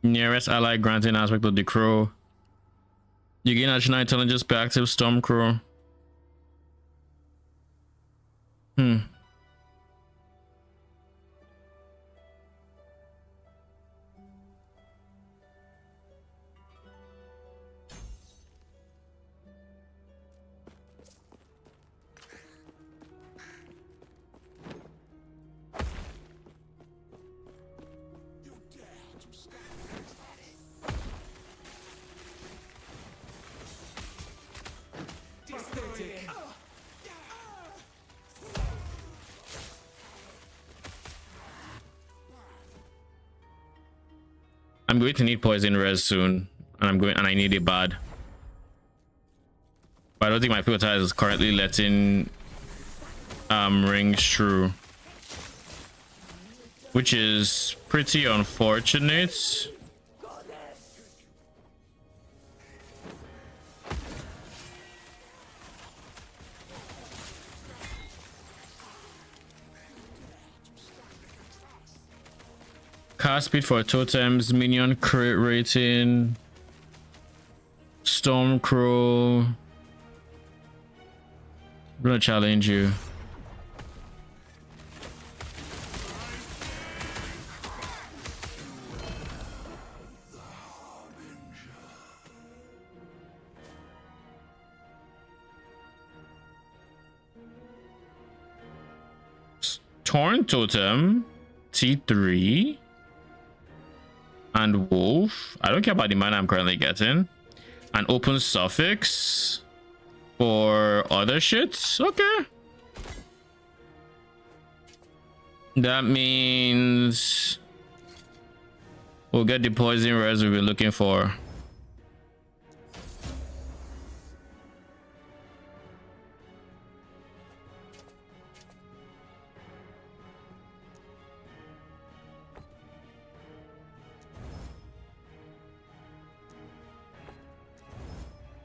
Nearest ally granting aspect of the crow. You gain additional intelligence per active storm crow. I'm going to need poison res soon, and I need it bad. But I don't think my filter is currently letting rings through, which is pretty unfortunate. Cast speed for totems, minion crit rating, storm crow. I'm gonna challenge you. Torn totem, T3. And wolf. I don't care about the mana I'm currently getting. And open suffix for other shits. Okay. That means we'll get the poison res we've been looking for.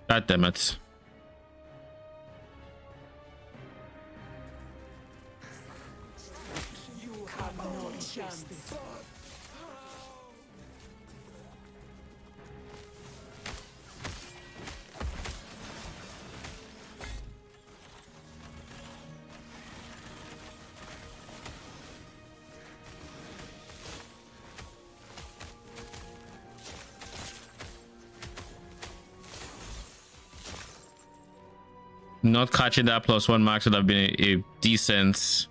God damn it. Not catching that +1 max would have been a decent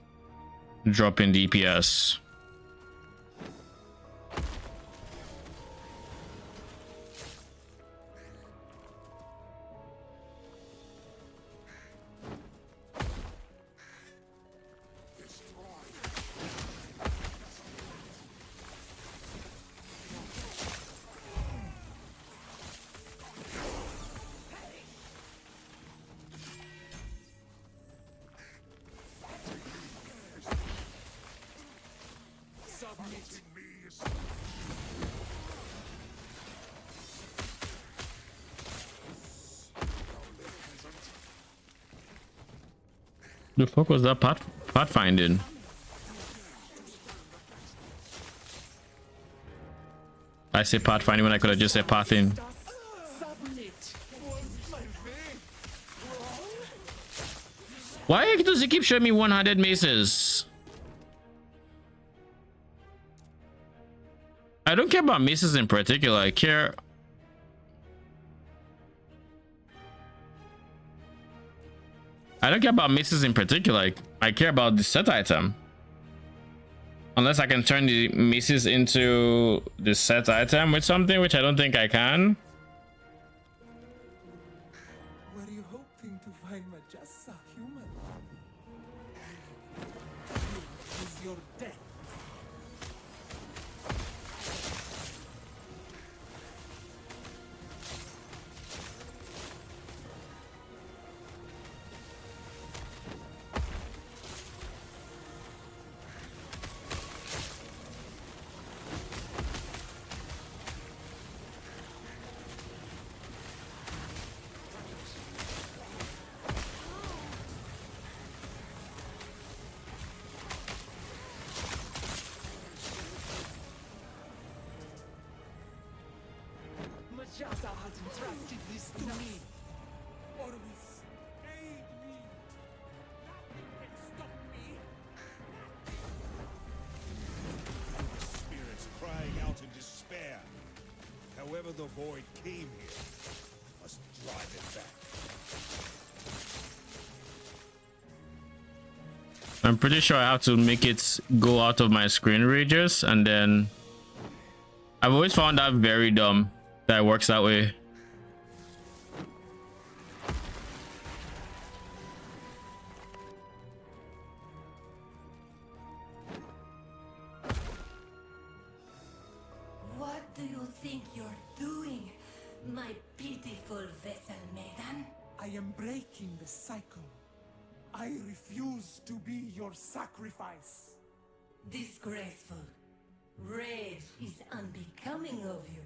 drop in DPS. The fuck was that pathfinding? I say pathfinding when I could have just said pathing. Why does it keep showing me one-handed maces? I don't care about maces in particular. I care. I don't care about maces in particular. I care about the set item. Unless I can turn the maces into the set item with something, which I don't think I can. Were you hoping to find Majasa human? Here is your death. Majasa has entrusted this to me. Orvis, aid me. Nothing can stop me. Spirits crying out in despair. However the void came here, must drive it back. I'm pretty sure I have to make it go out of my screen radius, and then I've always found that very dumb that it works that way. What do you think you're doing, my pitiful vessel maiden? I am breaking the cycle. I refuse to be your sacrifice. Disgraceful. Rage is unbecoming of you,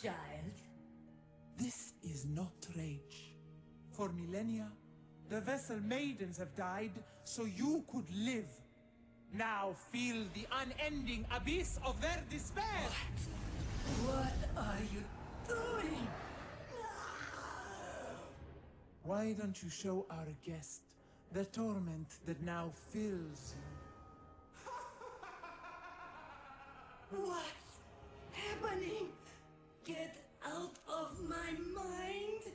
child. This is not rage. For millennia, the vessel maidens have died so you could live. Now feel the unending abyss of their despair. What are you doing? Why don't you show our guest the torment that now fills you? What's happening? Get out of my mind!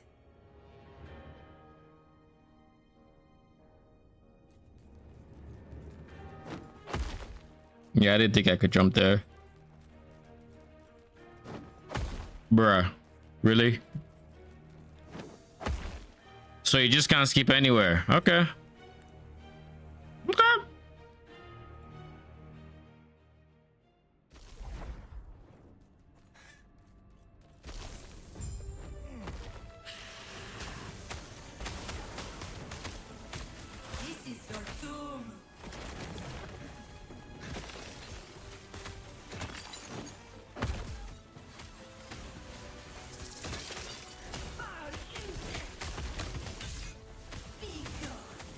Yeah, I didn't think I could jump there. Bruh. Really? So you just can't skip anywhere. Okay. Okay. This is your doom! Foul insect! Be gone!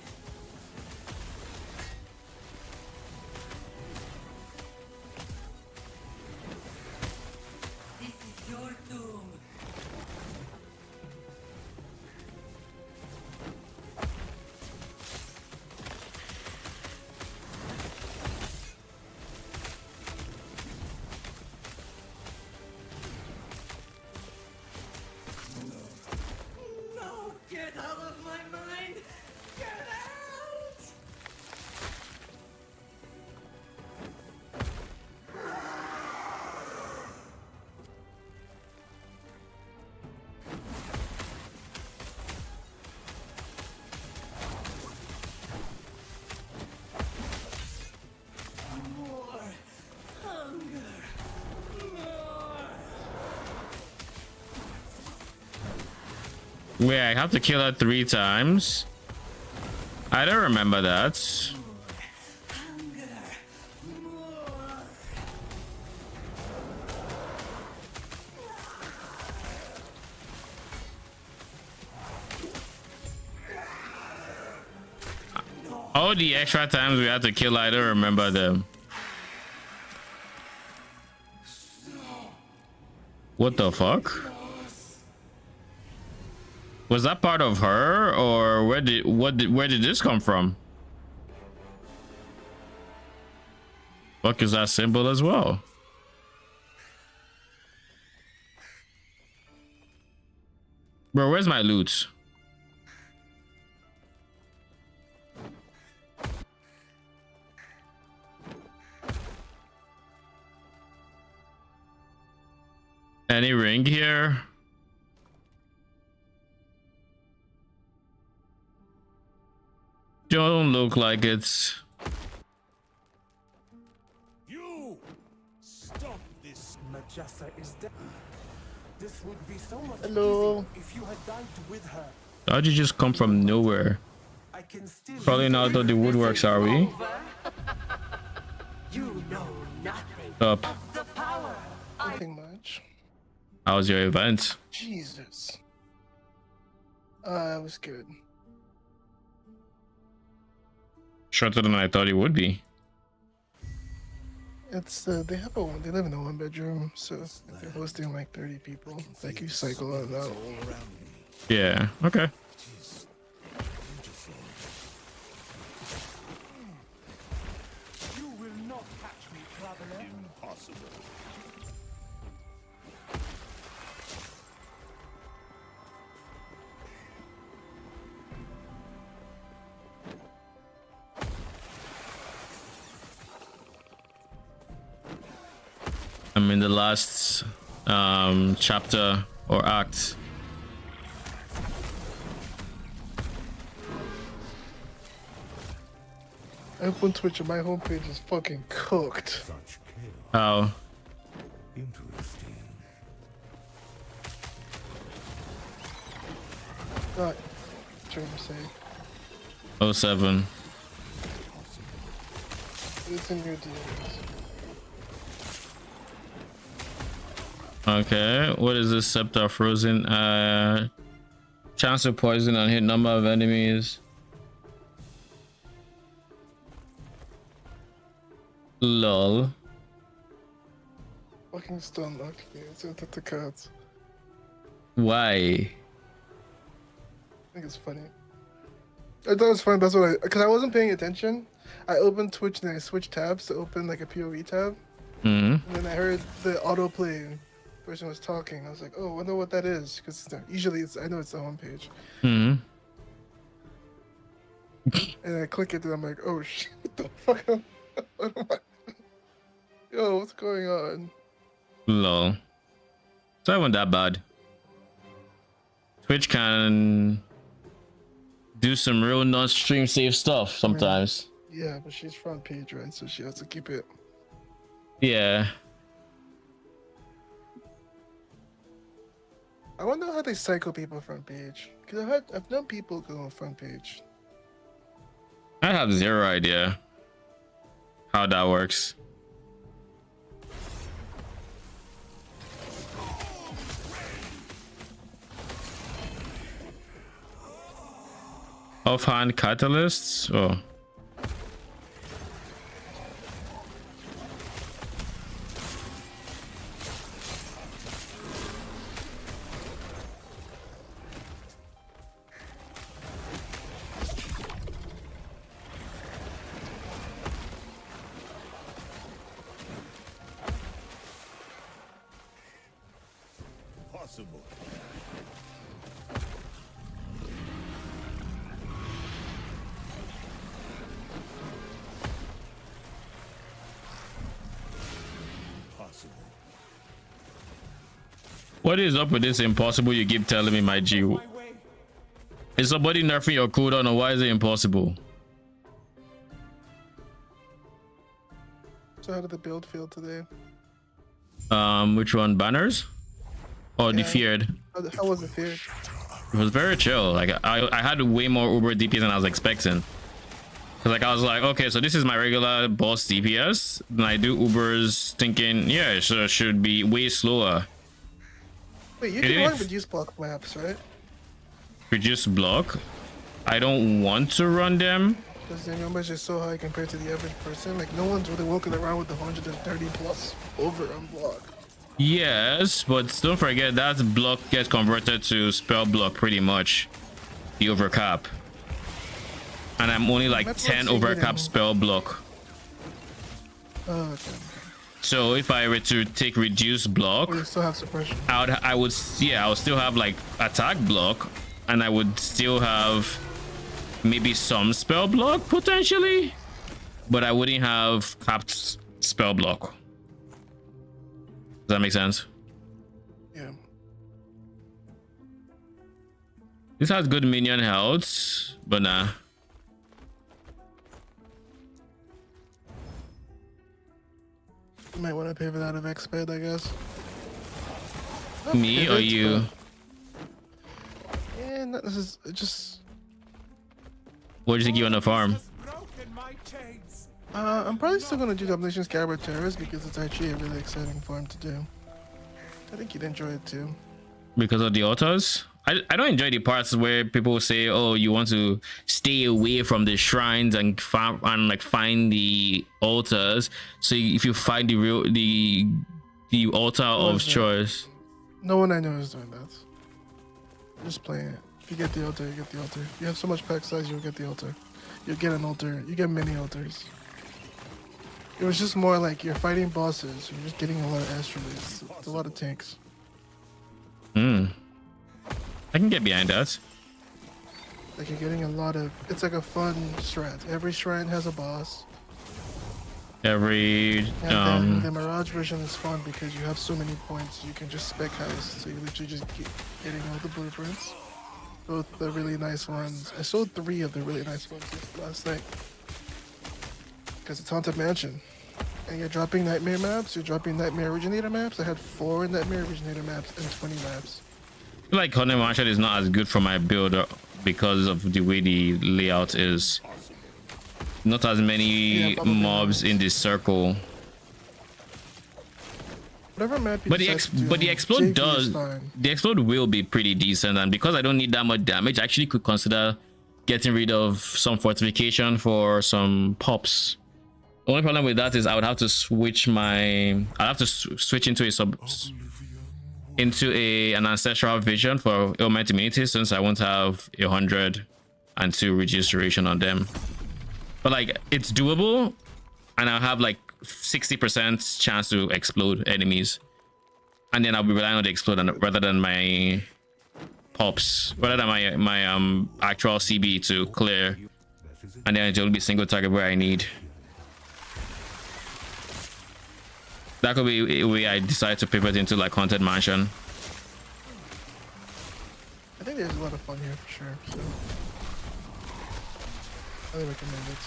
Wait, I have to kill her 3 times. I don't remember that. All the extra times we had to kill, I don't remember them. What the fuck? Was that part of her, or where did this come from? Fuck is that symbol as well? Bro, where's my loot? Any ring here? Don't look like it's. You stop this. Majasa is dead. This would be so much easier if you had died with her. How'd you just come from nowhere? I can still Probably not out the woodworks, are we? You know nothing Up. of the power. Nothing much. How was your event? Jesus. It was good. Shorter than I thought it would be. It's they have a they live in a 1-bedroom, so they're hosting like 30 people. Like you cycle on out. Yeah. Okay. You will not catch me, traveler. Impossible. I'm in the last chapter or act. I open Twitch and my homepage is fucking cooked. How? Interesting. Not trying to say. 07. It's in your DMs. Okay, what is this? Scepter frozen. Chance of poison on hit number of enemies. Lol. Fucking stun luck. Yeah, it's into the cards. Why? I think it's funny. I thought it was fun. That's what because I wasn't paying attention. I opened Twitch and I switched tabs to open like a POE tab. And then I heard the autoplay. Person was talking. I was like, oh, I wonder what that is, because usually I know it's the homepage. And I click it and I'm like, oh shit, what the fuck? What am I... Yo, what's going on? Lol. So I wasn't that bad. Twitch can do some real non-stream safe stuff sometimes. Yeah, but she's front page, right? So she has to keep it. Yeah. I wonder how they cycle people front page. Because I've known people go on front page. I have zero idea how that works. Offhand catalysts? Oh. Possible. Possible. What is up with this impossible you keep telling me, my G? Is somebody nerfing your cooldown, or why is it impossible? So how did the build feel today? Which one? Banners? Or the feared? How was it feared? It was very chill. Like I had way more Uber DPS than I was expecting. Cause like I was like, okay, so this is my regular boss DPS. Then I do Ubers thinking, yeah, it should be way slower. Wait, you can run reduce block maps, right? Reduce block? I don't want to run them. Because their numbers are so high compared to the average person. Like, no one's really walking around with 130 plus over on block. Yes, but don't forget that block gets converted to spell block pretty much. The overcap. And I'm only like 10 overcap spell block. Oh, okay. So if I were to take reduced block, you still have suppression. I would still have like attack block, and I would still have maybe some spell block potentially, but I wouldn't have capped spell block. Does that make sense? Yeah. This has good minion health, but nah. You might want to pay for that of XP, I guess. Me or you? Yeah, no, this is just. What do you think you on the farm? I'm probably still gonna do Domination Scarab Terrors because it's actually a really exciting farm to do. I think you'd enjoy it too. Because of the altars? I don't enjoy the parts where people say, oh, you want to stay away from the shrines and find the altars. So if you find the altar of choice. No one I know is doing that. Just playing it. If you get the altar, you get the altar. You have so much pack size, you'll get the altar. You'll get an altar. You get many altars. It was just more like you're fighting bosses. You're just getting a lot of astrolates. It's a lot of tanks. I can get behind that. Like you're getting a lot of. It's like a fun strat. Every shrine has a boss. Every and then the Mirage version is fun because you have so many points. You can just spec house. So you literally just keep getting all the blueprints. Both the really nice ones. I sold 3 of the really nice ones last night. Because it's Haunted Mansion. And you're dropping Nightmare maps. You're dropping Nightmare Originator maps. I had 4 Nightmare Originator maps and 20 maps. I feel like Haunted Mansion is not as good for my build because of the way the layout is. Not as many mobs in this circle. Whatever map you but the explode the explode will be pretty decent, and because I don't need that much damage, I actually could consider getting rid of some fortification for some pops. The only problem with that is I would have to switch into an ancestral vision for ailment immunity, since I won't have 102 reduced duration on them. But like it's doable, and I'll have like 60% chance to explode enemies, and then I'll be relying on the explode rather than my pops, rather than my actual CB to clear, and then it'll be single target where I need. That could be a way I decide to pivot into like Haunted Mansion. I think there's a lot of fun here for sure. So I recommend it.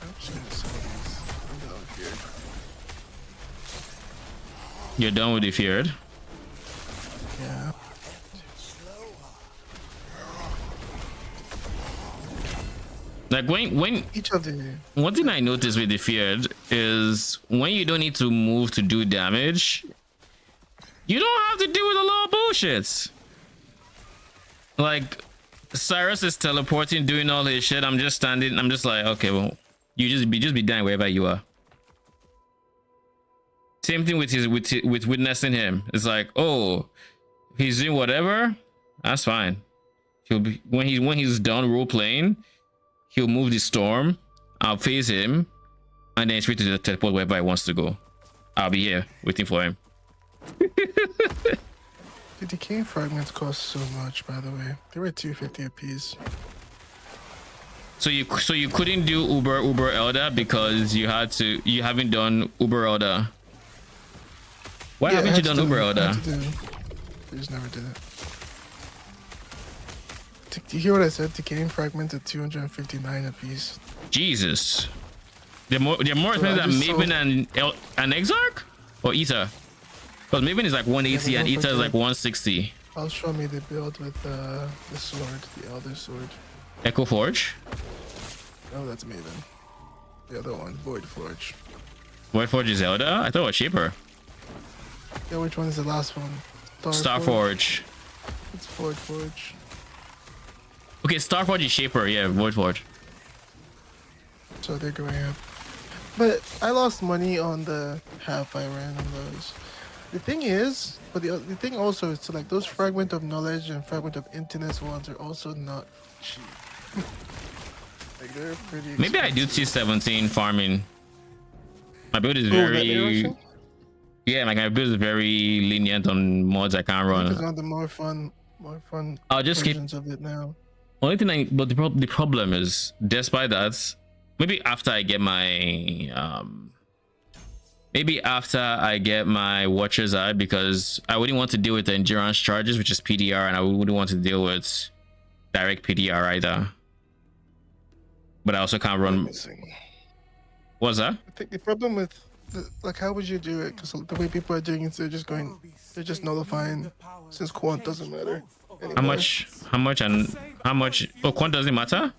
I'm just gonna sell these. I'm done with Feared. You're done with the Feared? Yeah. Like when each of the one thing I noticed with the Feared is when you don't need to move to do damage, you don't have to deal with a lot of bullshit. Like Cyrus is teleporting, doing all his shit. I'm just standing. I'm just like, okay, well, you just be dying wherever you are. Same thing with witnessing him. It's like, oh, he's doing whatever. That's fine. He'll be when he's done role playing. He'll move the storm. I'll face him, and then straight to the teleport wherever he wants to go. I'll be here waiting for him. The decaying fragments cost so much, by the way. They were $250 a piece. So you couldn't do Uber Elder because you haven't done Uber Elder. Why haven't you done Uber Elder? I just never did it. Do you hear what I said? Decaying fragments at $259 a piece. Jesus. They're more expensive I than just Maven saw- and Exarch or Ether. Because Maven is like 180 Yeah, and but Ether don't is like forget- 160. I'll show me the build with the sword, the Elder Sword. Echo Forge. Oh, that's Maven. The other one, Void Forge. Void Forge is Zelda? I thought it was cheaper. Yeah, which one is the last one? Star Forge. It's Void Forge. Okay, Star Forge is cheaper. Yeah, Void Forge. So they're going up. But I lost money on the half I ran on those. The thing is, but the thing also is to like those Fragment of Knowledge and Fragment of Emptiness ones are also not cheap. Like they're pretty expensive. Maybe I do T17 farming. My build is Oh, that very direction? yeah, like my build is very lenient on mods I can't It's run. one of the more fun I'll just keep versions of it now. only thing but the problem is despite that, maybe after I get my Watcher's Eye, because I wouldn't want to deal with the endurance charges, which is PDR, and I wouldn't want to deal with direct PDR either. But I also can't run. What's that? I think the problem with like how would you do it? Because the way people are doing it, they're just nullifying since quant doesn't matter. Anymore. How much? Oh, quant doesn't matter.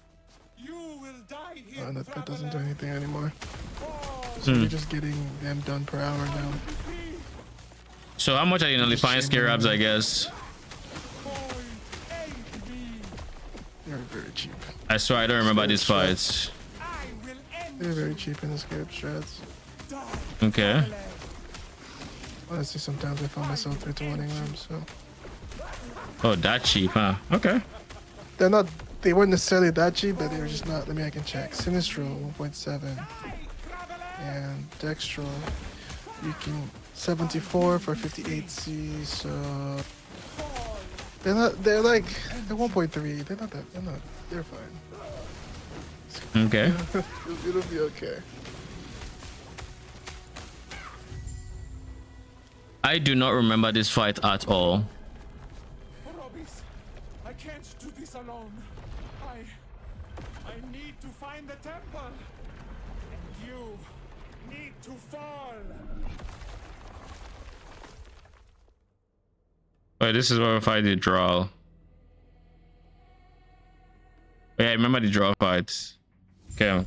That doesn't do anything anymore. So you're just getting them done per hour now. So how much are you nullifying Scarabs, I guess? They're very cheap. I swear I don't remember these fights. They're very cheap in the Scarab strats. Okay. Honestly, sometimes I find myself 3-to-1ing them, so. Oh, that cheap, huh? Okay. They weren't necessarily that cheap, but they were just not. I can check. Sinistral 1.7 and Dextral, you can 74 for 58C. So they're 1.3. They're fine. Okay. It'll be okay. I do not remember this fight at all. I can't do this alone. I need to find the temple. And you need to fall. Wait, this is where we fight the draw. Yeah, I remember the draw fights. Okay.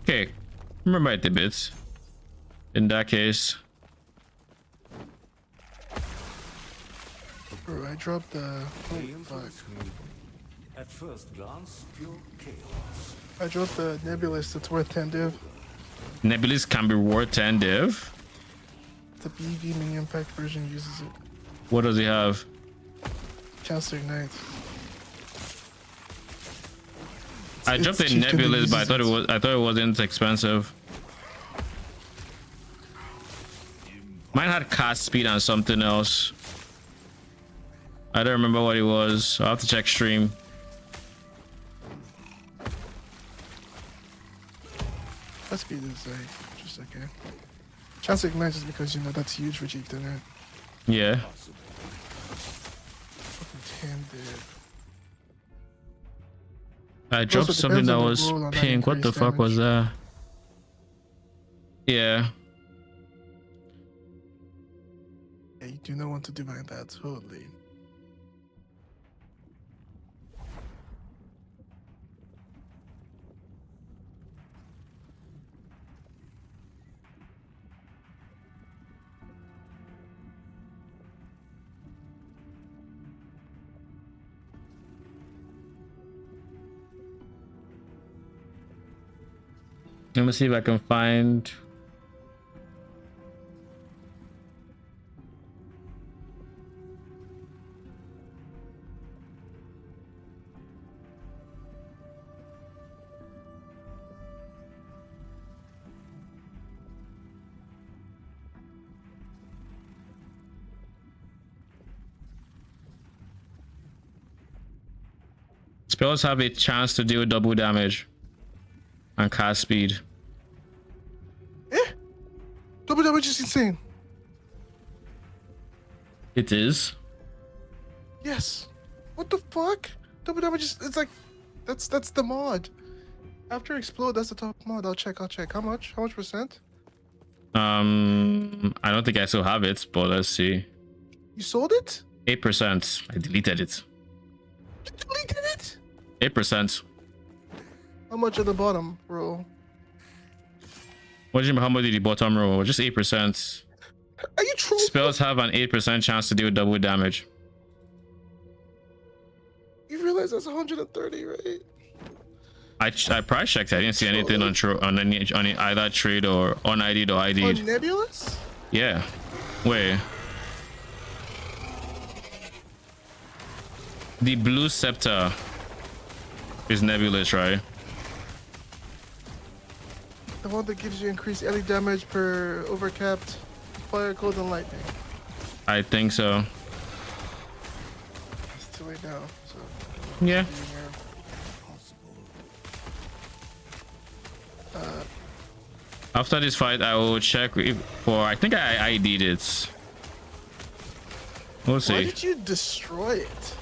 Okay. Remember it a bit. In that case. Bro, I dropped the. Oh, fuck. At first glance, pure chaos. I dropped the Nebulous. It's worth 10 div. Nebulous can be worth 10 div. The BV minion pack version uses it. What does he have? Chance to ignite. I dropped the Nebulous, but I thought it wasn't expensive. Mine had cast speed and something else. I don't remember what it was. I'll have to check stream. That speed is like just okay. Chance to ignite is because that's huge for Chieftain, right? Yeah. Fucking 10 div. I dropped something that was pink. What the fuck was that? Yeah. Yeah, you do not want to divide that, totally. Let me see if I can find. Spells have a chance to deal double damage and cast speed. Double damage is insane. It is. Yes. What the fuck? Double damage is, it's like, that's the mod. After explode, that's the top mod. I'll check. How much? How much percent? I don't think I still have it, but let's see. You sold it? 8%. I deleted it. You deleted it? 8%. How much at the bottom row? What do you mean? How much did the bottom row? Just 8%. Are you trolling? Spells have an 8% chance to deal double damage. You realize that's 130, right? I price checked. I didn't see anything on either trade or on ID or ID. On Nebulous? Yeah. Wait. The blue scepter is nebulous, right? The one that gives you increased any damage per overcapped fire, cold, and lightning. I think so. It's too late now. So yeah. After this fight, I will check for. I think I ID'd it. We'll see. Why did you destroy it?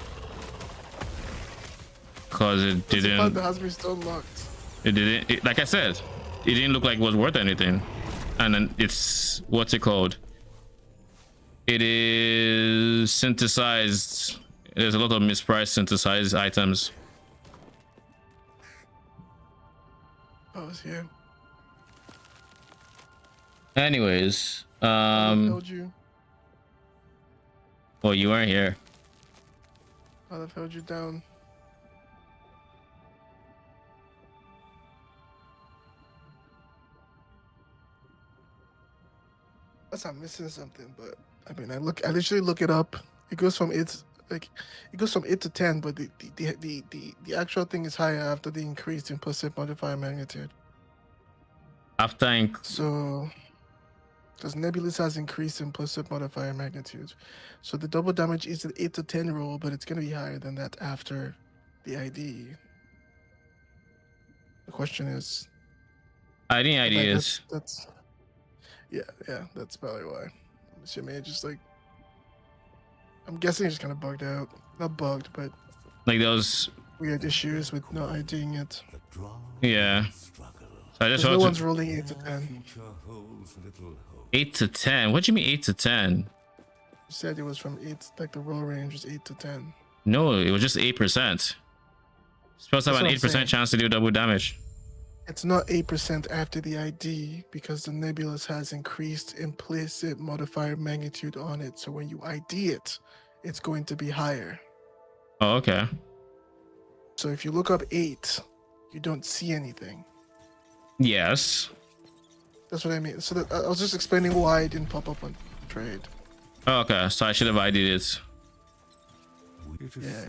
Because it didn't. The has been still locked. It didn't. Like I said, it didn't look like it was worth anything. And then it's what's it called? It is synthesized. There's a lot of mispriced synthesized items. I was here. Anyways, I held you. Well, you weren't here. I'd have held you down. Unless I'm missing something, but I mean, I literally look it up. It goes from 8 to 10, but the actual thing is higher after the increased implicit modifier magnitude. So, because Nebulous has increased implicit modifier magnitude, so the double damage is an 8 to 10 roll, but it's gonna be higher than that after the ID. The question is, ID is that's yeah, that's probably why. I'm assuming it just like, I'm guessing it's just kind of bugged out. Not bugged, but like those weird issues with not IDing it. Yeah. So I just no one's rolling 8 to 10. 8 to 10? What do you mean 8 to 10? You said it was from 8, like the roll range was 8 to 10. No, it was just 8%. Supposed to have an 8% chance to do double damage. It's not 8% after the ID because the Nebulous has increased implicit modifier magnitude on it. So when you ID it, it's going to be higher. Oh, okay. So if you look up 8, you don't see anything. Yes. That's what I mean. So I was just explaining why it didn't pop up on trade. Oh, okay, so I should have ID'd it. Yeah.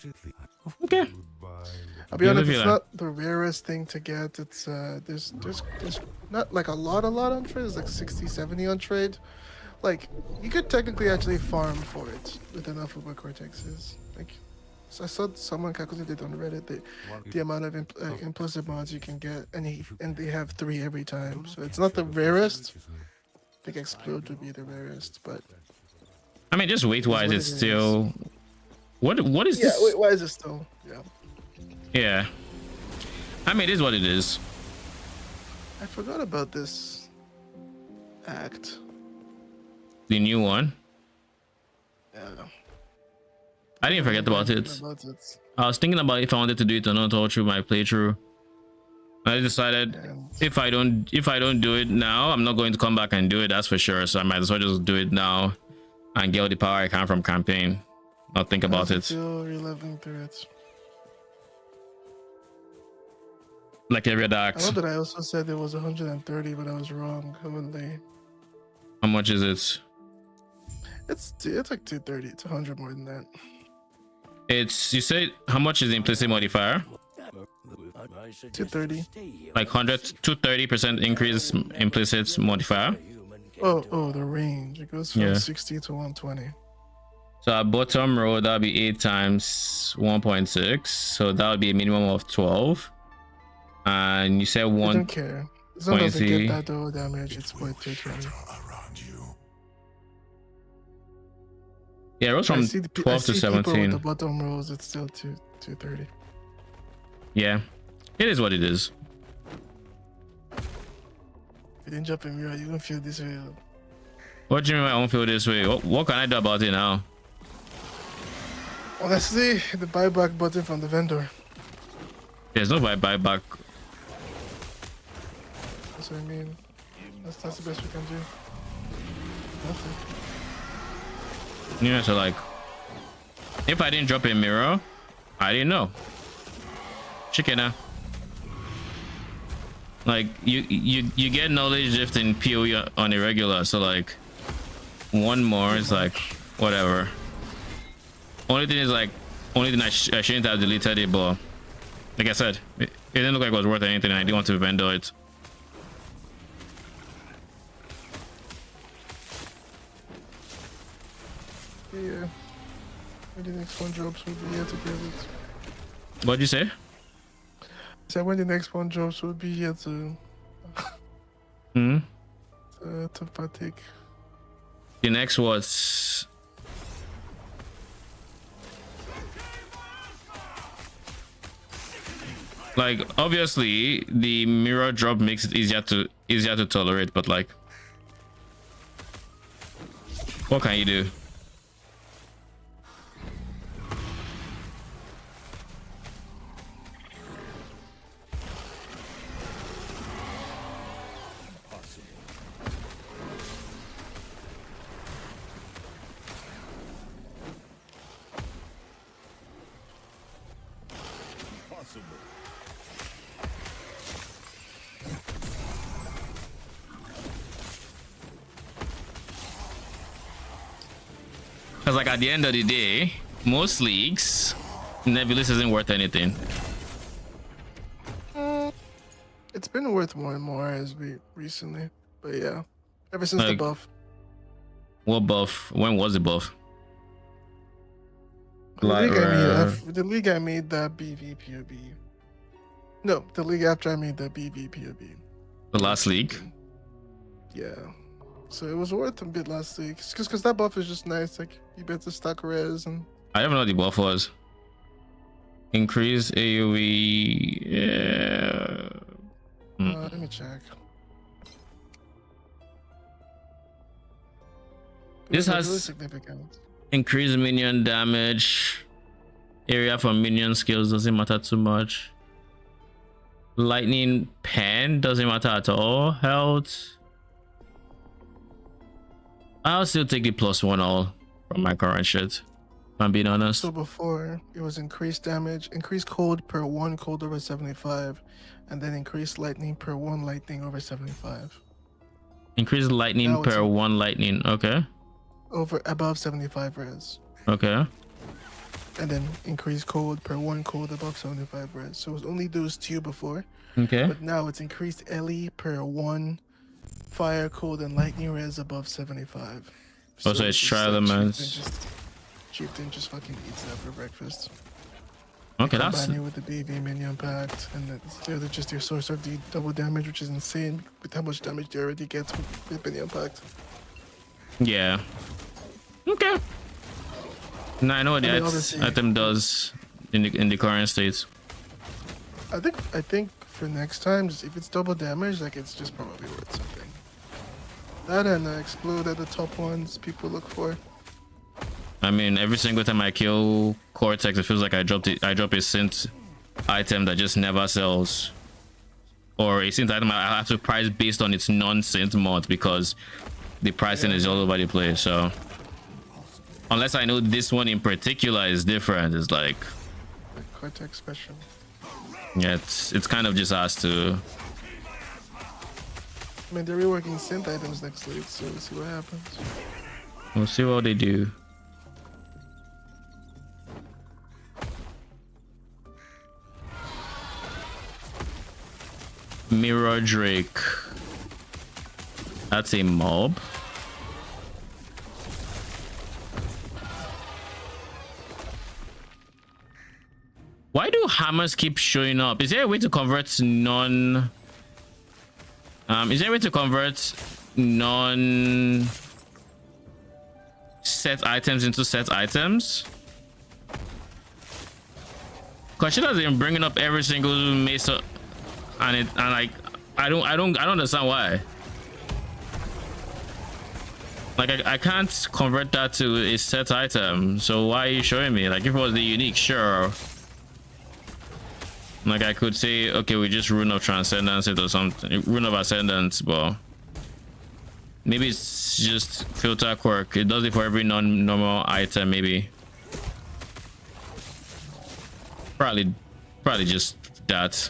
Okay. I'll be honest, it's not the rarest thing to get. It's there's not like a lot on trade. It's like 60, 70 on trade. Like you could technically actually farm for it with enough of what Cortex is. Like, so I saw someone calculated on Reddit the amount of implicit mods you can get, and they have 3 every time. So it's not the rarest. I think Explode would be the rarest, but I mean, just weight wise, it's still. What is this? Yeah, wait, why is it still? Yeah. Yeah. I mean, it is what it is. I forgot about this act. The new one? Yeah. I didn't forget about it. I was thinking about if I wanted to do it or not all through my playthrough. I decided if I don't do it now, I'm not going to come back and do it, that's for sure. So I might as well just do it now and get all the power I can from campaign. Not think about it. Still reliving through it. Like every other act. I know that I also said it was 130, but I was wrong. How much is it? It's like 230. It's 100 more than that. It's, you said how much is the implicit modifier? 230. Like 230% increase implicit modifier. Oh, the range. It goes from 60 to 120. So at bottom row, that'll be 8 times 1.6. So that would be a minimum of 12. And you said 1. I don't care. As long as I get that double damage, it's worth 220. Yeah, it goes from 12 to 17. With the bottom rows, it's still 230. Yeah, it is what it is. you didn't drop a mirror, you don't feel this way. What do you mean I don't feel this way? What can I do about it now? Honestly, the buyback button from the vendor. There's no buyback. That's what I mean. That's the best we can do. Nothing. Yeah, so like, if I didn't drop a mirror, I didn't know. Chicken. Like you get knowledge drift in PoE on a regular, so like one more is like whatever. Only thing I shouldn't have deleted it, but like I said, it didn't look like it was worth anything. I didn't want to vendor it. Yeah. When the next one drops, we'll be here to get it. What'd you say? So when the next one drops, we'll be here to to partake. The next was like, obviously the mirror drop makes it easier to tolerate, but like, what can you do? Because like at the end of the day, most leagues, Nebulous isn't worth anything. It's been worth more and more as we recently, but yeah, ever since the Like, buff. What buff? When was the buff? The league I made that BVPOB. No, the league after I made that BVPOB. The last league? Yeah. So it was worth a bit last week. Because that buff is just nice. Like, you better stack res and... I don't know what the buff was. Increase AoE. Yeah. Let me check. This Really has significant. increased minion damage. Area for minion skills doesn't matter too much. Lightning pen doesn't matter at all. Health. I'll still take the +1 all from my current shit, if I'm being honest. So before, it was increased damage, increased cold per 1 cold over 75, and then increased lightning per 1 lightning over 75. Increased lightning Now it's per 1 lightning. Okay. Over above 75 res. Okay. And then increased cold per 1 cold above 75 res. So it was only those two before. Okay. But now it's increased LE per 1 fire, cold, and lightning res above 75. So it's trial elements. Chieftain just fucking eats that for breakfast. Okay, that's... Combine it with the BV minion pact, and it's literally just your source of the double damage, which is insane with how much damage they already get with minion pact. Yeah. Okay. Now I know what the item does in the current states. I think for next time, just if it's double damage, like, it's just probably worth something. That and explode are the top ones people look for. I mean, every single time I kill Cortex, it feels like I drop a synth item that just never sells, or a synth item I have to price based on its non-synth mod because the pricing is all over the place. So unless I know this one in particular is different, it's like Cortex special. Yeah, it's kind of just has to. I mean, they're reworking synth items next week, so we'll see what happens. We'll see what they do. Mirror Drake. That's a mob. Why do hammers keep showing up? Is there a way to convert non... is there a way to convert non set items into set items? Cause she doesn't bringing up every single mesa, and like I don't understand why. Like I can't convert that to a set item. So why are you showing me? Like if it was the unique, sure. Like I could say, okay, we just rune of transcendence it or something, rune of ascendance, but maybe it's just filter quirk. It does it for every non-normal item, maybe. Probably just that.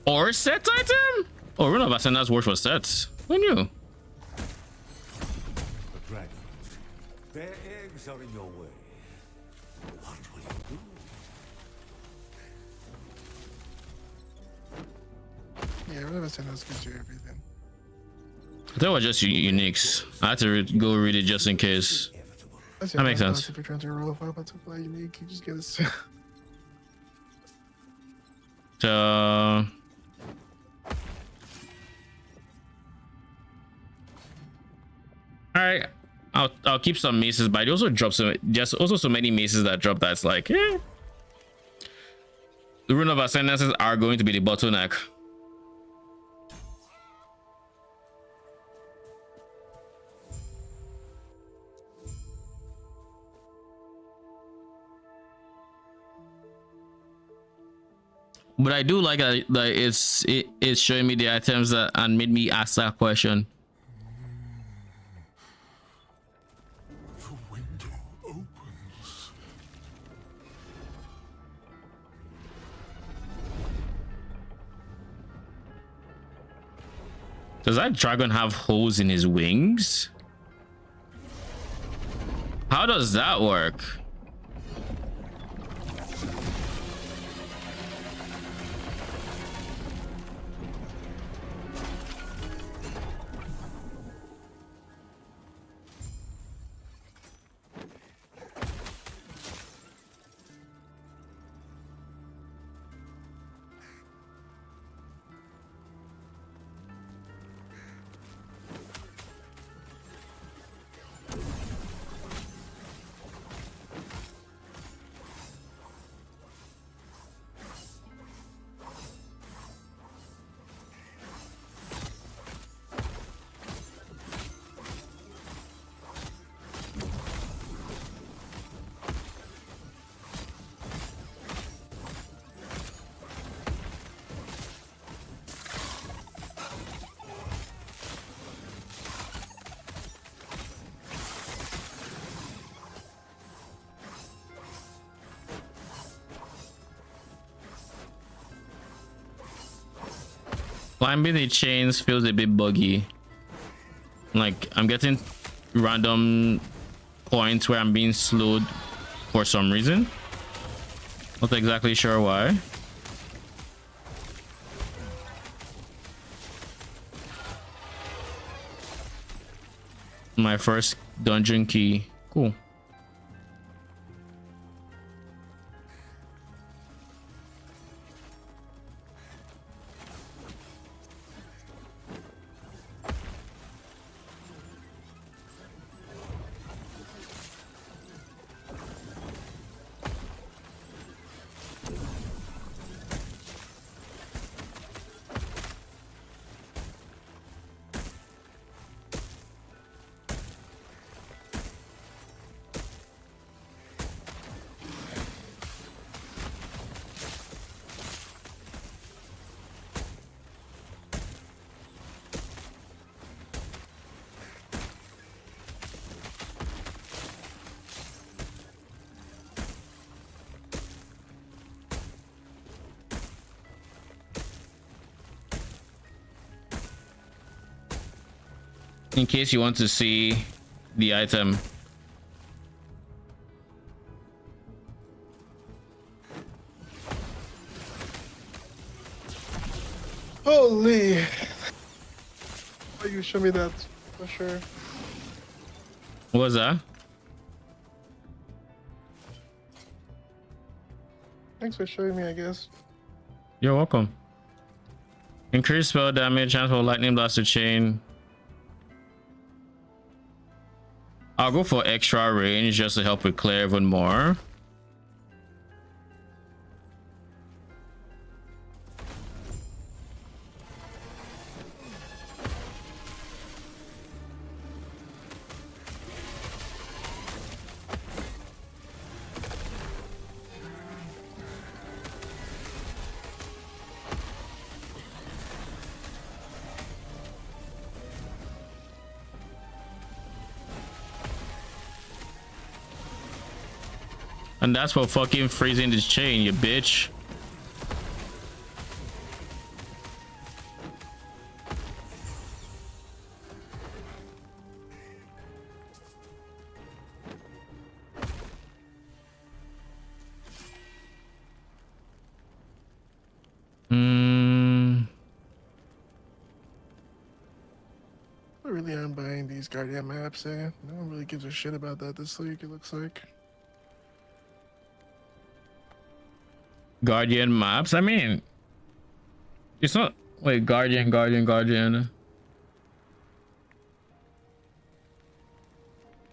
Or set item? Oh, rune of ascendance works for sets. Who knew? The dragons. Their eggs are in your way. What will you do? Yeah, rune of ascendance gives you everything. I thought it was just uniques. I had to go read it just in case. That makes sense. If you're trying to roll a 5 butterfly unique, you just get a. So all right, I'll keep some maces, but it also drops just also so many maces that drop that's like, eh. The rune of ascendances are going to be the bottleneck. But I do like that it's showing me the items that and made me ask that question. The window opens. Does that dragon have holes in his wings? How does that work? Climbing the chains feels a bit buggy. Like I'm getting random points where I'm being slowed for some reason. Not exactly sure why. My first dungeon key. Cool. In case you want to see the item. Holy! Oh, you show me that for sure. What was that? Thanks for showing me, I guess. You're welcome. Increase spell damage, chance for lightning blast to chain. I'll go for extra range just to help with clear even more. And that's for fucking freezing this chain, you bitch. I really am buying these Guardian maps, eh? No one really gives a shit about that this week, it looks like. Guardian maps? I mean, it's not... Wait, Guardian.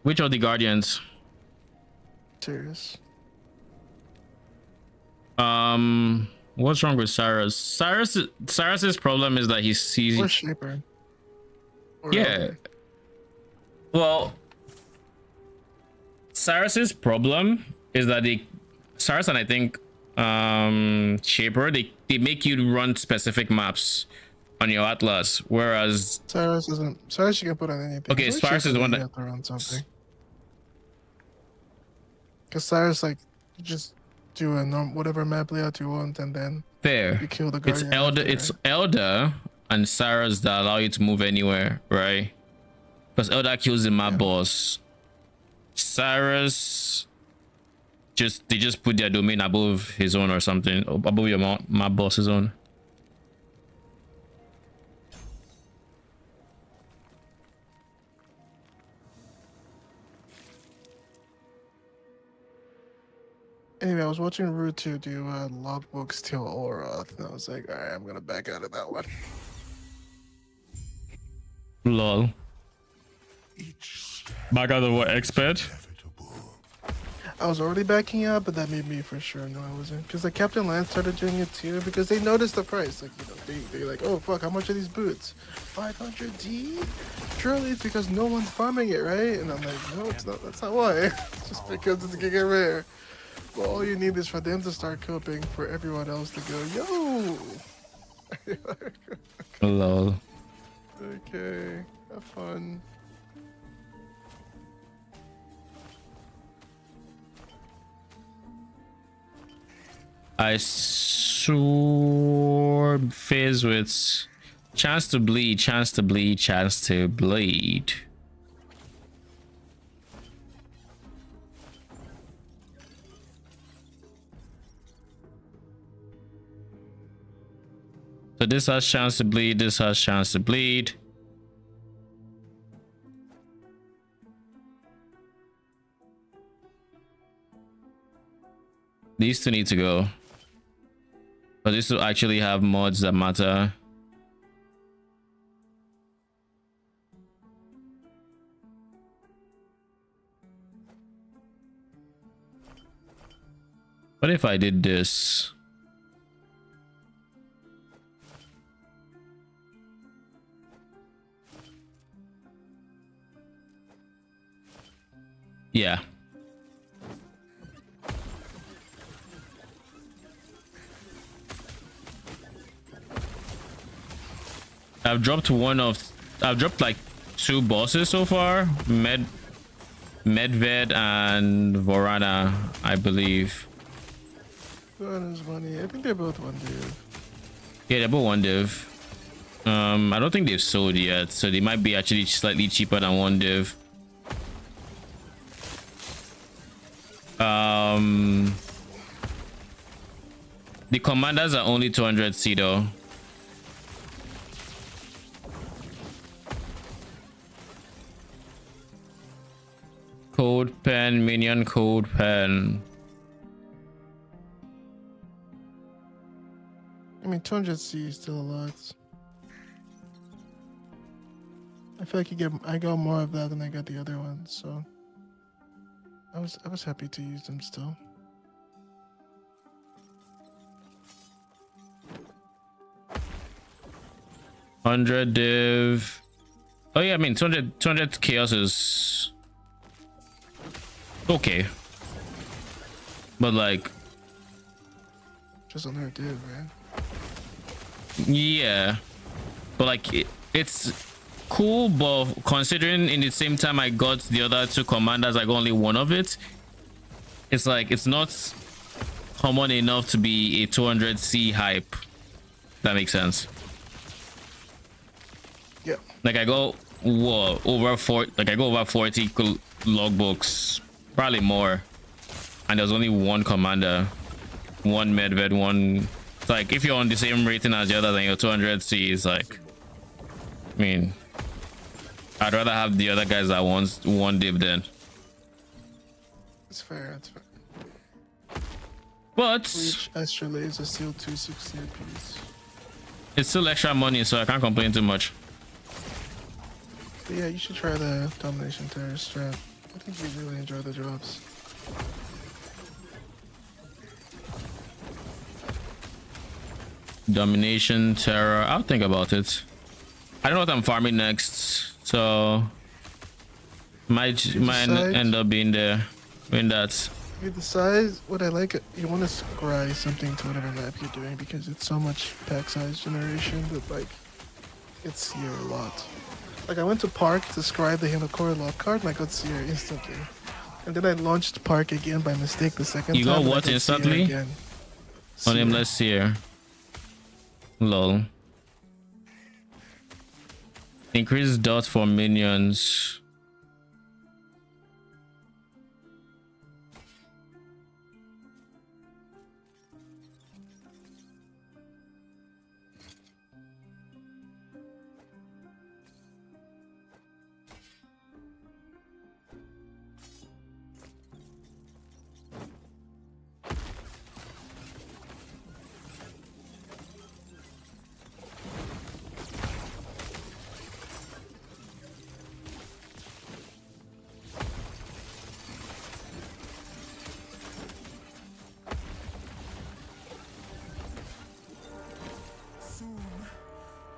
Which of the Guardians? Serious. What's wrong with Cyrus? Cyrus's problem is that he sees... Or Shaper. Or Yeah. Elder. Well, Cyrus's problem is that Cyrus and I think Shaper, they make you run specific maps on your Atlas, whereas Cyrus isn't. Cyrus you can put on anything. Okay, Cyrus is the one that you have to run something. Cause Cyrus, like, you just do a whatever map layout you want, and then fair. you kill the It's Guardian. Elder. after, It's right? Elder and Cyrus that allow you to move anywhere, right? Because Elder kills the map boss. Cyrus they just put their domain above his own or something, above your map boss's own. Anyway, I was watching Rutu do logbook steal Oroth, and I was like, alright, I'm gonna back out of that one. Lol. Back out of what, expert? I was already backing out, but that made me for sure know I wasn't. Because like Captain Lance started doing it too, because they noticed the price. Like, you know, they're like, oh fuck, how much are these boots? 500D? Surely it's because no one's farming it, right? And I'm like, no, it's not. That's not why. It's just because it's getting rare. But all you need is for them to start coping, for everyone else to go, yo. Lol. Okay, have fun. I saw Fizz with chance to bleed. So this has chance to bleed. These two need to go. But this will actually have mods that matter. What if I did this? Yeah. I've dropped like 2 bosses so far. Medved and Vorana, I believe. Vorana's money. I think they're both one div. Yeah, they're both one div. I don't think they've sold yet, so they might be actually slightly cheaper than one div. The commanders are only 200 C though. Code pen, minion code pen. I mean, 200C is still a lot. I feel like I got more of that than I got the other ones, so I was happy to use them still. $100 div. Oh yeah, I mean 200 chaos is okay, but like just on her div, right? Yeah, but like it's cool, but considering in the same time I got the other 2 commanders, I got only one of it. it's like it's not common enough to be a 200C hype. That makes sense. Yeah. Like I go over 40 logbooks, probably more, and there's only one commander, one medved, one. It's like if you're on the same rating as the other, then your 200C is like, I mean, I'd rather have the other guys that wants one div then. It's fair. It's fair. But Reach extra laser still 260 apiece. It's still extra money, so I can't complain too much. But yeah, you should try the Domination Terror strat. I think you really enjoy the drops. Domination Terror. I'll think about it. I don't know what I'm farming next, so might end up being there when that's. You decide what I like. You want to scry something to whatever map you're doing because it's so much pack size generation that like it's Seer a lot. Like I went to Park to scry the Hinokori lock card and I got Seer instantly. And then I launched Park again by mistake the second time. You got what instantly? Again. On Nameless Seer. Lol. Increase dot for minions.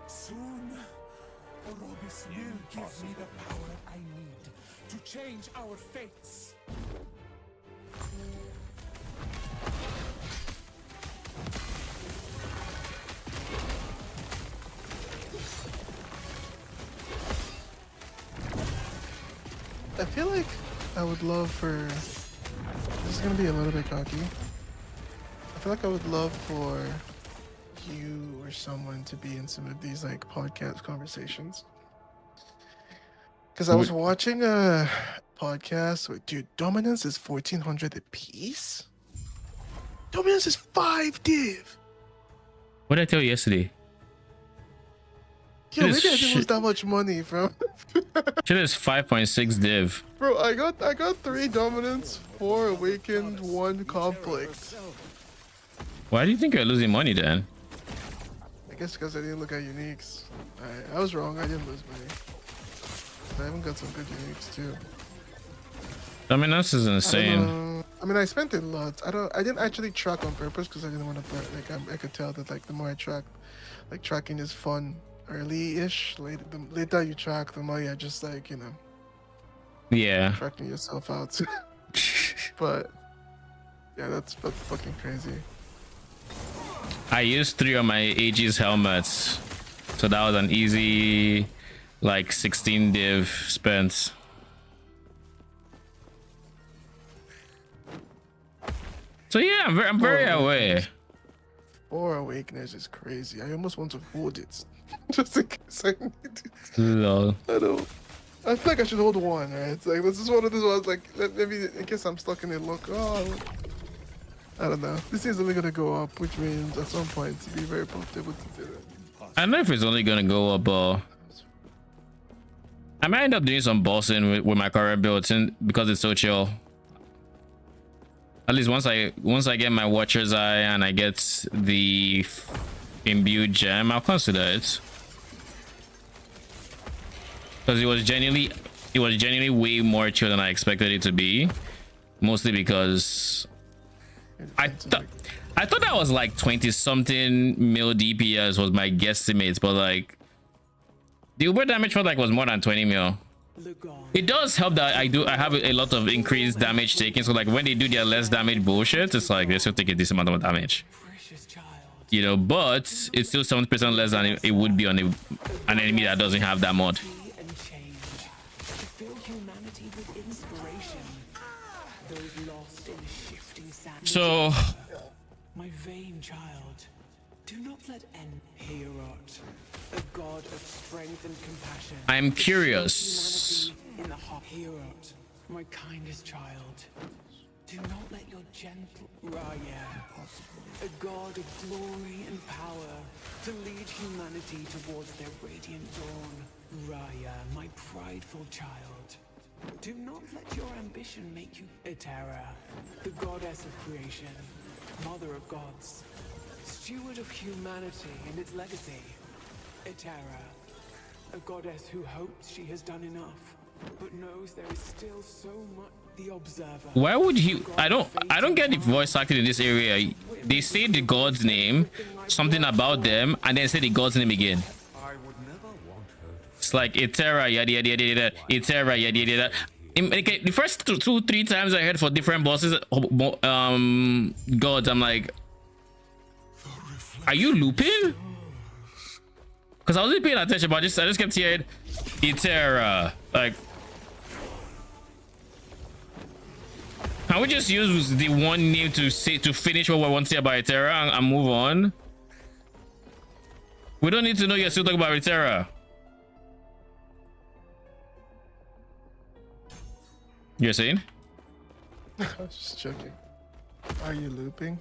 Soon, Orobis will give me the power I need to change our fates. I feel like I would love for. This is gonna be a little bit cocky. I feel like I would love for you or someone to be in some of these like podcast conversations. Because I was watching a podcast with, dude, Dominance is 1400 a piece. Dominance is 5 div. What did I tell you yesterday? Yo, maybe I didn't lose that much money, bro. Shit is 5.6 div. Bro, I got 3 Dominance, 4 Awakened, 1 Conflict. Why do you think you're losing money then? I guess because I didn't look at uniques. I was wrong. I didn't lose money. I haven't got some good uniques too. I mean, this is insane. I mean, I spent a lot. I didn't actually track on purpose because I didn't want to. Like, I could tell that like the more I track, like tracking is fun early-ish. The later you track, the more you're just like, you know. Yeah. Tracking yourself out. But yeah, that's fucking crazy. I used 3 of my Aegis helmets, so that was an easy like 16 div spent. So yeah, I'm very aware. 4 Awakeners is crazy. I almost want to hold it just in case I need it. Lol. I feel like I should hold 1, right? It's like this is one of those ones like maybe in case I'm stuck in it. Look, I don't know. This is only gonna go up, which means at some point to be very profitable to do it. I don't know if it's only gonna go up, but I might end up doing some bossing with my current build because it's so chill. At least once I get my Watcher's Eye and I get the imbued gem, I'll consider it. Because it was genuinely way more chill than I expected it to be. Mostly because I thought that was like 20 something mil DPS was my guesstimate, but like the Uber damage felt like was more than 20 mil. It does help that I have a lot of increased damage taken, so like when they do their less damage bullshit, it's like they still take a decent amount of damage, you know, but it's still 70% less than it would be on an enemy that doesn't have that mod. So My vain child, do not let any Hierot, a god of strength and compassion. I'm curious. In the heart, Hierot, my kindest child, do not let your gentle Raya, a god of glory and power, to lead humanity towards their radiant dawn. Raya, my prideful child, do not let your ambition make you Etera, the goddess of creation, mother of gods, steward of humanity and its legacy. Etera, a goddess who hopes she has done enough, but knows there is still so much. The observer. Why would you? I don't get the voice acting in this area. They say the god's name, something about them, and then say the god's name again. It's like Etera, yada yada yada yada, Etera, yada yada yada. Okay, the first two, 3 times I heard for different bosses, gods, I'm like, are you looping? Because I wasn't paying attention, but I just kept hearing Etera. Like, can we just use the one name to finish what we want to say about Etera and move on? We don't need to know you're still talking about Etera. You're saying? I was just joking. Are you looping?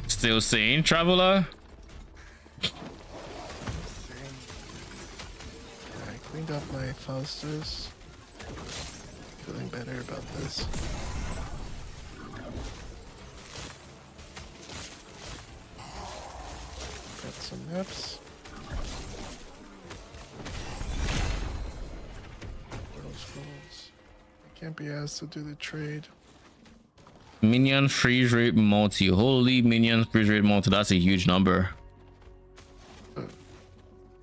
Still saying, traveler? I cleaned up my Faustus. Feeling better about this. Got some maps. World scrolls. I can't be asked to do the trade. Minion freeze rate multi. Holy minion freeze rate multi. That's a huge number.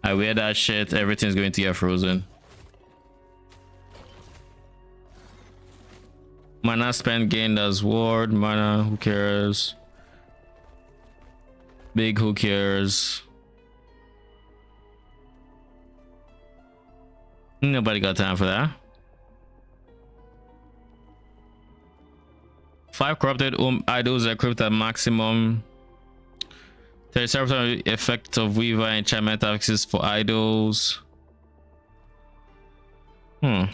I wear that shit, everything's going to get frozen. Mana spent gained as ward. Mana, who cares? Big, who cares? Nobody got time for that. 5 corrupted idols equipped at maximum. 37% effect of Weaver enchantment access for idols. I'm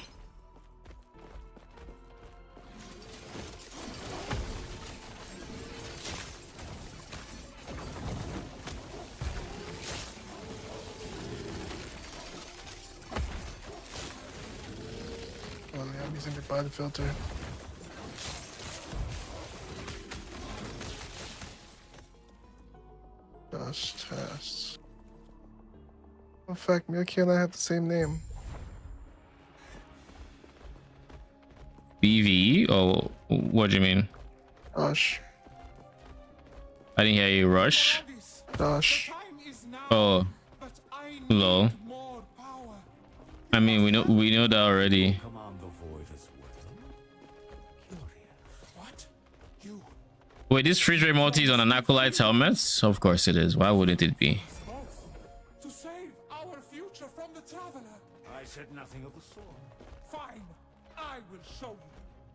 using the body filter. Gosh, tests. In fact, Milky and I have the same name. BV? Oh, what do you mean? Gosh. I didn't hear you. Rush? Gosh. Oh, lol. I mean, we know that already. Wait, this freeze rate multi is on an acolyte's helmet? Of course it is. Why wouldn't it be? To save our future from the traveler. I said nothing of the sort. Fine, I will show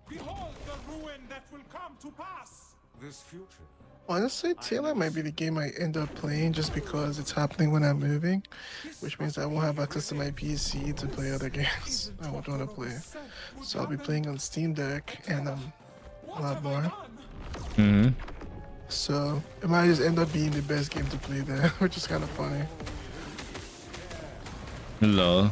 you. Behold the ruin that will come to pass. This future. Honestly, TLI might be the game I end up playing just because it's happening when I'm moving, which means I won't have access to my PC to play other games I would want to play. So I'll be playing on Steam Deck and a lot more. So it might just end up being the best game to play there, which is kind of funny. Lol.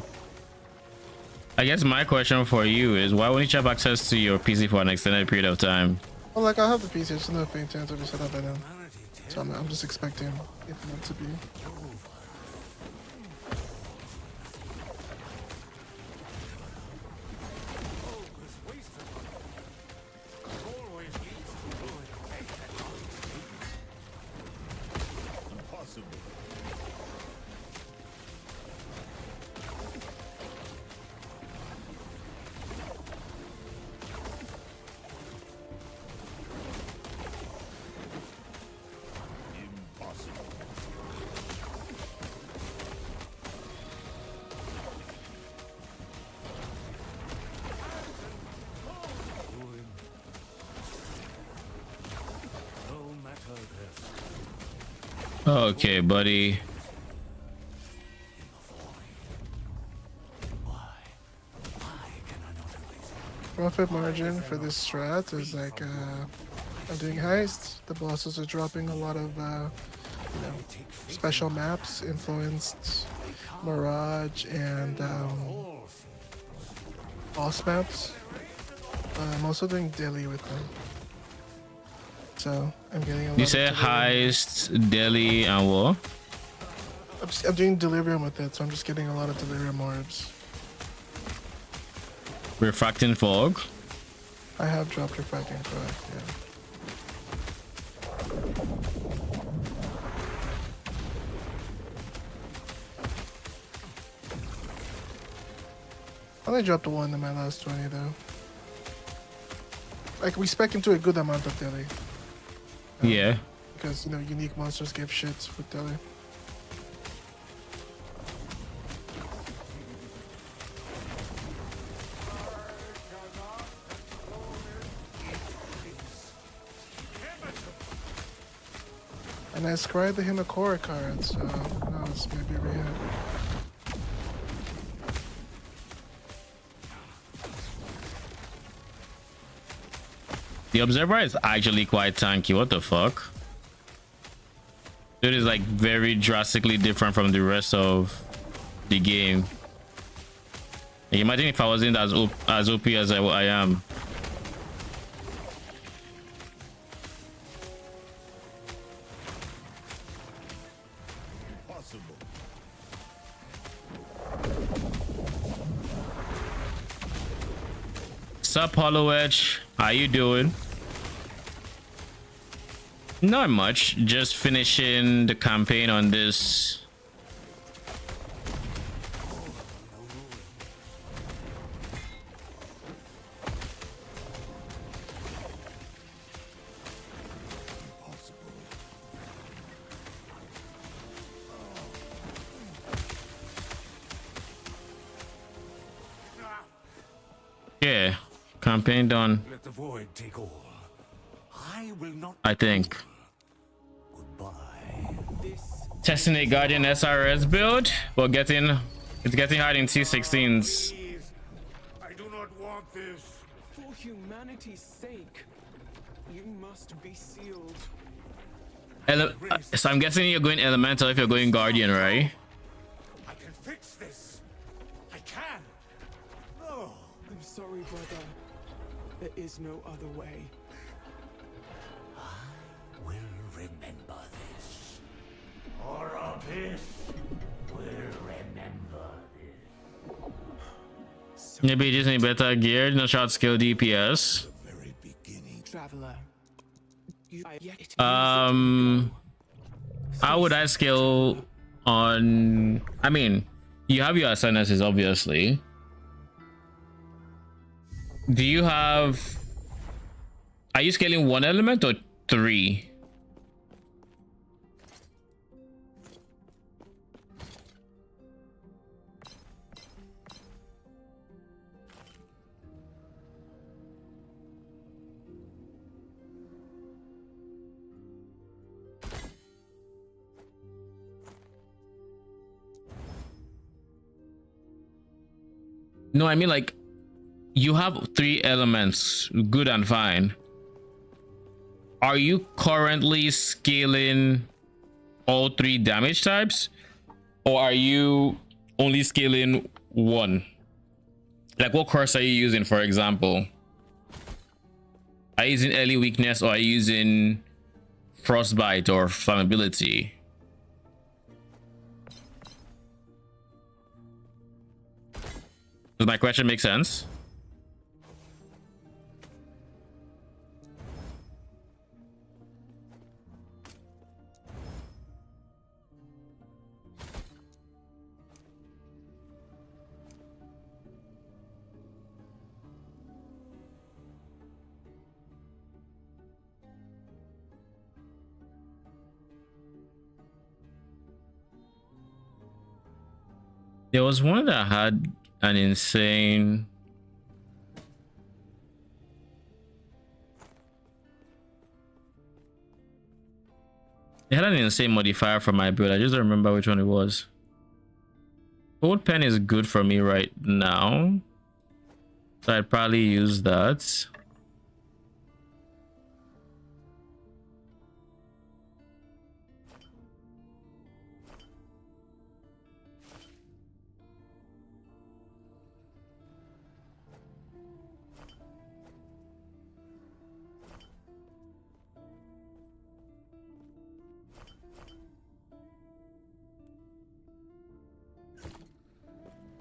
I guess my question for you is, why wouldn't you have access to your PC for an extended period of time? Well, like, I have the PC, it's not paying attention to be set up by then. So I'm just expecting it not to be. Okay, buddy. Profit margin for this strat is like I'm doing heists. The bosses are dropping a lot of special maps, influenced Mirage and boss maps. I'm also doing daily with them. So I'm getting a lot You say heist, Delhi, and what? I'm doing delirium with it, so I'm just getting a lot of delirium orbs. Refracting fog. I have dropped refracting fog, yeah. I only dropped one in my last 20 though. Like we spec into a good amount of daily. Yeah. Because unique monsters give shit with daily. And I scryed the Himakora card, so who knows, maybe we have. The Observer is actually quite tanky. What the fuck? It is like very drastically different from the rest of the game. Like, imagine if I wasn't as OP as I am. Sup, Hollow Edge? How you doing? Not much. Just finishing the campaign on this. Yeah, campaign done. Let the void take all. I will not. I think. Testing a Guardian SRS build, but it's getting hard in T16s. I do not want this. For humanity's sake, you must be sealed. So I'm guessing you're going Elemental if you're going Guardian, right? I can fix this. I can. No. I'm sorry, brother. There is no other way. I will remember this. Or Abyss will remember this. Maybe you just need better gear, no shot skill DPS. Traveler. How would I skill on? I mean, you have your ascendances, obviously. Do you have? Are you scaling one element or three? No, I mean like you have three elements, good and fine. Are you currently scaling all three damage types, or are you only scaling one? Like what curse are you using, for example? Are you using early weakness, or are you using frostbite or flammability? Does my question make sense? There was one that had an insane It had an insane modifier for my build. I just don't remember which one it was. Gold pen is good for me right now, so I'd probably use that.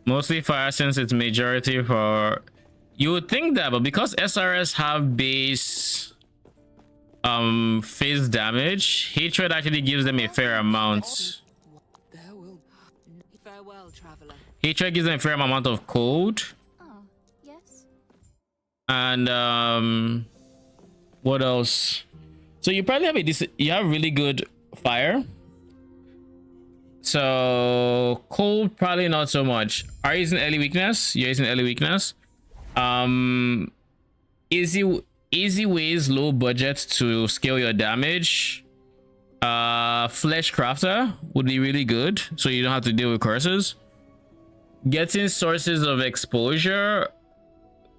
Mostly fire since it's majority for... You would think that, but because SRS have base phase damage, hatred actually gives them a fair amount. Farewell, traveler. Hatred gives them a fair amount of cold. Oh, yes. And what else? So you probably have a decent, you have really good fire. So cold probably not so much. Are you using early weakness? You're using early weakness. Easy ways, low budget to scale your damage. Flesh crafter would be really good, so you don't have to deal with curses. Getting sources of exposure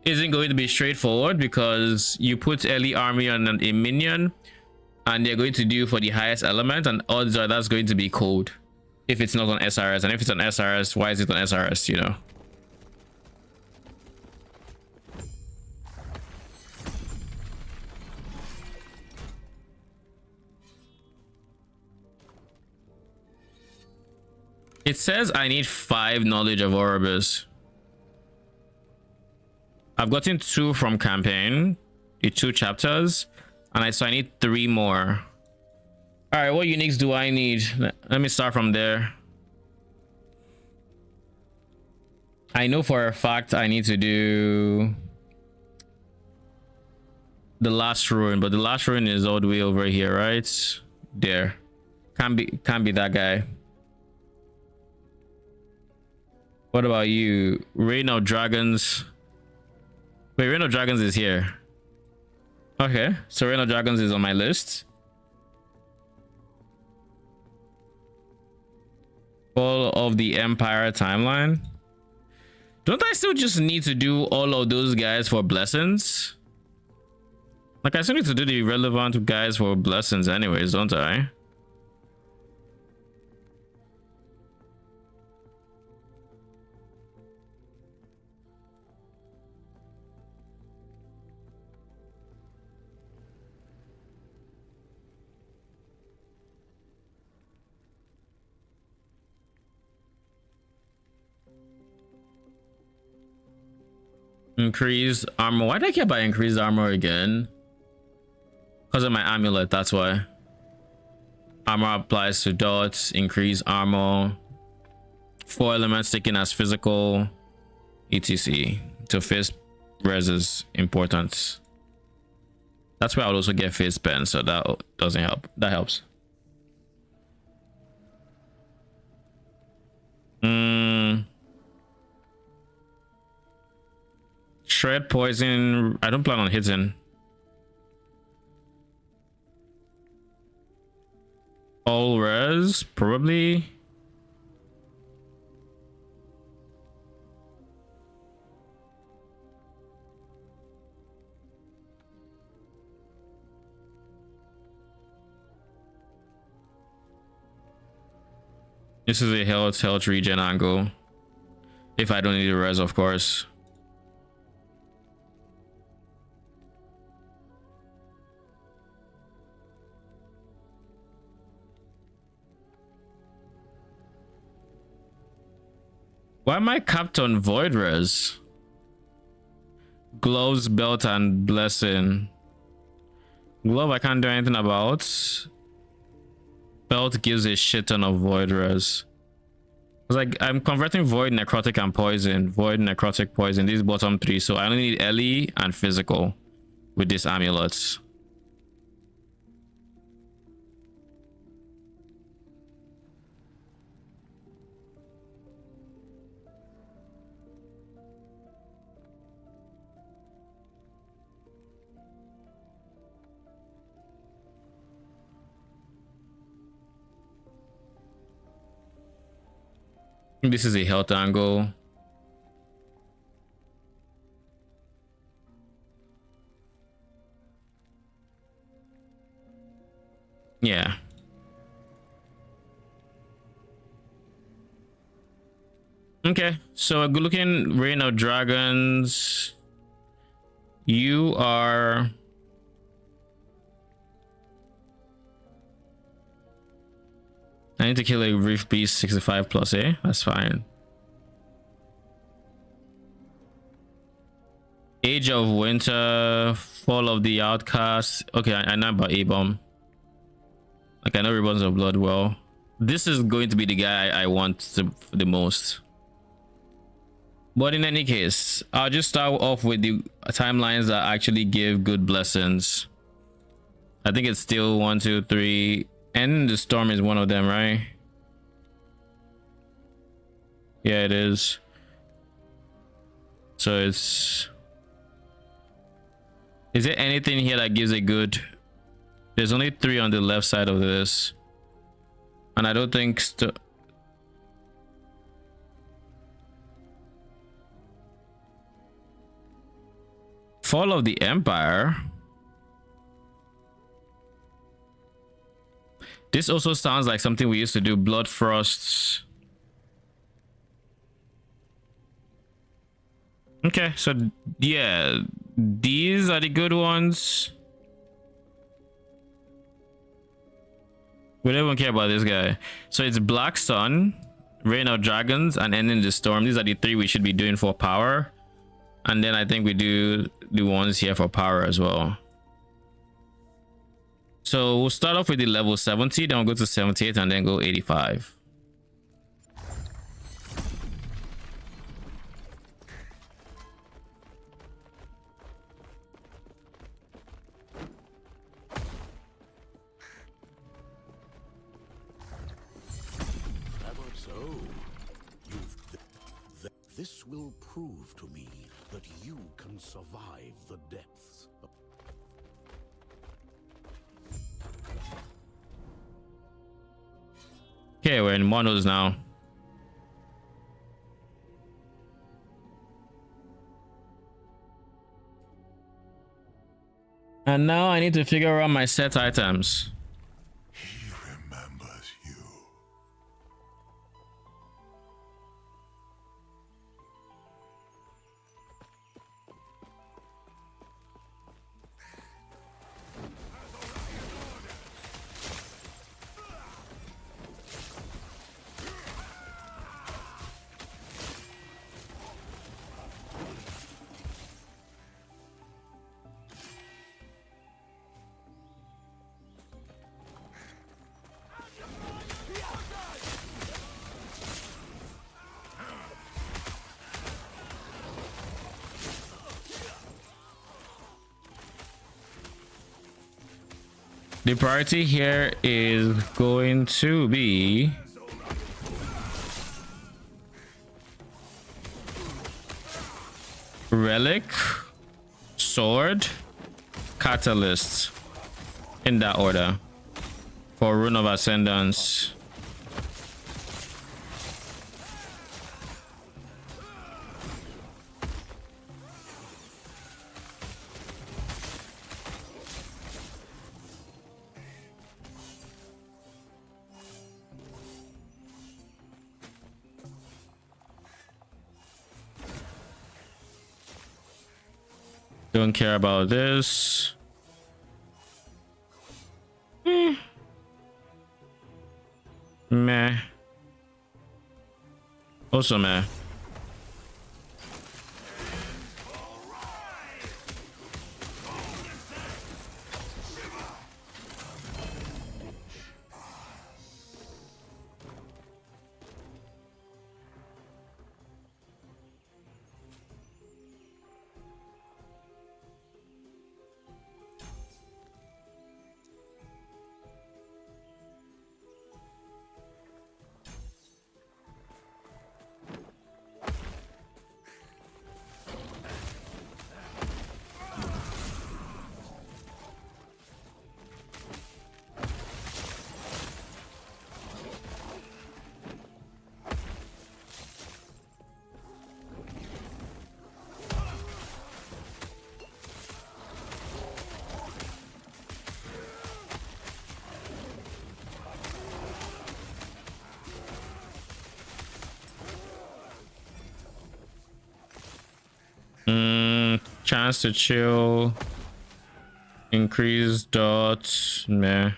isn't going to be straightforward because you put early army on a minion and they're going to do for the highest element, and odds are that's going to be cold if it's not on SRS. And if it's on SRS, why is it on SRS, you know? It says I need 5 knowledge of Orbis. I've gotten 2 from campaign, the 2 chapters, and so I need 3 more. All right, what uniques do I need? Let me start from there. I know for a fact I need to do the last ruin, but the last ruin is all the way over here, right? There. Can't be that guy. What about you? Reign of Dragons. Wait, Reign of Dragons is here. Okay, so Reign of Dragons is on my list. All of the Empire timeline. Don't I still just need to do all of those guys for blessings? Like, I still need to do the relevant guys for blessings anyways, don't I? Increased armor. Why did I care about increased armor again? Because of my amulet, that's why. Armor applies to dots, increase armor. 4 elements taken as physical, etc. So fist res is important. That's why I would also get fist pen, so that doesn't help. That helps. Shred poison. I don't plan on hitting. All res, probably. This is a health regen angle. If I don't need a res, of course. Why am I capped on void res? Gloves, belt, and blessing. Glove I can't do anything about. Belt gives a shit ton of void res. It's like I'm converting void, necrotic, and poison. Void, necrotic, poison. These bottom 3. So I only need Ellie and physical with these amulets. This is a health angle. Yeah. Okay, so a good looking Reign of Dragons. You are I need to kill a Reef Beast 65 plus, eh? That's fine. Age of Winter, Fall of the Outcast. Okay, I know about A-Bomb. Like, I know Ribbons of Blood well. This is going to be the guy I want the most. But in any case, I'll just start off with the timelines that actually give good blessings. I think it's still 1, 2, 3. And the Storm is one of them, right? Yeah, it is. So it's... Is there anything here that gives a good... There's only 3 on the left side of this. And I don't think... Fall of the Empire. This also sounds like something we used to do. Blood Frosts. Okay, so yeah, these are the good ones. We don't even care about this guy. So it's Black Sun, Reign of Dragons, and Ending the Storm. These are the 3 we should be doing for power. And then I think we do the ones here for power as well. So we'll start off with the level 70, then we'll go to 78 and then go 85. This will prove to me that you can survive the depths. Okay, we're in monos now. And now I need to figure out my set items. The priority here is going to be Relic, Sword, Catalyst, in that order for Rune of Ascendance. Don't care about this. Meh. Also meh. chance to chill. Increase dots. Meh.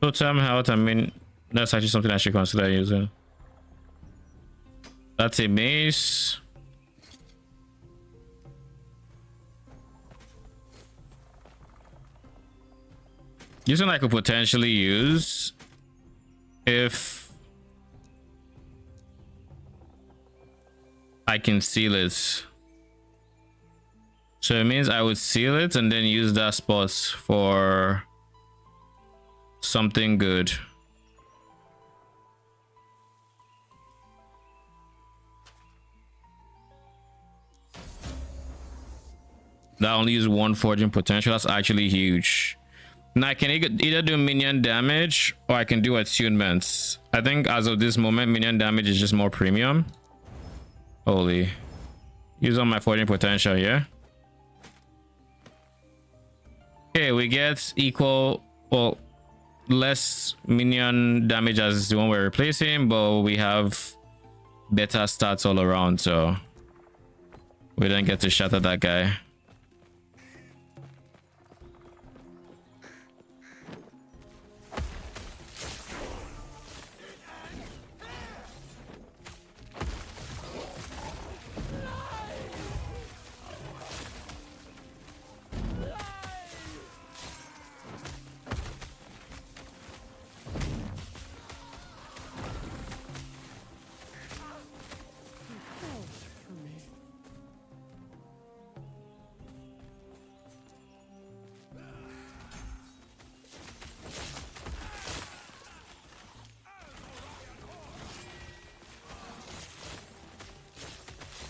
Totem health. I mean, that's actually something I should consider using. That's a mace. Using I could potentially use if I can seal it. So it means I would seal it and then use that spot for something good. That only use one forging potential. That's actually huge. Now I can either do minion damage or I can do attunements. I think as of this moment, minion damage is just more premium. Holy. Use on my forging potential, yeah? Okay, we get equal, well, less minion damage as the one we're replacing, but we have better stats all around, so we don't get to shatter that guy.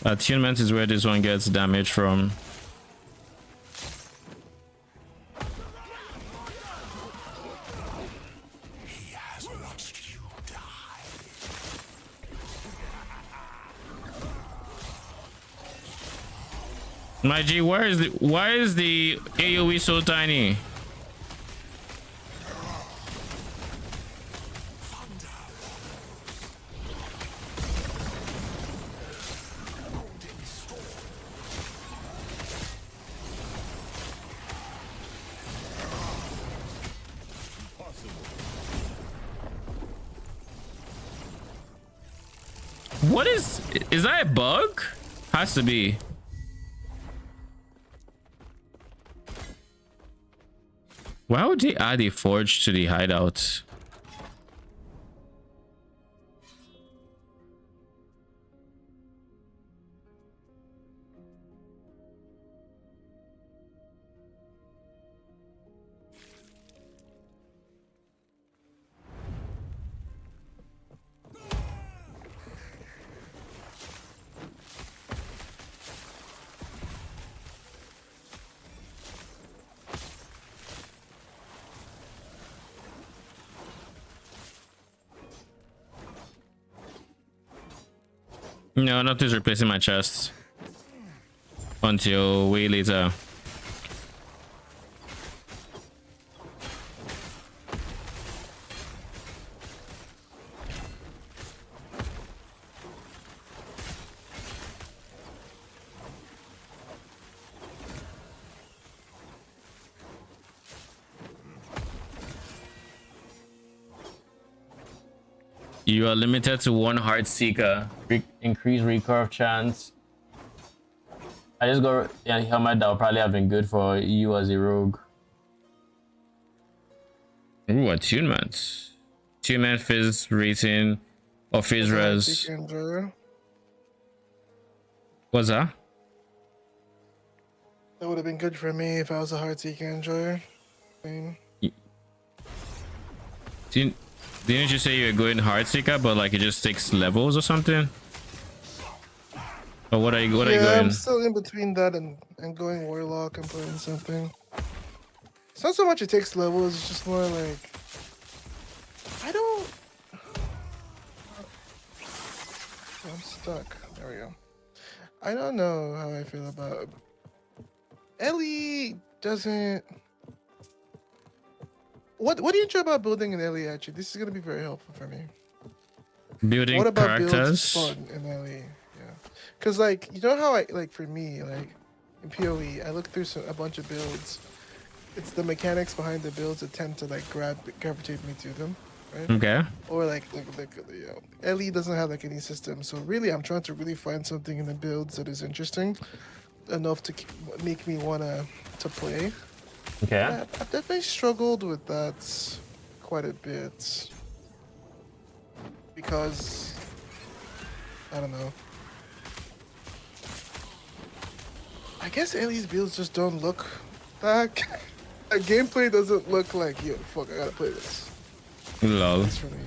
Attunement is where this one gets damage from. He has watched you die. My G, why is the AoE so tiny? What is that a bug? Has to be. Why would they add a forge to the hideout? No, nothing's replacing my chest until way later. You are limited to one heart seeker. Increase recurve chance. I just got a helmet that would probably have been good for you as a rogue. Ooh, attunement. Attunement, fizz rating, or fizz res. What's that? That would have been good for me if I was a heart seeker enjoyer. Didn't you say you were going Heartseeker, but like it just takes levels or something? Or what are you going? I'm still in between that and going Warlock and playing something. It's not so much it takes levels, it's just more like I'm stuck. There we go. I don't know how I feel about Ellie doesn't. What do you enjoy about building an Ellie? Actually, this is gonna be very helpful for me. Building what about characters? Builds fun in Ellie? Yeah, because like you know how I like for me like in PoE, I looked through a bunch of builds. It's the mechanics behind the builds that tend to like gravitate me to them, right? Okay. Or like you know, Ellie doesn't have like any system, so really I'm trying to really find something in the builds that is interesting enough to make me wanna to play. Okay. I've definitely struggled with that quite a bit because I don't know. I guess Ellie's builds just don't look that. Gameplay doesn't look like, yo, fuck, I gotta play this. Lol. That's for me.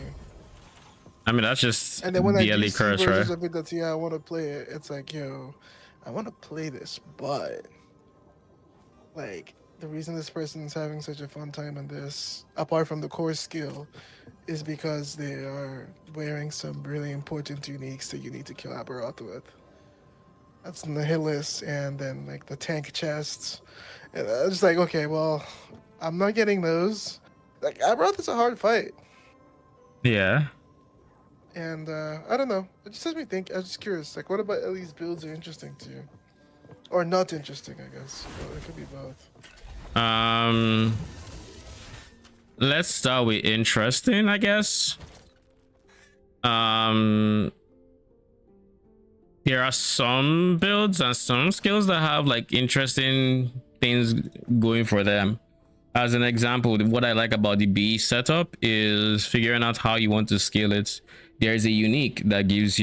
I mean, that's just And then when I the do Ellie see curse, versions right? of it that's, yeah, I want to play it, it's like, yo, I want to play this, but like the reason this person is having such a fun time in this, apart from the core skill, is because they are wearing some really important uniques that you need to kill Aberoth with. That's Nihilus and then like the tank chests. And I was just like, okay, well, I'm not getting those. Like Aberoth is a hard fight. Yeah. And I don't know. It just has me think. I was just curious. Like, what about Ellie's builds are interesting to you, or not interesting? I guess. Well, it could be both. Let's start with interesting, I guess. There are some builds and some skills that have like interesting things going for them. As an example, what I like about the B setup is figuring out how you want to scale it. There's a unique that gives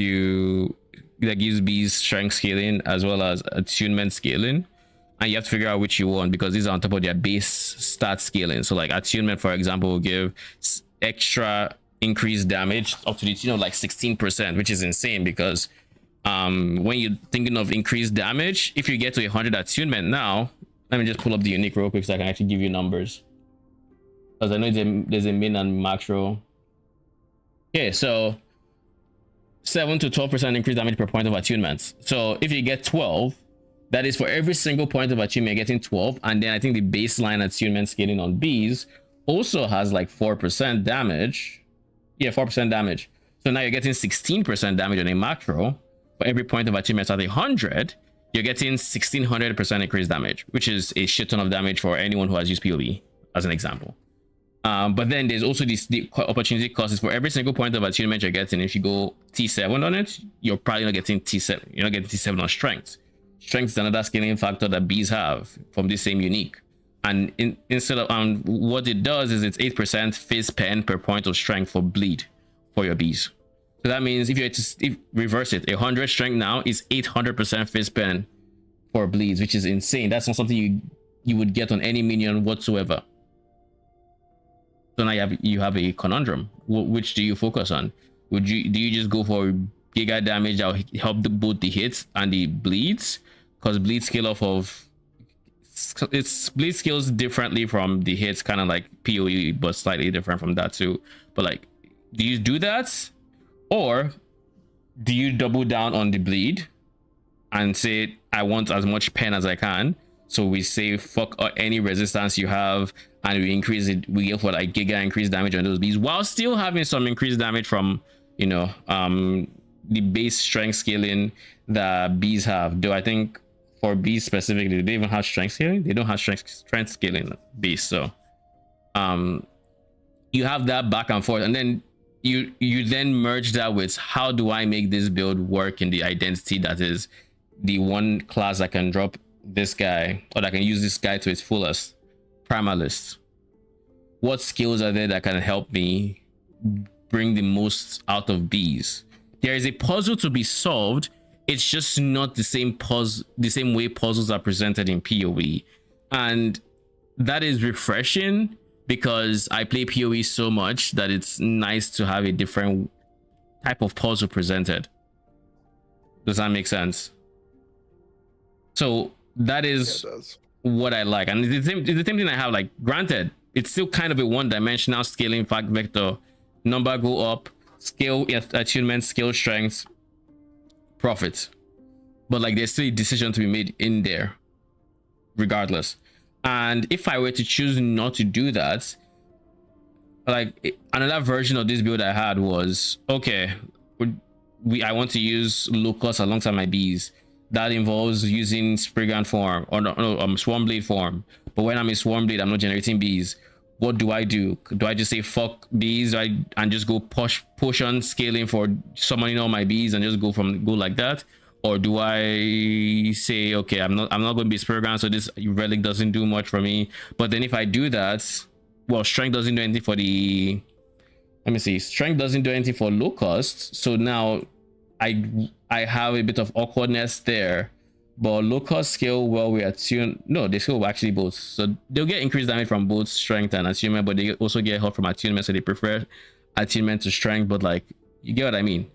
B's strength scaling as well as attunement scaling, and you have to figure out which you want because these are on top of their base stat scaling. So like attunement, for example, will give extra increased damage up to the tune of like 16%, which is insane because when you're thinking of increased damage, if you get to 100 attunement now, let me just pull up the unique real quick so I can actually give you numbers, because I know there's a min and macro. Okay, so 7 to 12% increased damage per point of attunement. So if you get 12, that is for every single point of attunement you're getting 12. And then I think the baseline attunement scaling on B's also has like 4% damage. Yeah, 4% damage. So now you're getting 16% damage on a macro. For every point of attunement at 100, you're getting 1600% increased damage, which is a shit ton of damage for anyone who has used PoE, as an example. But then there's also the opportunity costs for every single point of attunement you're getting. If you go T7 on it, you're probably not getting T7. You're not getting T7 on strength. Strength is another scaling factor that bees have from this same unique. And instead of what it does is it's 8% fizz pen per point of strength for bleed for your bees. So that means if you had to reverse it, 100 strength now is 800% fizz pen for bleeds, which is insane. That's not something you would get on any minion whatsoever. So now you have a conundrum. Which do you focus on? Do you just go for giga damage that will help both the hits and the bleeds? Because bleed scale off of bleed scales differently from the hits, kind of like PoE, but slightly different from that too. But like, do you do that, or do you double down on the bleed and say I want as much pen as I can? So we say fuck any resistance you have, and we increase it. We go for like giga increased damage on those bees while still having some increased damage from, you know, the base strength scaling that bees have. Though I think for bees specifically, do they even have strength scaling? They don't have strength scaling bees. So you have that back and forth, and then you then merge that with how do I make this build work in the identity that is the one class that can drop this guy, or that can use this guy to its fullest. Primalist. What skills are there that can help me bring the most out of bees? There is a puzzle to be solved. It's just not the same way puzzles are presented in PoE, and that is refreshing because I play PoE so much that it's nice to have a different type of puzzle presented. Does that make sense? So that is what I like, and it's the same thing I have. Like, granted, it's still kind of a one-dimensional scaling fact vector. Number go up, scale attunement, scale strength, profit. But like, there's still a decision to be made in there, regardless. And if I were to choose not to do that, like another version of this build I had was, okay, I want to use low cost alongside my bees. that involves using Spriggan form or Swarmblade form. But when I'm in Swarmblade, I'm not generating bees. What do I do? Do I just say fuck bees, and just go push on scaling for summoning all my bees and just go like that? Or do I say, okay, I'm not going to be Spriggan, so this relic doesn't do much for me. But then if I do that, well, strength doesn't do anything for the, let me see, strength doesn't do anything for low cost. So now I have a bit of awkwardness there. But low cost scale, well, we attune, no, they scale actually both, so they'll get increased damage from both strength and attunement, but they also get help from attunement, so they prefer attunement to strength. But like, you get what I mean.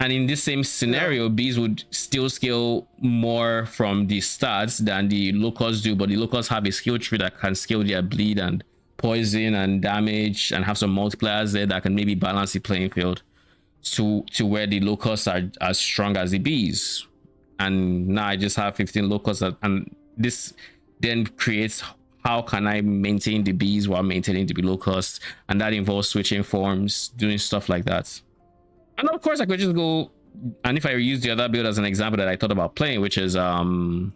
And in this same scenario, bees would still scale more from the stats than the locals do, but the locals have a skill tree that can scale their bleed and poison and damage and have some multipliers there that can maybe balance the playing field to where the locals are as strong as the bees. And now I just have 15 locals, and this then creates, how can I maintain the bees while maintaining the low cost? And that involves switching forms, doing stuff like that. And of course I could just go, and if I use the other build as an example that I thought about playing, which is raptors,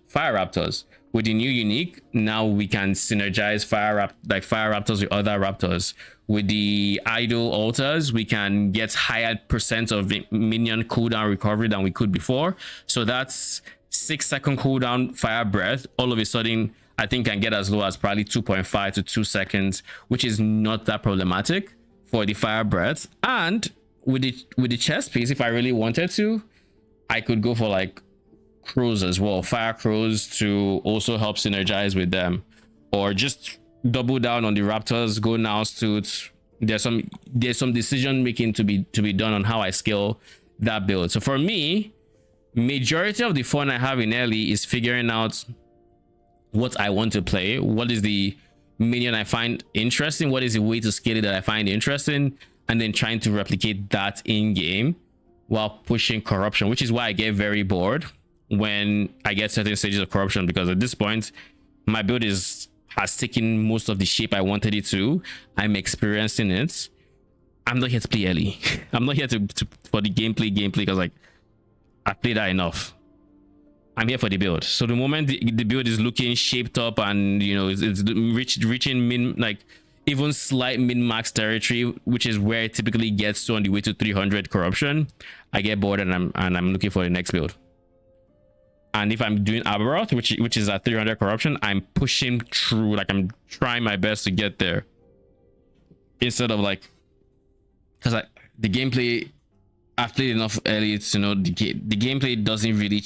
fire raptors, with the new unique, now we can synergize fire raptors with other raptors. With the idle altars, we can get higher percent of minion cooldown recovery than we could before. So that's 6-second cooldown fire breath. All of a sudden, I think can get as low as probably 2.5 to 2 seconds, which is not that problematic for the fire breath. And with the chest piece, if I really wanted to, I could go for like crows as well, fire crows, to also help synergize with them, or just double down on the raptors, go now to, there's some decision making to be done on how I scale that build. So for me, majority of the fun I have in early is figuring out what I want to play, what is the minion I find interesting, what is the way to scale it that I find interesting, and then trying to replicate that in game while pushing corruption, which is why I get very bored when I get certain stages of corruption, because at this point my build has taken most of the shape I wanted it to. I'm experiencing it. I'm not here to play early. I'm not here to for the gameplay because like I played that enough. I'm here for the build. So the moment the build is looking shaped up and you know it's reaching min, like even slight min-max territory, which is where it typically gets to on the way to 300 corruption, I get bored and I'm looking for the next build. And if I'm doing Aberoth, which is at 300 corruption, I'm pushing through, like I'm trying my best to get there. Instead of like, because the gameplay, I've played enough early to know the gameplay doesn't really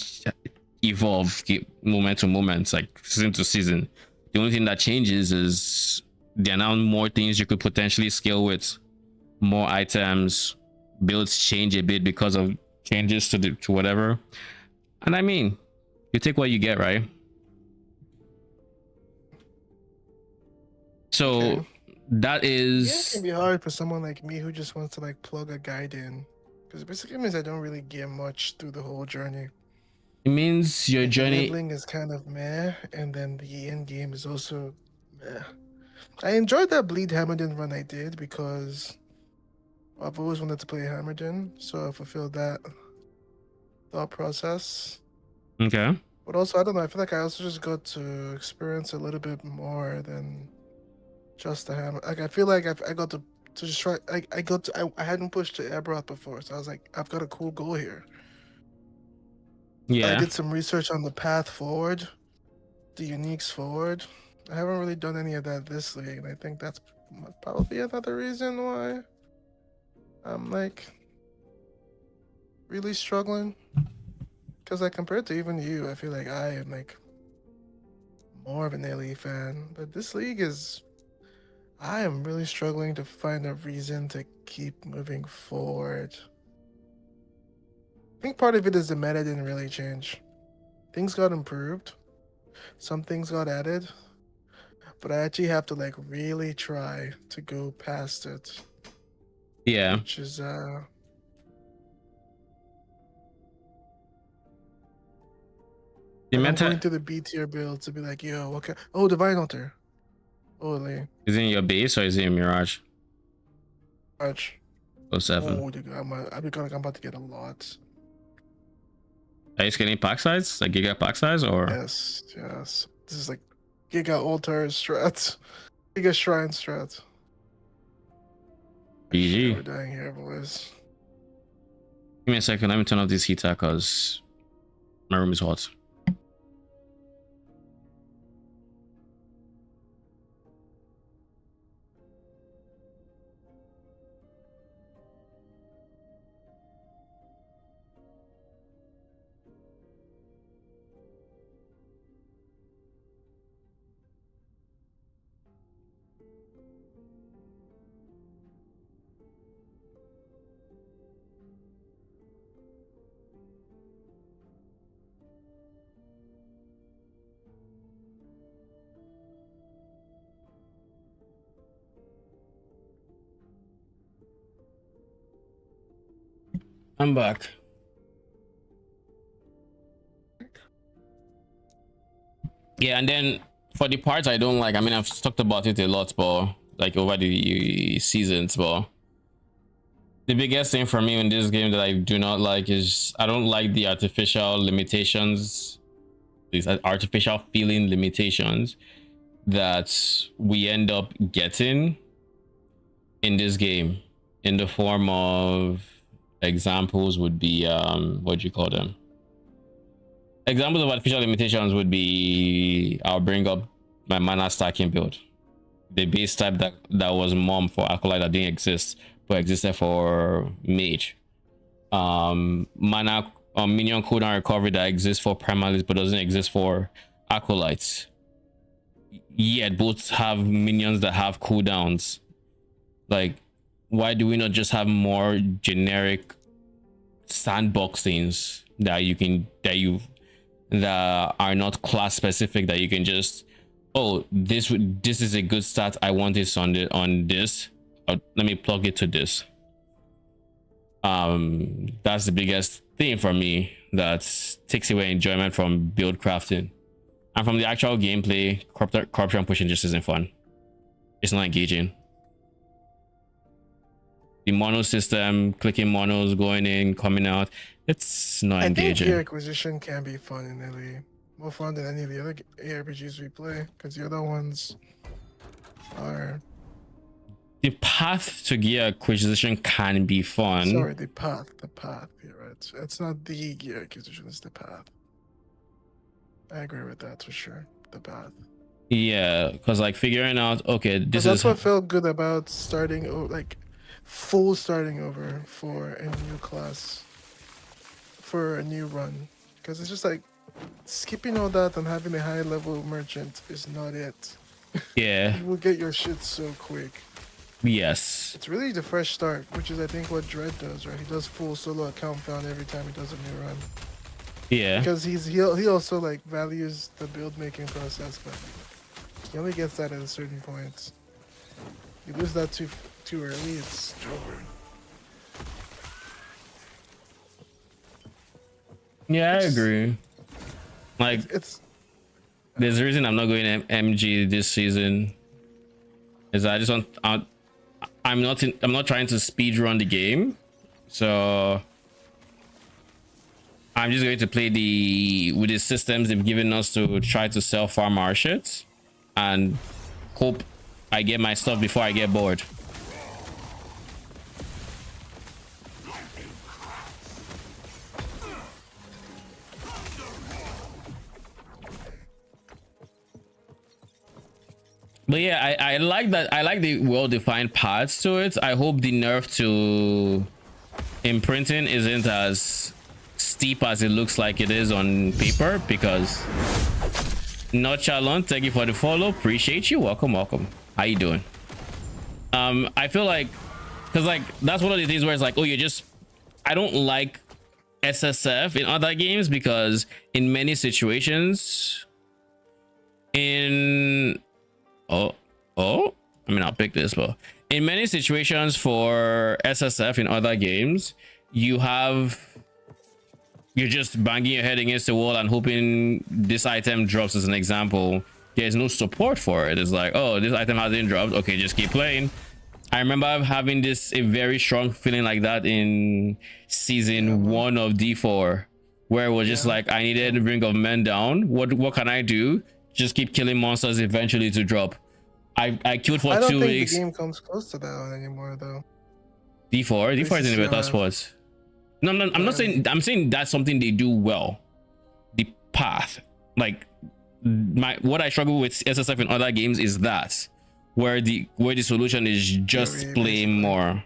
evolve moment to moment, like season to season. The only thing that changes is there are now more things you could potentially scale with, more items, builds change a bit because of changes to whatever. And I mean, you take what you get, right? So okay. That is, yeah, it can be hard for someone like me who just wants to like plug a guide in, because it basically means I don't really get much through the whole journey. It means your journey leveling is kind of meh, and then the end game is also meh. I enjoyed that Bleed Hammerden run I did because I've always wanted to play Hammerden, so I fulfilled that thought process. Okay. But also, I don't know, I feel like I also just got to experience a little bit more than just the hammer. Like, I feel like I got to just try, I hadn't pushed to Aberoth before, so I was like, I've got a cool goal here. Yeah. I did some research on the path forward, the uniques forward. I haven't really done any of that this league, and I think that's probably another reason why I'm like really struggling. Because like compared to even you, I feel like I am like more of an LE fan. But this league I am really struggling to find a reason to keep moving forward. I think part of it is the meta didn't really change. Things got improved. Some things got added. But I actually have to like really try to go past it. Yeah. Which is I'm going to the B tier build to be like, yo, okay. Oh, Divine Altar. Holy. Is it in your base or is it in Mirage? Mirage. 07. Oh, I'm about to get a lot. Are you scaling pack size, like giga pack size, or? Yes, yes. This is like Giga Altar strats. Giga Shrine strats. GG. We're dying here, boys. Give me a second. Let me turn off this heater because my room is hot. I'm back. Yeah, and then for the parts I don't like, I mean, I've talked about it a lot, but like over the seasons, but the biggest thing for me in this game that I do not like is I don't like the artificial limitations, these artificial feeling limitations that we end up getting in this game in the form of examples would be what do you call them? Examples of artificial limitations would be, I'll bring up my mana stacking build. The base type that was mom for Acolyte that didn't exist, but existed for Mage. Mana minion cooldown recovery that exists for Primalist but doesn't exist for Acolytes. Yet both have minions that have cooldowns. Like, why do we not just have more generic sandbox things that that are not class specific, that you can just, oh, this is a good stat, I want this on this, let me plug it to this. That's the biggest thing for me that takes away enjoyment from build crafting, and from the actual gameplay. Corruption pushing just isn't fun. It's not engaging. The mono system, clicking monos, going in, coming out, it's not engaging. I think gear acquisition can be fun in LE. More fun than any of the other ARPGs we play, because the other ones are... The path to gear acquisition can be fun. Sorry, the path. You're right. It's not the gear acquisition, it's the path. I agree with that for sure. The path. Yeah, because like figuring out, okay, that's what felt good about starting, like full starting over for a new class, for a new run. Because it's just like skipping all that and having a high level merchant is not it. Yeah. You will get your shit so quick. Yes. It's really the fresh start, which is I think what Dread does, right? He does full solo account found every time he does a new run. Yeah. Because he also like values the build making process, but he only gets that at a certain point. You lose that too early, it's over. Yeah, I agree. Like it's there's a reason I'm not going MG this season. Is I just want I'm not trying to speed run the game, so I'm just going to play with the systems they've given us to try to self farm our shit and hope I get my stuff before I get bored. But yeah, I like that. I like the well-defined paths to it. I hope the nerf to imprinting isn't as steep as it looks like it is on paper, because not Chalon, thank you for the follow. Appreciate you. Welcome. How you doing? I feel like, because like that's one of the things where it's like, oh, I don't like SSF in other games, because in many situations I mean, I'll pick this, but in many situations for SSF in other games, you're just banging your head against the wall and hoping this item drops. As an example, there's no support for it. It's like, oh, this item hasn't dropped, okay, just keep playing. I remember having a very strong feeling like that in season 1 of D4, where it was just like I needed Ring of Men down. What can I do? Just keep killing monsters eventually to drop. I killed for 2 weeks. I don't think the game comes close to that one anymore though. D4 is in the better spots. No, I'm not saying. I'm saying that's something they do well. The path, like what I struggle with SSF in other games is that where the solution is just play more.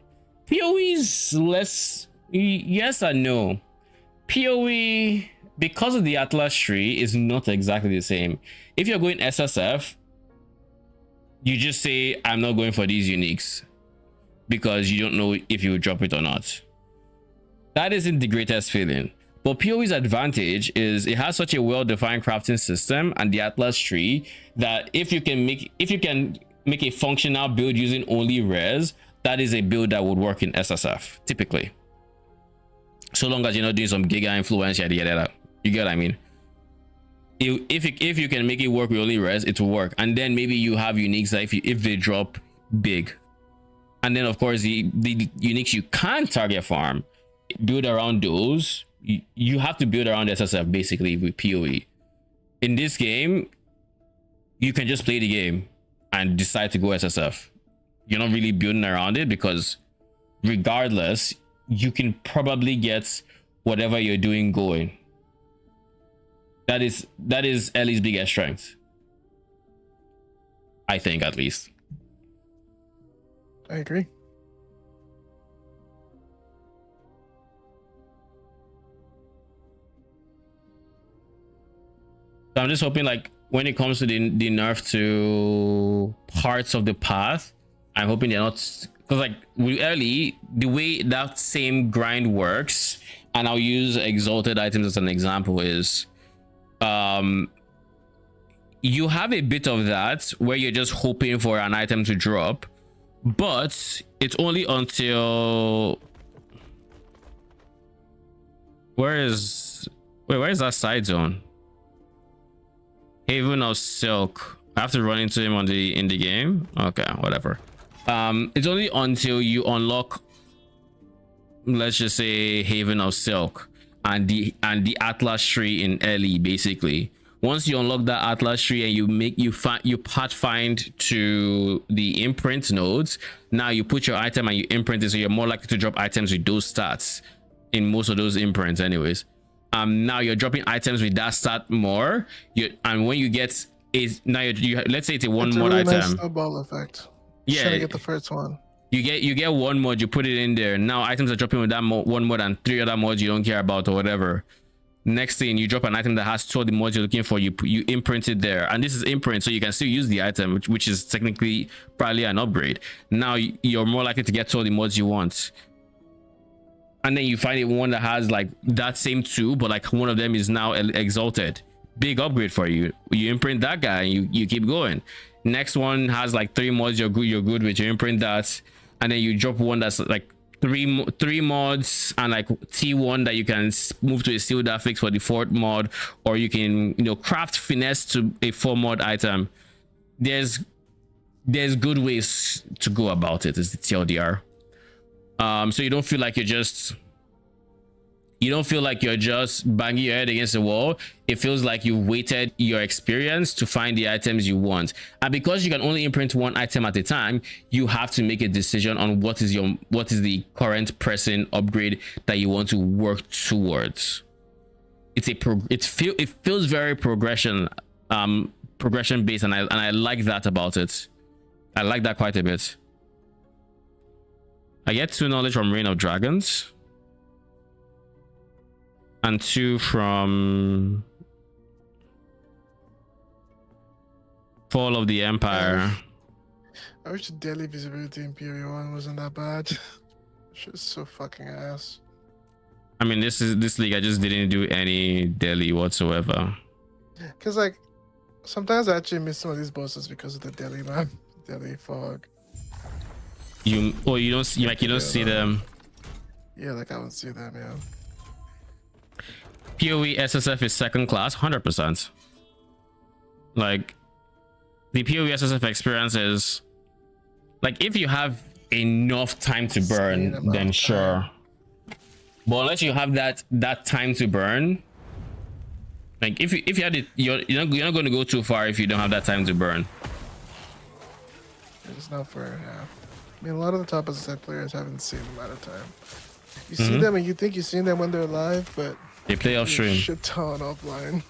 PoE is less. Yes and no. PoE, because of the Atlas tree, is not exactly the same. If you're going SSF, you just say I'm not going for these uniques because you don't know if you will drop it or not. That isn't the greatest feeling. But PoE's advantage is it has such a well-defined crafting system and the Atlas tree that if you can make a functional build using only res, that is a build that would work in SSF typically. So long as you're not doing some giga influence, yada yada. You get what I mean? If you can make it work with only res, it will work. And then maybe you have uniques that if they drop big. And then of course the uniques you can't target farm, build around those. You have to build around SSF basically with PoE. In this game, you can just play the game and decide to go SSF. You're not really building around it because regardless, you can probably get whatever you're doing going. That is Ellie's biggest strength. I think, at least. I agree. So I'm just hoping, like, when it comes to the nerf to parts of the path, I'm hoping they're not, because like with Ellie, the way that same grind works, and I'll use exalted items as an example, is you have a bit of that where you're just hoping for an item to drop, but it's only until where is that side zone? Haven of Silk. I have to run into him in the game. Okay, whatever. It's only until you unlock, let's just say, Haven of Silk and the Atlas tree in Ellie. Basically, once you unlock that Atlas tree and you pathfind to the imprint nodes, now you put your item and you imprint it, so you're more likely to drop items with those stats in most of those imprints anyways. Now you're dropping items with that stat more, and when you get let's say it's a one mod item. Nice snowball effect. Yeah, trying to get the first one. You get one mod, you put it in there. Now items are dropping with that one mod and 3 other mods you don't care about or whatever. Next thing, you drop an item that has 2 of the mods you're looking for. You imprint it there, and this is imprint, so you can still use the item, which is technically probably an upgrade. Now you're more likely to get 2 of the mods you want. And then you find one that has like that same 2, but like one of them is now exalted. Big upgrade for you. You imprint that guy and you keep going. Next one has like 3 mods you're good with. You imprint that, and then you drop one that's like 3 mods and like T1 that you can move to a sealed affix for the 4th mod, or you can craft finesse to a 4 mod item. There's good ways to go about it, is the TLDR. So you don't feel like you're just banging your head against the wall. It feels like you weighted your experience to find the items you want, and because you can only imprint 1 item at a time, you have to make a decision on what is the current pressing upgrade that you want to work towards. It feels very progression based, and I like that about it. I like that quite a bit. I get 2 knowledge from Reign of Dragons and 2 from Fall of the Empire. I wish the daily visibility in PoE1 wasn't that bad. Shit's so fucking ass. I mean, this league, I just didn't do any daily whatsoever. Cause like sometimes I actually miss some of these bosses because of the daily, man. Daily fog. You don't see them. Yeah, like I don't see them. Yeah. PoE SSF is second class, 100%. Like the PoE SSF experience is like, if you have enough time to burn, then sure. But unless you have that time to burn, Like if you had it, you're not going to go too far if you don't have that time to burn. It's not for, yeah. I mean, a lot of the top of the set players have the same amount of time. You see Mm-hmm. them and you think you've seen them when they're live, but They play off stream. Shit ton offline.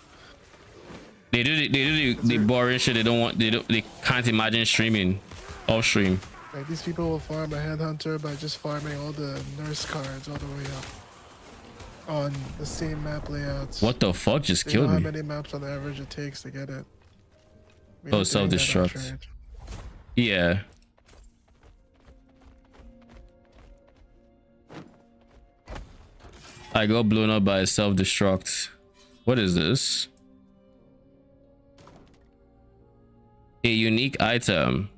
They do the boring shit. They can't imagine streaming off stream. Like these people will farm a headhunter by just farming all the nurse cards all the way up on the same map layouts. What the fuck just They killed know me? how many maps on average it takes to get it. Maybe Oh, doing that on self-destruct. trade. Yeah. I got blown up by a self-destruct. What is this? A unique item.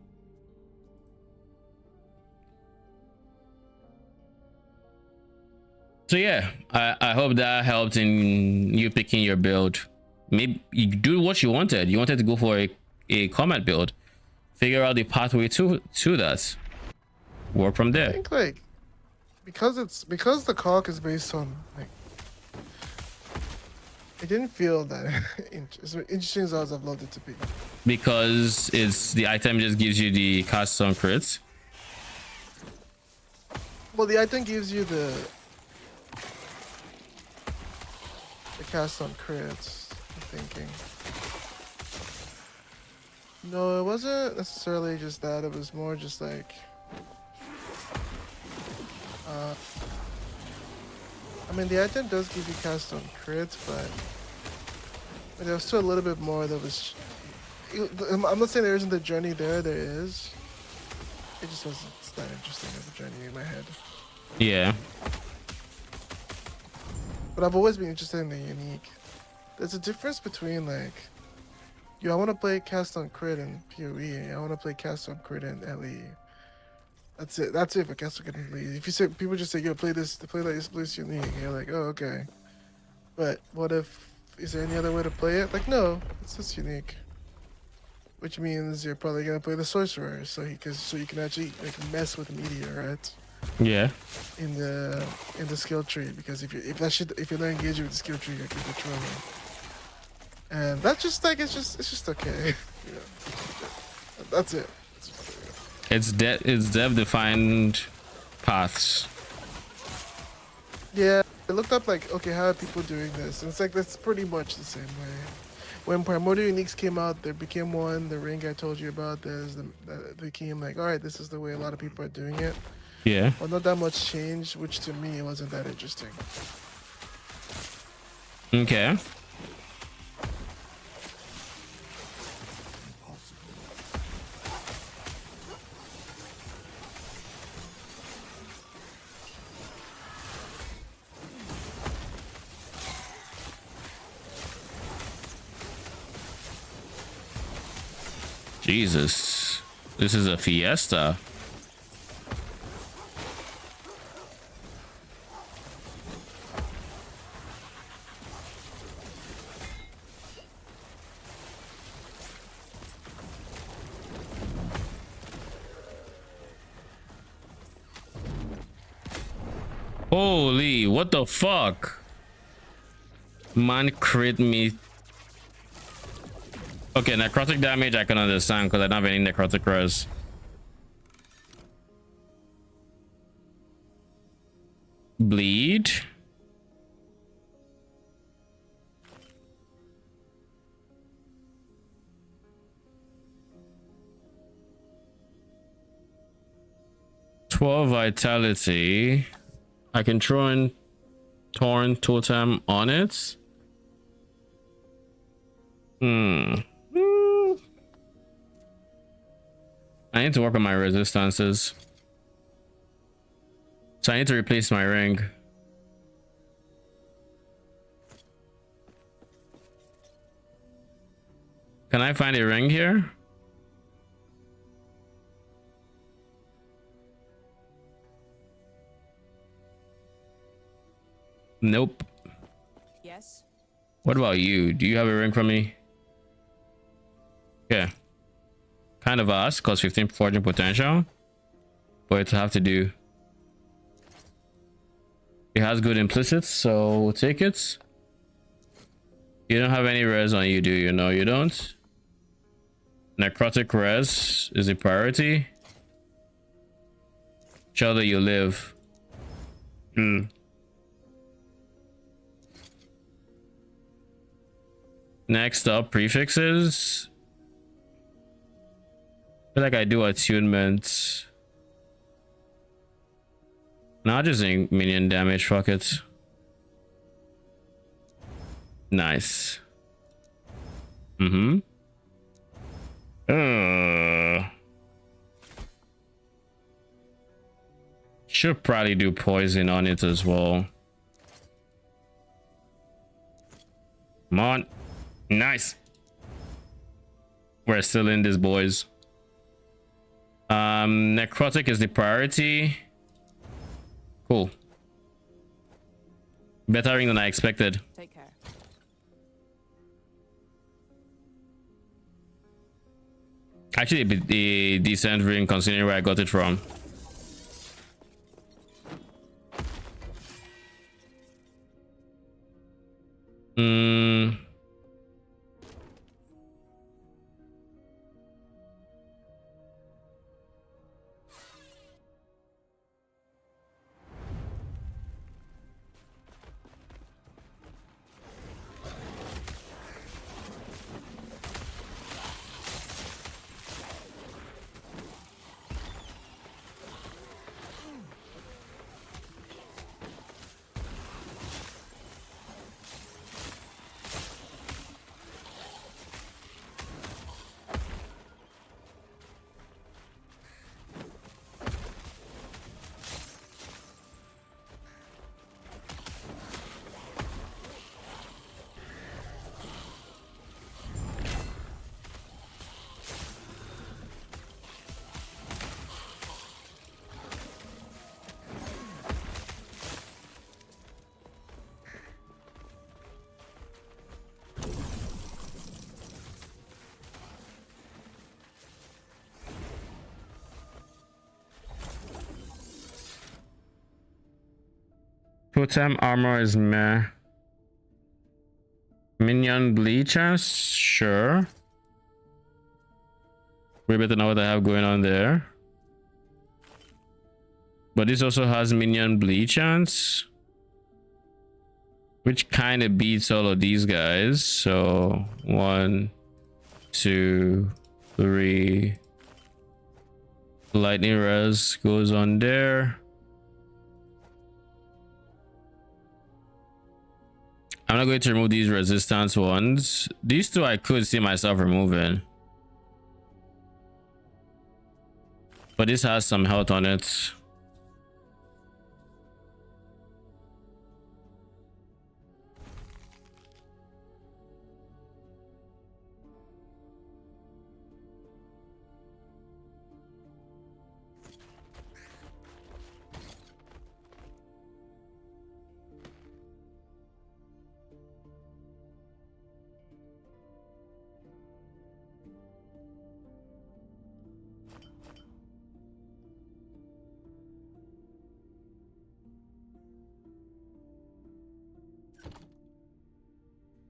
So yeah, I hope that helped in you picking your build. Maybe you do what you wanted. You wanted to go for a combat build. Figure out the pathway to that. Work from I there. think like because the cock is based on like it didn't feel that as interesting as I've loved it to be. Because it's the item just gives you the cast on crits. Well, the item gives you the cast on crits. I'm thinking. No, it wasn't necessarily just that. It was more just like. I mean, the item does give you cast on crits, but there was still a little bit more that was. I'm not saying there isn't a journey there. There is. It just wasn't that interesting of a journey in my head. Yeah. But I've always been interested in the unique. There's a difference between like, I want to play cast on crit and PoE. I want to play cast on crit and LE. That's it. That's it for cast on crit and LE. If you say people just say, "Yo, play this unique," and you're like, "Oh, okay." But what if? Is there any other way to play it? Like, no, it's just unique. Which means you're probably gonna play the sorcerer, so you can actually like mess with meteor, right? Yeah. In the skill tree, because if you're not engaging with the skill tree, you're gonna be trolling. And that's just like it's just okay. You know, that's it. It's dev defined paths. Yeah, I looked up like, okay, how are people doing this? And it's like that's pretty much the same way. When Primordial Uniques came out, there became one. The ring I told you about, that became like, all right, this is the way a lot of people are doing it. Yeah. Well, not that much change, which to me wasn't that interesting. Okay. Jesus, this is a fiesta. Holy, what the fuck? Man crit me. Okay, necrotic damage I can understand because I don't have any necrotic res. Bleed. Vitality. I can throw in Torn Totem on it. I need to work on my resistances. So I need to replace my ring. Can I find a ring here? Nope. Yes. What about you? Do you have a ring for me? Okay. Kind of us, cause 15 forging potential. But it'll have to do. It has good implicits, so we'll take it. You don't have any res on you, do you? No, you don't. Necrotic res is a priority. Show that you live. Next up, prefixes. I feel like I do attunement. Not just minion damage, fuck it. Nice. Should probably do poison on it as well. Come on. Nice. We're still in this, boys. Necrotic is the priority. Cool. Better ring than I expected. Take care. Actually, a decent ring considering where I got it from. Totem armor is meh. Minion bleachers, sure. We better know what I have going on there. But this also has minion bleachers, which kind of beats all of these guys. So 1, 2, 3. Lightning res goes on there. I'm not going to remove these resistance ones. These two I could see myself removing, but this has some health on it.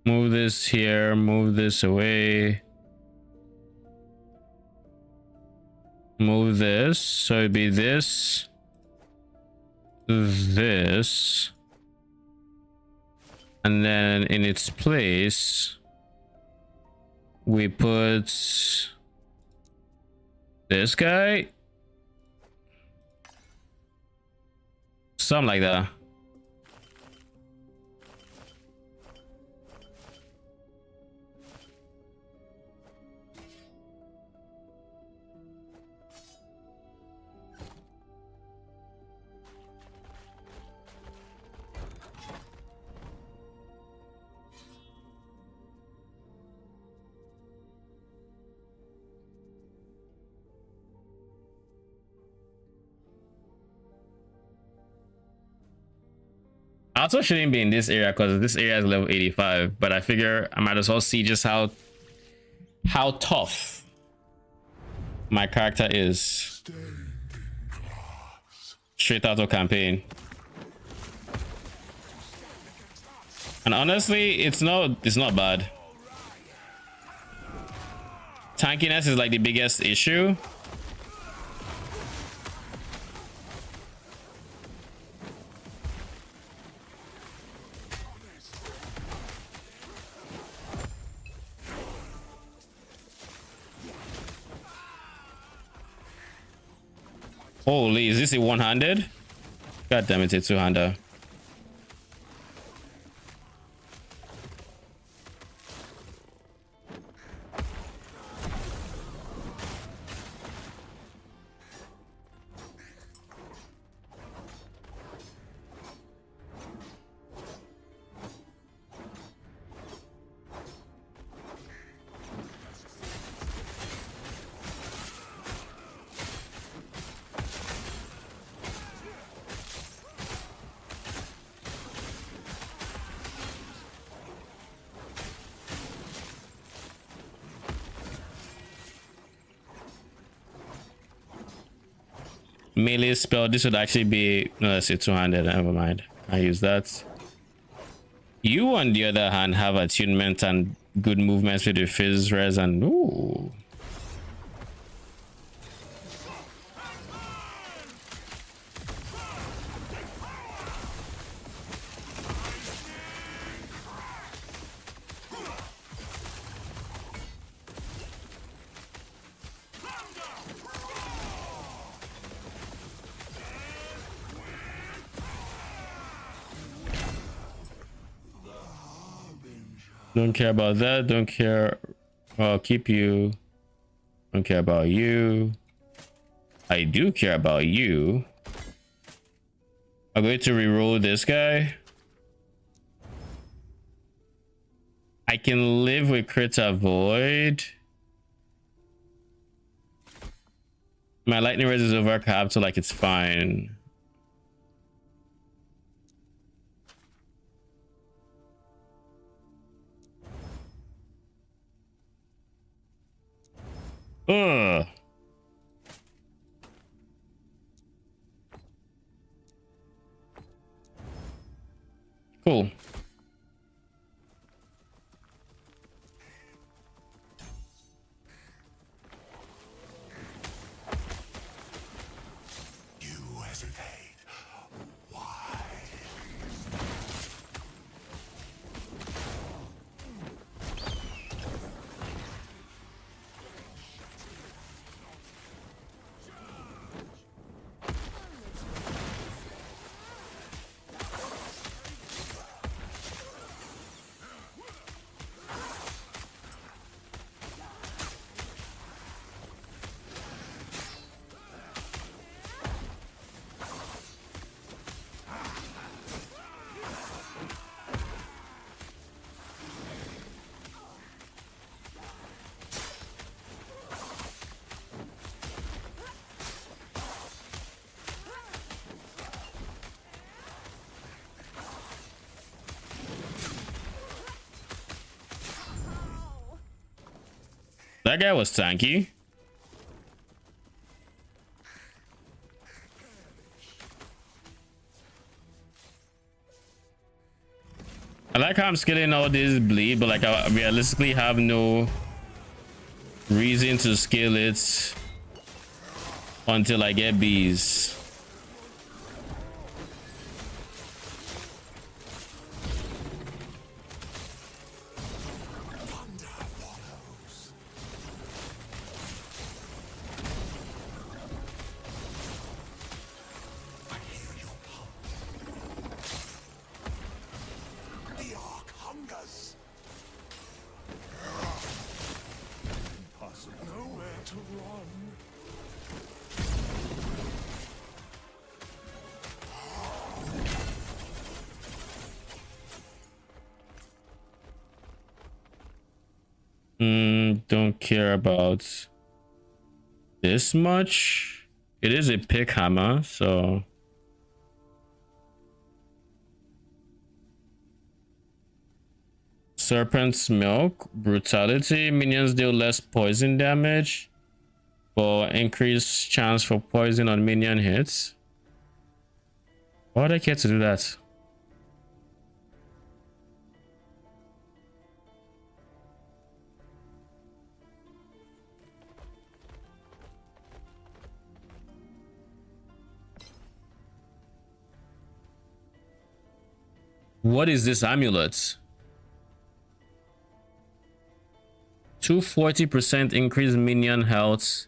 Move this here, move this away. Move this, so it'd be this, this, and then in its place, we put this guy. Something like that. I also shouldn't be in this area because this area is level 85, but I figure I might as well see just how tough my character is. Straight out of campaign. And honestly, it's not bad. Tankiness is like the biggest issue. Holy, is this a one-handed? God damn it, it's two-hander. Melee spell. This would actually be, no, let's say two-handed. Never mind, I use that. You on the other hand have attunement and good movements with your fizz res, and ooh. Don't care about that. Don't care. I'll keep you. Don't care about you. I do care about you. I'm going to reroll this guy. I can live with crit avoid. My lightning res is overcapped, so like it's fine. Ugh. Cool. You hesitate. Why? That guy was tanky. I like how I'm scaling all this bleed, but like I realistically have no reason to scale it until I get bees. Don't care about this much. It is a pick hammer, so Serpent's Milk, Brutality. Minions deal less poison damage, but increased chance for poison on minion hits. Why would I care to do that? What is this amulet? 240% increased minion health,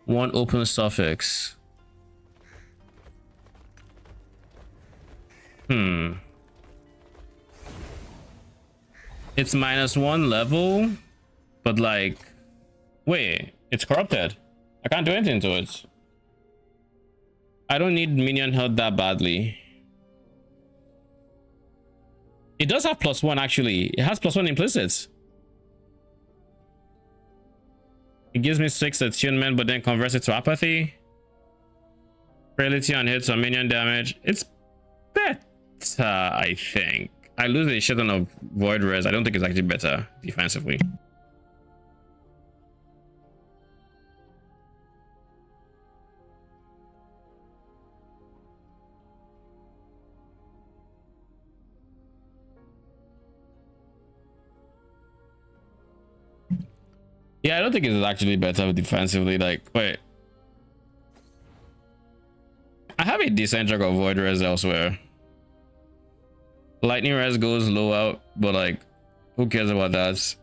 1 open suffix. It's -1 level, but like, wait, it's corrupted. I can't do anything to it. I don't need minion health that badly. It does have +1 actually. It has +1 implicit. It gives me 6 attunement, but then converts it to apathy. Frailty on hits or minion damage. It's better, I think. I lose a shit ton of void res. I don't think it's actually better defensively. Yeah, I don't think it's actually better defensively. Like, wait. I have a decent chunk of void res elsewhere. Lightning res goes low out, but like, who cares about that?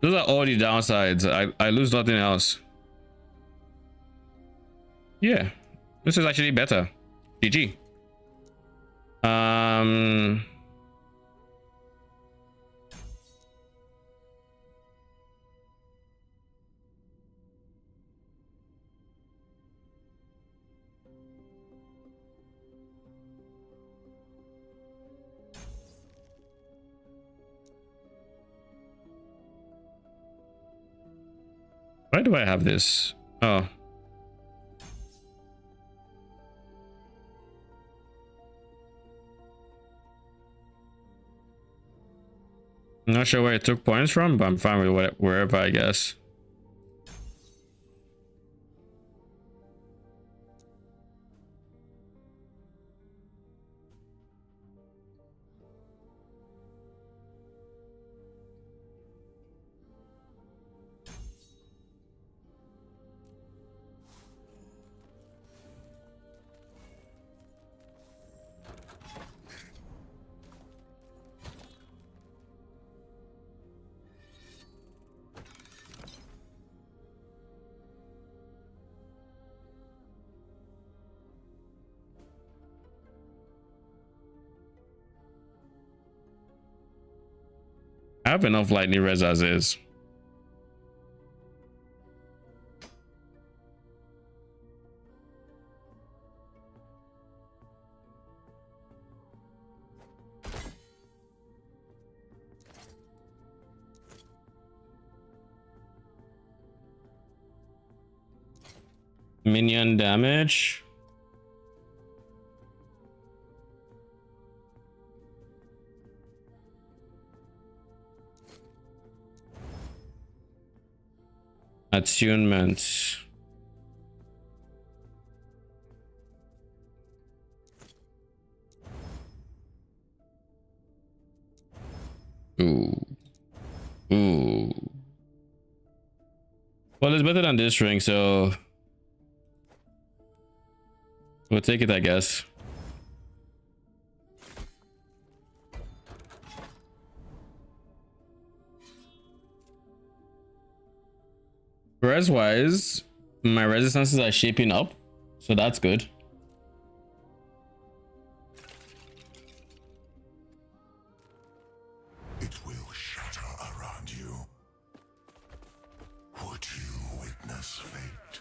Those are all the downsides. I lose nothing else. Yeah, this is actually better. GG. Why do I have this? Oh. I'm not sure where it took points from, but I'm fine with wherever, I guess. I have enough lightning res as is. Minion damage. Attunement. Ooh. Ooh. Well, it's better than this ring, so we'll take it, I guess. Res wise, my resistances are shaping up, so that's good. It will shatter around you. Would you witness fate?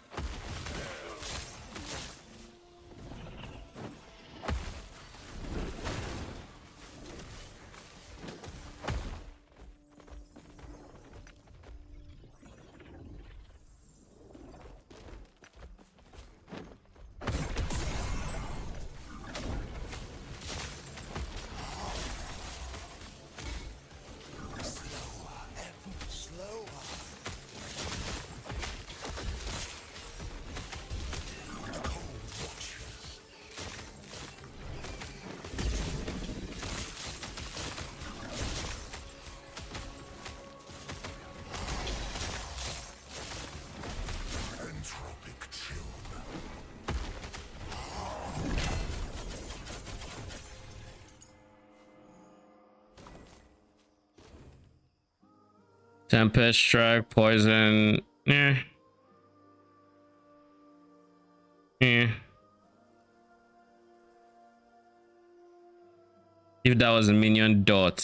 Tempest strike, poison. Yeah. Yeah. If that was a minion dot,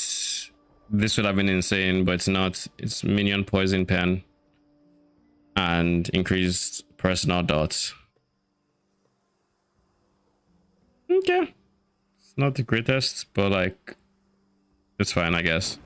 this would have been insane, but it's not. It's minion poison pen and increased personal dots. Okay. It's not the greatest, but like, it's fine, I guess.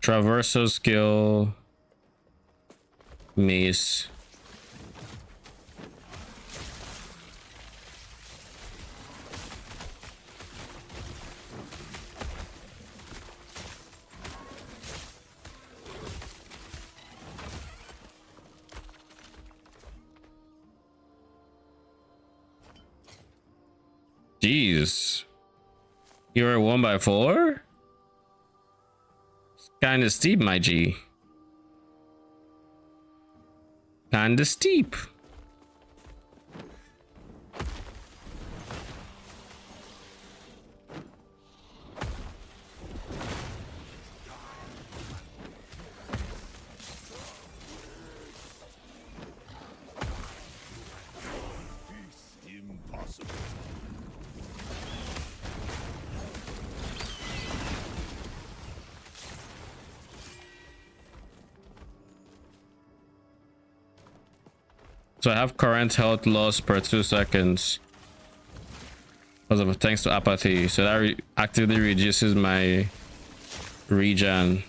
Traversal skill, mace. Jeez, you're a 1x4? Kinda steep, my G. Kinda steep. Impossible. So I have current health loss per 2 seconds because of thanks to apathy. So that actively reduces my regen.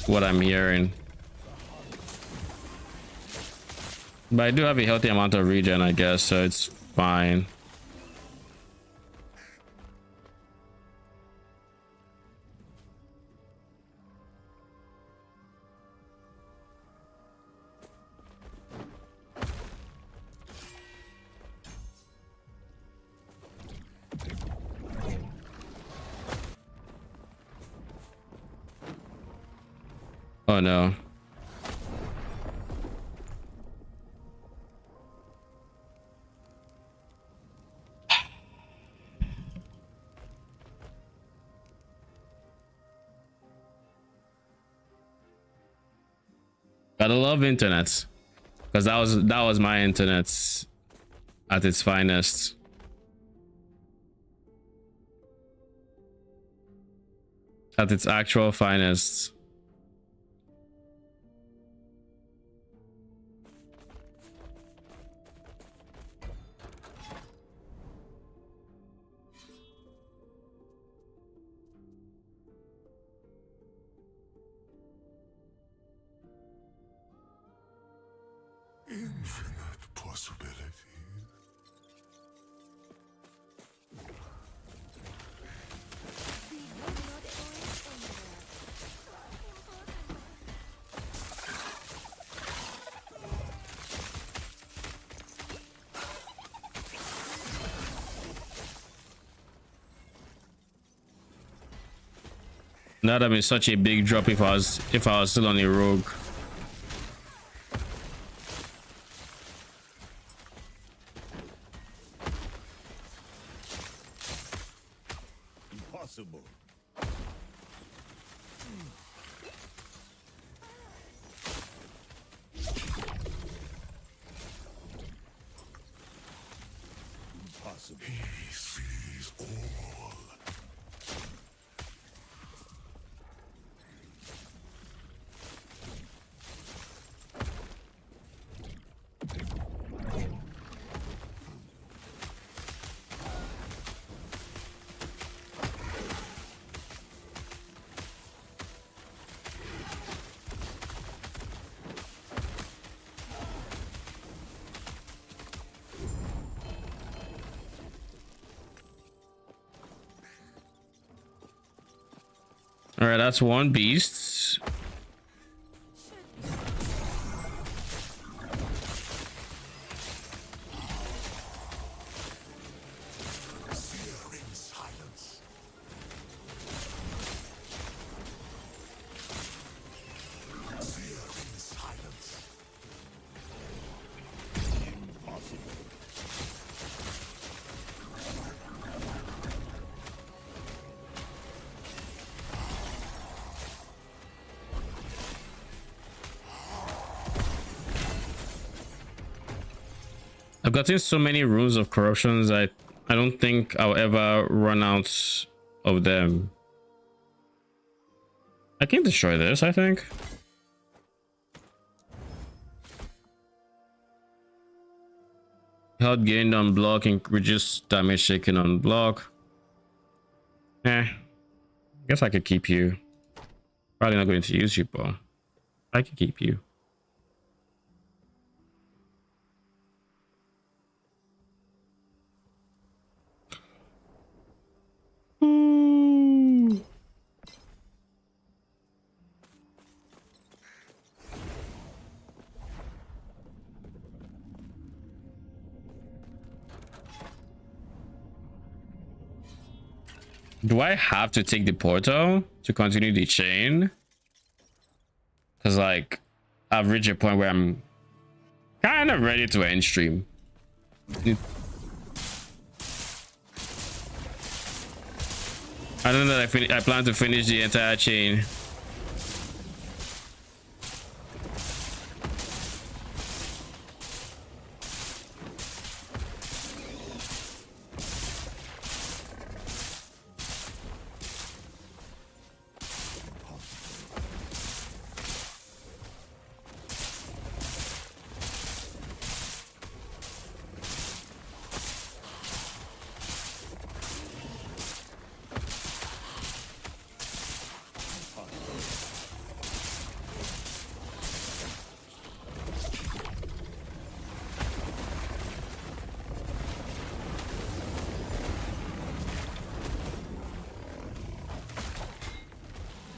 What I'm hearing, but I do have a healthy amount of regen, I guess, so it's fine. Oh no. Gotta love internet, because that was my internet at its finest. At its actual finest. Infinite possibilities. That would have been such a big drop if I was still on a rogue. Impossible. Impossible. He sees all. All right, that's one beast. I've gotten so many runes of corruptions. I don't think I'll ever run out of them. I can destroy this, I think. Health gained on block and reduce damage taken on block. Guess I could keep you. Probably not going to use you, but I could keep you. Do I have to take the portal to continue the chain? Because like I've reached a point where I'm kind of ready to end stream. I don't know that I plan to finish the entire chain.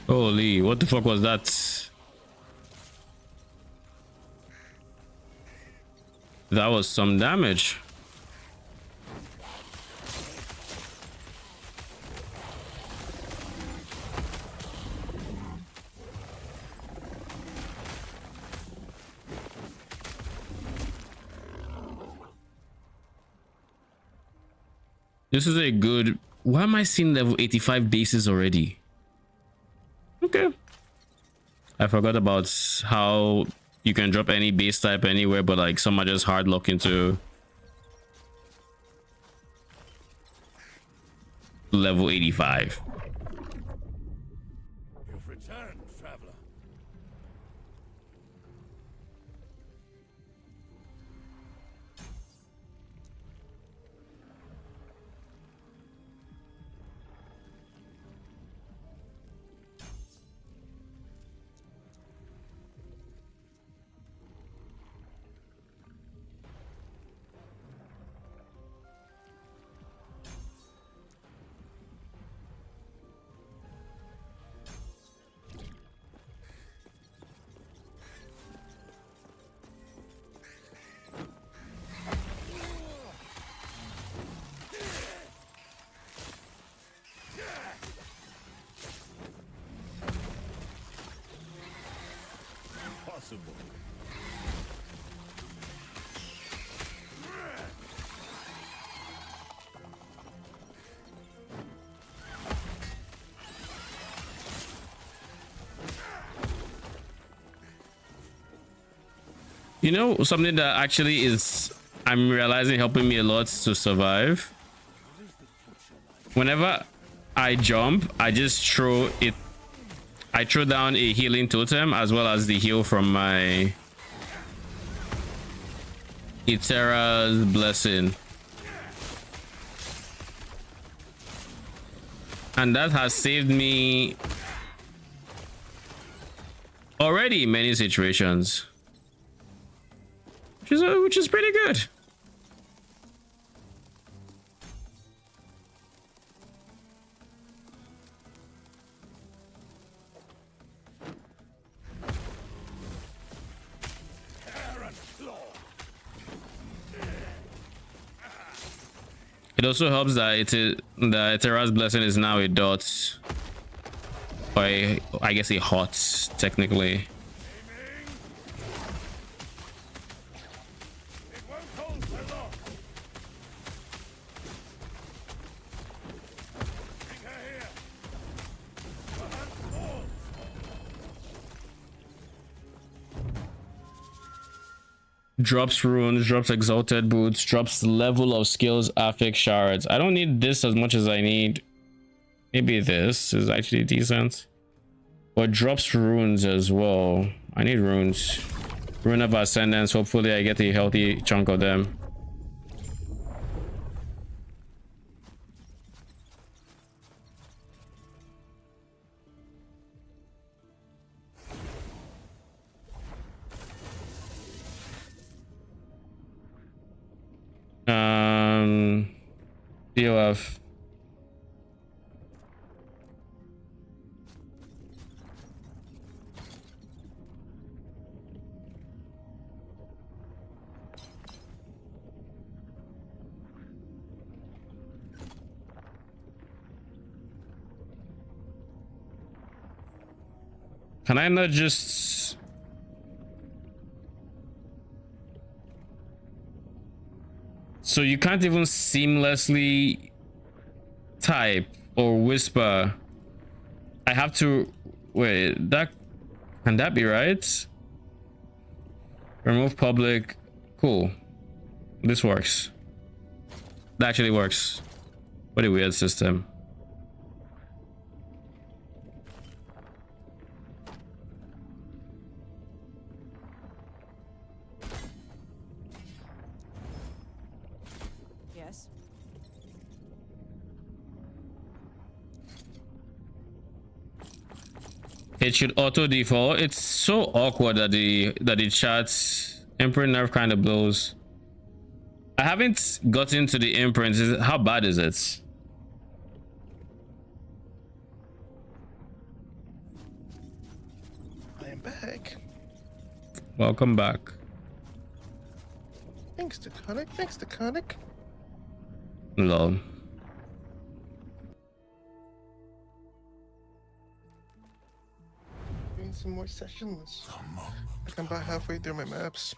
Holy, what the fuck was that? That was some damage. This is a good... Why am I seeing level 85 bases already? Okay. I forgot about how you can drop any base type anywhere, but like some are just hard lock into level 85. You've returned, traveler. You know, something that actually is, I'm realizing, helping me a lot to survive. Whenever I jump, I just throw it. I throw down a healing totem as well as the heal from my Itera's blessing. And that has saved me already in many situations. Which is pretty good. It also helps that Terra's blessing is now a dot, or I guess a hot technically. Drops runes, drops exalted boots, drops level of skills, affix shards. I don't need this as much as I need. Maybe this is actually decent. But drops runes as well. I need runes. Rune of Ascendance. Hopefully I get a healthy chunk of them. DOF. Can I not just... So you can't even seamlessly type or whisper. I have to... Wait, that... Can that be right? Remove public. Cool. This works. That actually works. What a weird system. Yes. It should auto default. It's so awkward that the chat's imprint nerf kind of blows. I haven't gotten to the imprints. How bad is it? I am back. Welcome back. Thanks to Conic. Thanks to Conic. Lol. Doing some more sessions. I'm about halfway through my maps.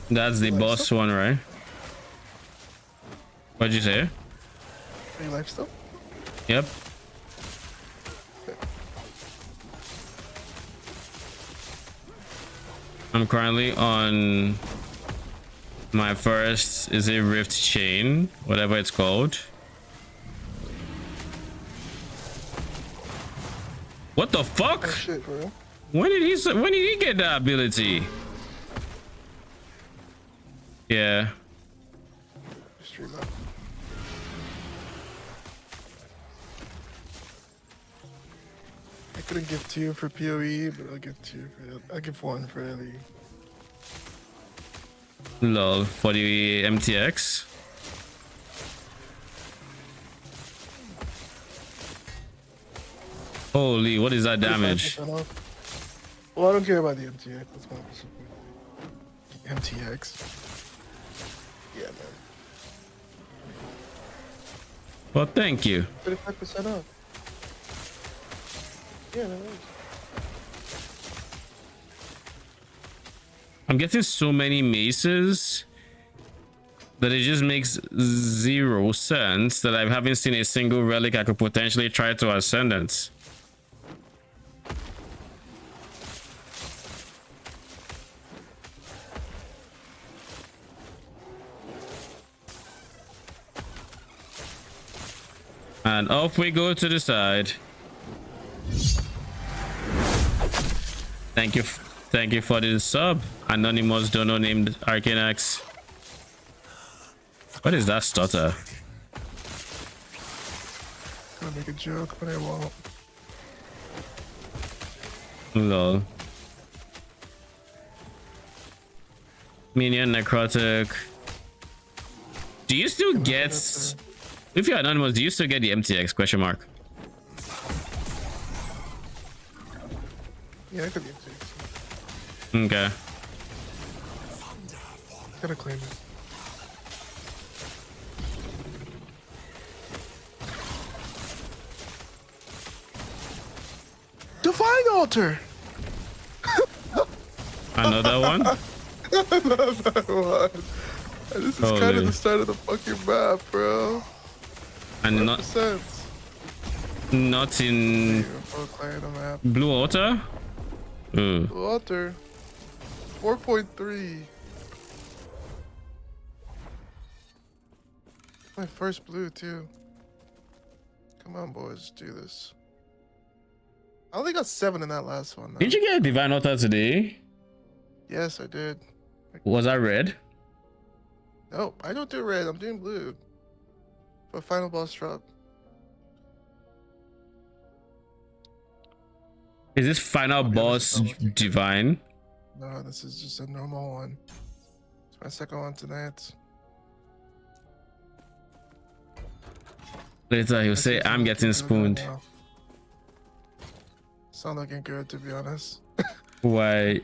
That's the boss one, right? What'd you say? Are you live still? Yep. I'm currently on my first, is it Rift Chain, whatever it's called. What the fuck? Oh, shit, bro. When did he get that ability? Yeah. Just reload. I couldn't give 2 for PoE, but I'll give 2 for. I'll give 1 for LE. Lol, for the MTX. Holy, what is that damage? 25% off. Well, I don't care about the MTX. That's my MTX. Yeah, man. Well, thank you. 35% off. Yeah, no worries. I'm getting so many maces that it just makes 0 sense that I haven't seen a single relic I could potentially try to Ascendance. And off we go to the side. Thank you for the sub, Anonymous Dono named Arcanax. What is that stutter? I'm gonna make a joke, but I won't. Lol. Minion Necrotic. Do you still get... If you're Anonymous, do you still get the MTX question mark? Yeah, I could be MTX. Okay. Gotta claim it. Divine Altar! Another one? I love that one. This is kind of the start of the fucking map, bro. And not... 100%. Not in Blue Water. Blue Water. 4.3. My first blue too. Come on, boys, do this. I only got 7 in that last one. Did you get a Divine Water today? Yes, I did. Was that red? Nope, I don't do red. I'm doing blue. For final boss drop. Is this final boss divine? No, this is just a normal one. It's my second one tonight. Later he'll say, I'm getting spooned. It's not looking good, to be honest. Why?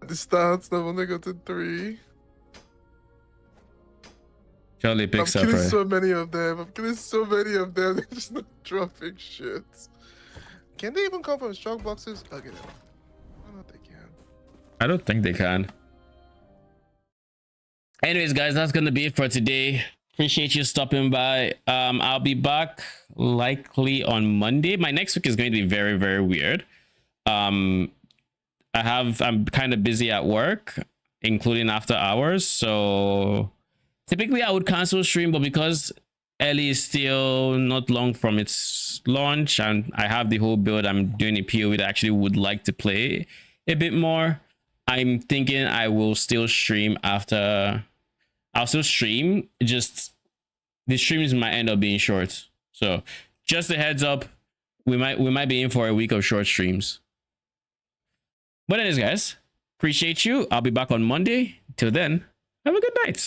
The stats, I'm only got to 3. Charlie picks up, I'm killing right? so many of them. I'm killing so many of them. They're just not dropping shit. Can they even come from strong boxes? I'll get it. I don't know if they can. I don't think they can. Anyways, guys, that's gonna be it for today. Appreciate you stopping by. I'll be back likely on Monday. My next week is going to be very, very weird. I'm kind of busy at work, including after hours. So typically I would cancel stream, but because Ellie is still not long from its launch and I have the whole build I'm doing a POE that I actually would like to play a bit more, I'm thinking I will still stream after. I'll still stream, just the streams might end up being short. So just a heads up, we might be in for a week of short streams. But anyways, guys, appreciate you. I'll be back on Monday. Till then, have a good night.